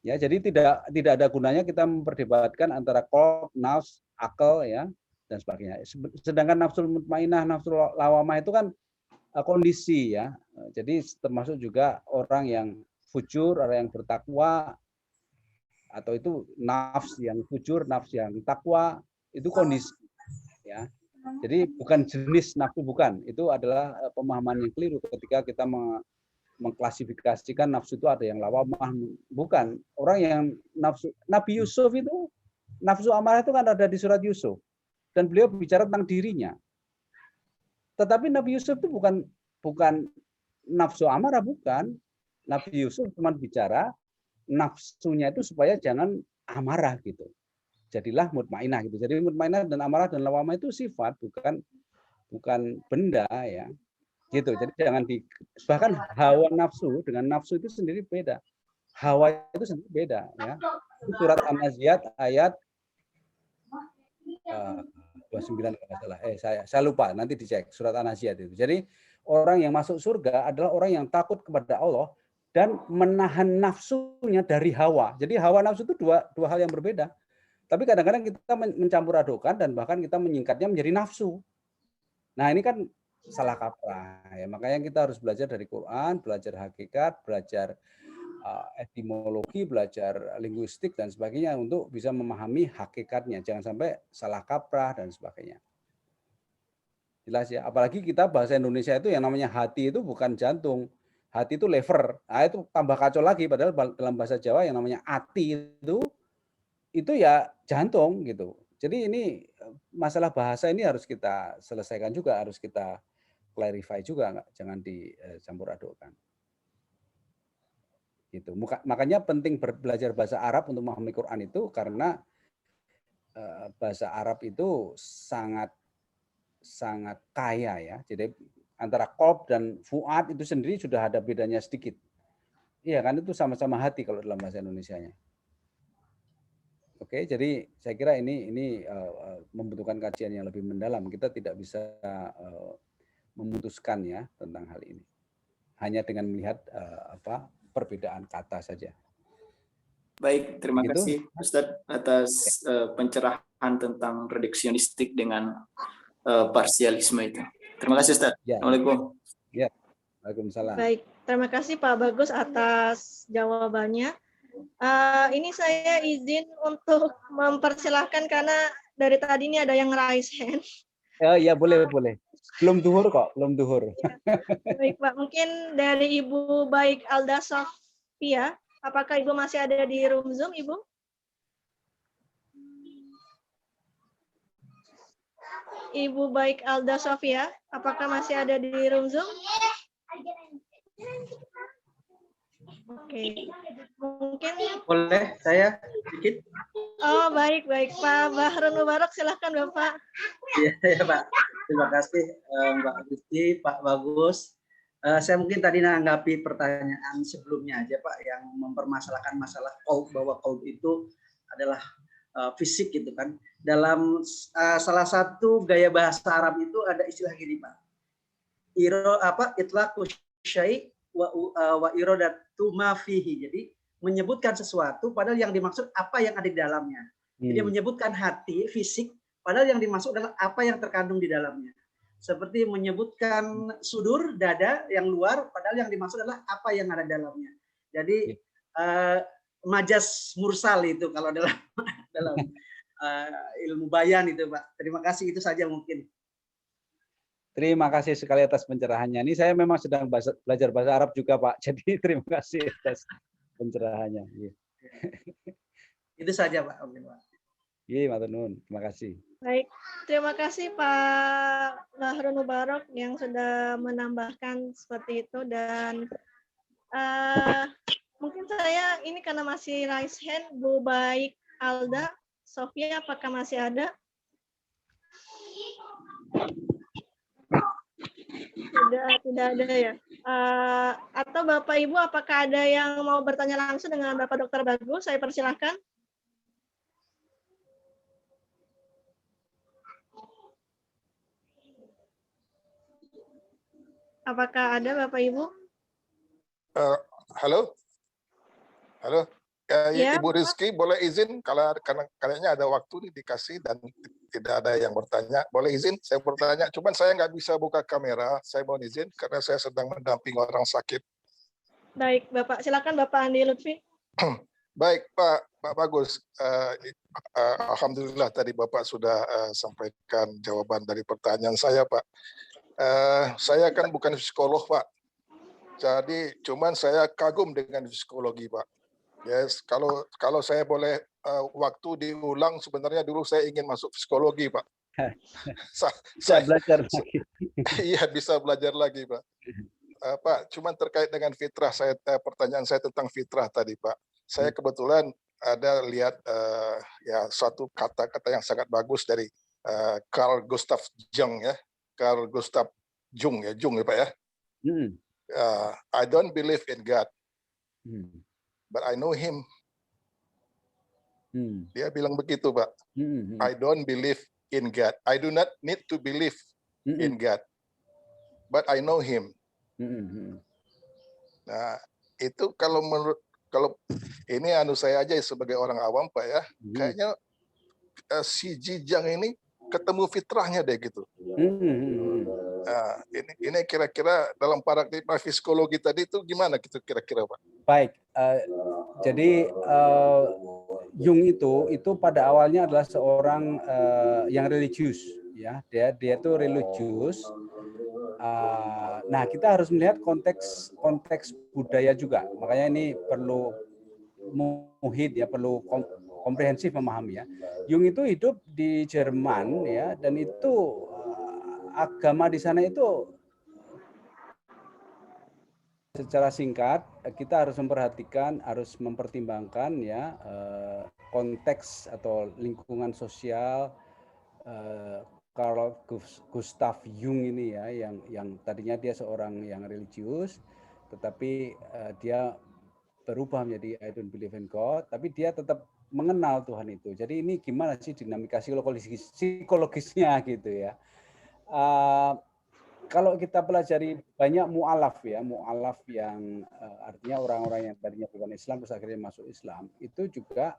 Ya, jadi tidak ada gunanya kita memperdebatkan antara qalb, nafs, akal ya dan sebagainya. Sedangkan nafsul mutmainah, nafsul lawamah itu kan kondisi ya. Jadi termasuk juga orang yang fujur, orang yang bertakwa atau itu nafs yang fujur, nafs yang takwa itu kondisi ya. Jadi bukan jenis nafsu, bukan. Itu adalah pemahaman yang keliru ketika kita mengklasifikasikan nafsu itu ada yang lawamah, bukan. Orang yang nafsu, Nabi Yusuf itu nafsu amarah itu kan ada di surat Yusuf dan beliau bicara tentang dirinya. Tetapi Nabi Yusuf itu bukan nafsu amarah, bukan. Nabi Yusuf cuma bicara nafsunya itu supaya jangan amarah gitu. Jadilah mutmainah gitu. Jadi mutmainah dan amarah dan lawamah itu sifat, bukan benda ya. Gitu. Jadi jangan bahkan hawa nafsu dengan nafsu itu sendiri beda. Hawa itu sendiri beda ya. Surat An-Naziat ayat 29 kalau nggak salah. Saya lupa, nanti dicek surat An-Naziat itu. Jadi orang yang masuk surga adalah orang yang takut kepada Allah dan menahan nafsunya dari hawa. Jadi hawa nafsu itu dua hal yang berbeda. Tapi kadang-kadang kita mencampur adukan dan bahkan kita menyingkatnya menjadi nafsu. Nah, ini kan salah kaprah ya. Makanya kita harus belajar dari Quran, belajar hakikat, belajar etimologi, belajar linguistik dan sebagainya untuk bisa memahami hakikatnya. Jangan sampai salah kaprah dan sebagainya. Jelas ya. Apalagi kita bahasa Indonesia itu yang namanya hati itu bukan jantung. Hati itu lever. Nah, itu tambah kacau lagi. Padahal dalam bahasa Jawa yang namanya ati itu ya jantung gitu. Jadi ini masalah bahasa ini harus kita selesaikan juga, harus kita clarify juga, jangan dicampur adukkan. Gitu. Makanya penting belajar bahasa Arab untuk memahami Quran itu karena bahasa Arab itu sangat kaya ya. Jadi antara qalb dan fuad itu sendiri sudah ada bedanya sedikit. Iya kan, itu sama-sama hati kalau dalam bahasa Indonesianya. Oke, jadi saya kira ini membutuhkan kajian yang lebih mendalam. Kita tidak bisa memutuskan ya tentang hal ini. Hanya dengan melihat perbedaan kata saja. Baik, terima kasih Ustadz atas pencerahan tentang reduksionistik dengan parsialisme itu. Terima kasih Ustadz. Ya. Assalamualaikum. Ya, Waalaikumsalam. Baik, terima kasih Pak Bagus atas jawabannya. Ini saya izin untuk mempersilahkan karena dari tadi ini ada yang raise hand. Ya boleh. Belum duhur kok, belum duhur. Ya. Baik Pak, mungkin dari Ibu Baik Alda Sofia, apakah Ibu masih ada di room Zoom, Ibu? Ibu Baik Alda Sofia, apakah masih ada di room Zoom? Oke, mungkin boleh saya sedikit. Oh baik Pak Bahrun Mubarak, silahkan Bapak. Ya Pak, terima kasih Mbak Gusti, Pak Bagus. Saya mungkin tadi menanggapi pertanyaan sebelumnya aja Pak yang mempermasalahkan masalah qalb, bahwa qalb itu adalah fisik gitu kan. Dalam salah satu gaya bahasa Arab itu ada istilah gini Pak. Itlaqu syai' wa iradatu ma fihi. Jadi menyebutkan sesuatu padahal yang dimaksud apa yang ada di dalamnya. Jadi menyebutkan hati, fisik, padahal yang dimaksud adalah apa yang terkandung di dalamnya. Seperti menyebutkan sudur, dada yang luar, padahal yang dimaksud adalah apa yang ada di dalamnya. Jadi majas mursal itu kalau dalam ilmu bayan itu Pak. Terima kasih, itu saja mungkin. Terima kasih sekali atas pencerahannya. Ini saya memang sedang belajar bahasa Arab juga Pak. Jadi terima kasih atas pencerahannya. Itu saja Pak. Iya, matur nuwun. Terima kasih. Baik, terima kasih Pak Bahrul Mubarak yang sudah menambahkan seperti itu dan mungkin saya ini karena masih raise hand Bu Baik Alda, Sofia apakah masih ada? Tidak ada ya. Atau Bapak Ibu apakah ada yang mau bertanya langsung dengan Bapak Dr. Bagus? Saya persilahkan. Apakah ada Bapak Ibu? Halo, halo. Ya, Ibu Bapak. Rizky boleh izin karena kayaknya ada waktu nih dikasih dan tidak ada yang bertanya. Boleh izin saya bertanya. Cuman saya nggak bisa buka kamera. Saya mohon izin karena saya sedang mendampingi orang sakit. Baik, Bapak. Silakan Bapak Andi Lutfi. Baik, Pak Bagus. Alhamdulillah tadi Bapak sudah sampaikan jawaban dari pertanyaan saya, Pak. Saya kan bukan psikolog, Pak. Jadi cuman saya kagum dengan psikologi, Pak. Yes, kalau saya boleh waktu diulang, sebenarnya dulu saya ingin masuk psikologi, Pak. Bisa belajar lagi. Iya, bisa belajar lagi, Pak. Pak, cuman terkait dengan fitrah, pertanyaan saya tentang fitrah tadi, Pak. Saya kebetulan ada lihat ya suatu kata-kata yang sangat bagus dari Carl Gustav Jung ya, Carl Gustav Jung ya, Pak ya. I don't believe in God, but I know Him. Dia bilang begitu, Pak. I don't believe in God. I do not need to believe in God, but I know Him. Nah, itu kalau ini saya aja sebagai orang awam, Pak ya, kayaknya si Jijang ini ketemu fitrahnya deh gitu. Nah, ini kira-kira dalam paradigma psikologi tadi itu gimana gitu kira-kira, Pak? Baik, jadi Jung itu pada awalnya adalah seorang yang religius, ya. Dia itu religius. Nah, kita harus melihat konteks budaya juga. Makanya ini perlu muhid ya, perlu komprehensif memahami ya. Jung itu hidup di Jerman ya, dan itu agama di sana itu secara singkat kita harus memperhatikan, harus mempertimbangkan ya konteks atau lingkungan sosial. Carl Gustav Jung ini ya, yang tadinya dia seorang yang religius, tetapi dia berubah menjadi I don't believe in God, tapi dia tetap mengenal Tuhan itu. Jadi ini gimana sih dinamika psikologisnya gitu ya. Kalau kita pelajari banyak mu'alaf ya, mu'alaf yang artinya orang-orang yang tadinya bukan Islam terus akhirnya masuk Islam, itu juga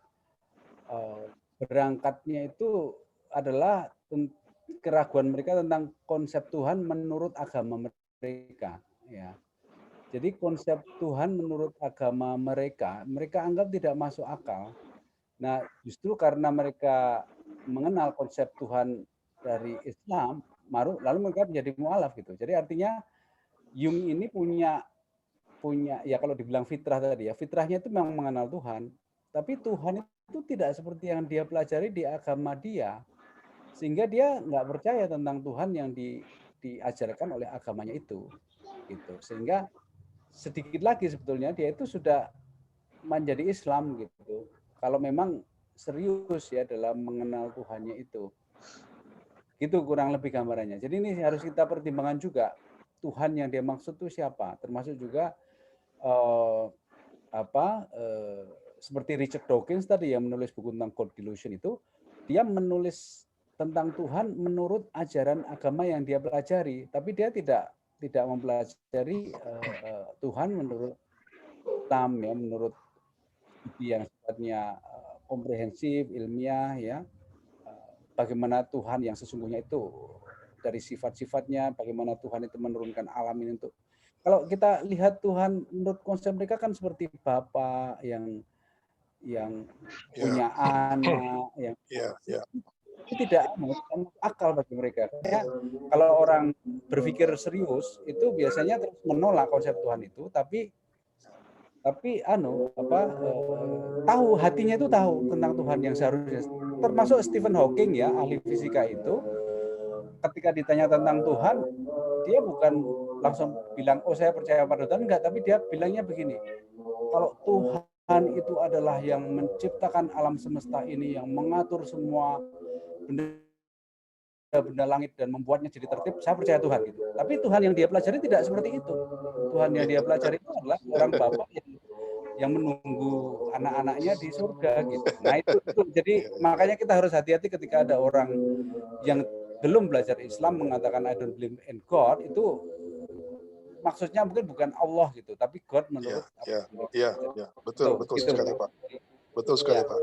berangkatnya itu adalah keraguan mereka tentang konsep Tuhan menurut agama mereka ya. Jadi konsep Tuhan menurut agama mereka anggap tidak masuk akal. Nah, justru karena mereka mengenal konsep Tuhan dari Islam, lalu mereka menjadi mu'alaf gitu. Jadi artinya Jung ini punya ya kalau dibilang fitrah tadi ya, fitrahnya itu memang mengenal Tuhan, tapi Tuhan itu tidak seperti yang dia pelajari di agama dia, sehingga dia nggak percaya tentang Tuhan yang diajarkan oleh agamanya itu, gitu. Sehingga sedikit lagi sebetulnya dia itu sudah menjadi Islam gitu. Kalau memang serius ya dalam mengenal Tuhannya itu. Itu kurang lebih gambarannya. Jadi ini harus kita pertimbangkan juga Tuhan yang dia maksud itu siapa. Termasuk juga seperti Richard Dawkins tadi yang menulis buku tentang God Delusion itu, dia menulis tentang Tuhan menurut ajaran agama yang dia pelajari, tapi dia tidak mempelajari Tuhan menurut Islam ya, menurut yang sifatnya komprehensif, ilmiah ya. Bagaimana Tuhan yang sesungguhnya itu dari sifat-sifatnya, bagaimana Tuhan itu menurunkan alam ini untuk. Kalau kita lihat Tuhan menurut konsep mereka kan seperti Bapa yang punya anak, yang itu tidak akal bagi mereka. Karena kalau orang berpikir serius itu biasanya terus menolak konsep Tuhan itu, tapi tahu hatinya itu tahu tentang Tuhan yang seharusnya termasuk Stephen Hawking ya, ahli fisika itu, ketika ditanya tentang Tuhan, dia bukan langsung bilang, oh saya percaya pada Tuhan, enggak, tapi dia bilangnya begini, kalau Tuhan itu adalah yang menciptakan alam semesta ini, yang mengatur semua benda langit dan membuatnya jadi tertib, saya percaya Tuhan gitu. Tapi Tuhan yang dia pelajari tidak seperti itu. Tuhan yang dia pelajari itu adalah orang bapak yang menunggu anak-anaknya di surga gitu. Nah itu. Jadi makanya kita harus hati-hati ketika ada orang yang belum belajar Islam mengatakan I don't believe in God, itu maksudnya mungkin bukan Allah gitu, tapi God menurut betul gitu, sekali Pak. Betul sekali Pak.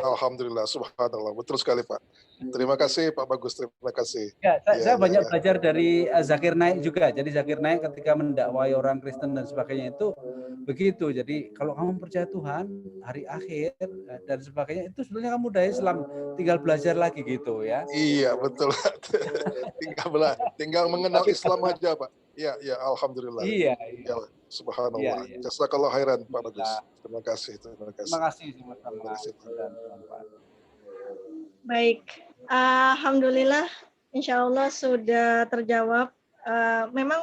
Alhamdulillah, subhanallah, betul sekali Pak. Terima kasih Pak Bagus, terima kasih. Ya, saya banyak belajar dari Zakir Naik juga. Jadi Zakir Naik ketika mendakwai orang Kristen dan sebagainya itu begitu. Jadi kalau kamu percaya Tuhan, hari akhir dan sebagainya, itu sebenarnya kamu udah Islam, tinggal belajar lagi gitu ya. Iya betul. tinggal mengenal Islam aja Pak. Iya, alhamdulillah. Iya. Subhanallah. Jazakallah khairan Pak Bagus. Terima kasih. Terima kasih sama-sama. Baik, alhamdulillah, insya Allah sudah terjawab. Memang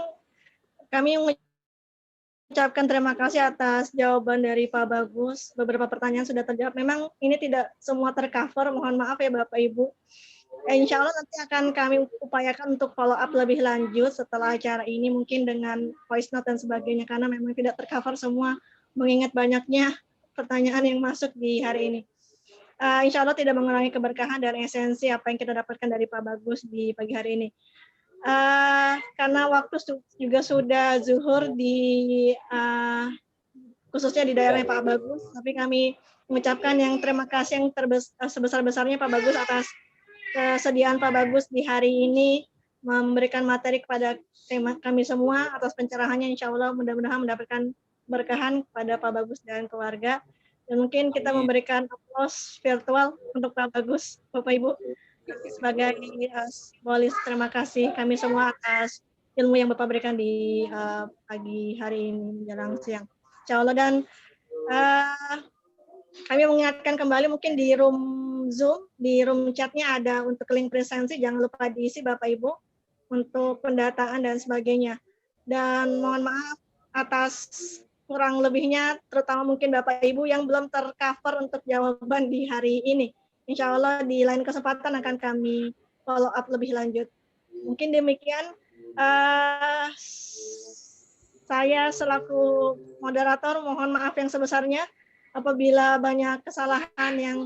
kami mengucapkan terima kasih atas jawaban dari Pak Bagus. Beberapa pertanyaan sudah terjawab. Memang ini tidak semua tercover. Mohon maaf ya Bapak Ibu. Insya Allah nanti akan kami upayakan untuk follow up lebih lanjut setelah acara ini, mungkin dengan voice note dan sebagainya, karena memang tidak tercover semua mengingat banyaknya pertanyaan yang masuk di hari ini. Insya Allah tidak mengurangi keberkahan dan esensi apa yang kita dapatkan dari Pak Bagus di pagi hari ini. Karena waktu juga sudah zuhur di khususnya di daerah Pak Bagus, tapi kami mengucapkan yang terima kasih yang sebesar-besarnya Pak Bagus atas kesediaan Pak Bagus di hari ini memberikan materi kepada kami semua, atas pencerahannya. Insya Allah mudah-mudahan mendapatkan berkahan kepada Pak Bagus dan keluarga. Dan mungkin kita memberikan aplaus virtual untuk Pak Bagus, Bapak Ibu, sebagai simbolis terima kasih kami semua atas ilmu yang Bapak berikan di pagi hari ini menjelang siang. Insya Allah. Dan kami mengingatkan kembali, mungkin di room Zoom, di room chatnya ada untuk link presensi, jangan lupa diisi Bapak Ibu untuk pendataan dan sebagainya. Dan mohon maaf atas kurang lebihnya, terutama mungkin Bapak Ibu yang belum tercover untuk jawaban di hari ini. Insya Allah di lain kesempatan akan kami follow up lebih lanjut. Mungkin demikian. Saya selaku moderator mohon maaf yang sebesarnya apabila banyak kesalahan yang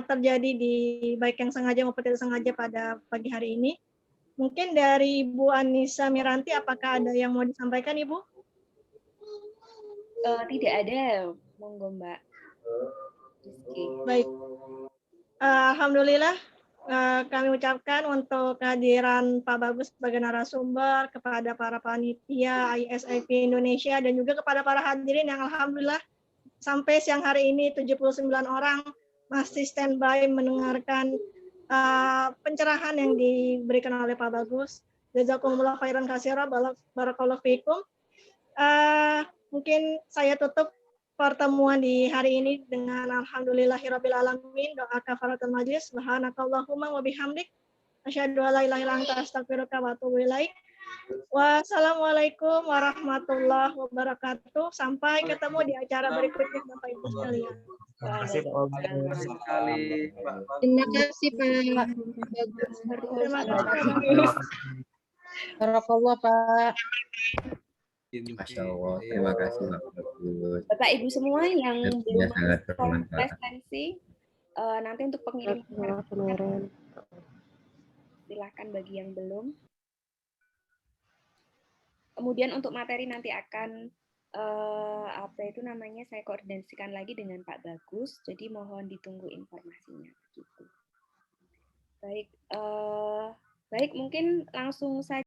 terjadi di baik yang sengaja maupun tidak sengaja pada pagi hari ini. Mungkin dari Ibu Anissa Miranti, apakah ada yang mau disampaikan Ibu? Tidak ada, monggo Mbak. Baik, alhamdulillah kami ucapkan untuk kehadiran Pak Bagus sebagai narasumber, kepada para panitia ISIP Indonesia, dan juga kepada para hadirin yang alhamdulillah sampai siang hari ini 79 orang masih standby mendengarkan pencerahan yang diberikan oleh Pak Bagus. Jazakumullah khairan katsira, barakallahu fiikum. Mungkin saya tutup pertemuan di hari ini dengan alhamdulillahirabbil alamin, doa kafaratul majlis, subhanakallahumma wa bihamdik, asyhadu an la ilaha illa anta astaghfiruka wa atubu ilaik. Wassalamualaikum warahmatullahi wabarakatuh. Sampai ketemu di acara berikutnya Bapak Ibu sekalian. Terima kasih Pak Bagus. Terima kasih Pak. Terima kasih. Barakallah Pak. Masya Allah, terima kasih Pak Bagus. Bapak Ibu semua yang belum sangat bermanfaat. presensi, nanti untuk pengiriman silahkan bagi yang belum. Kemudian untuk materi nanti akan saya koordinasikan lagi dengan Pak Bagus. Jadi mohon ditunggu informasinya. Begitu. Baik, mungkin langsung saja.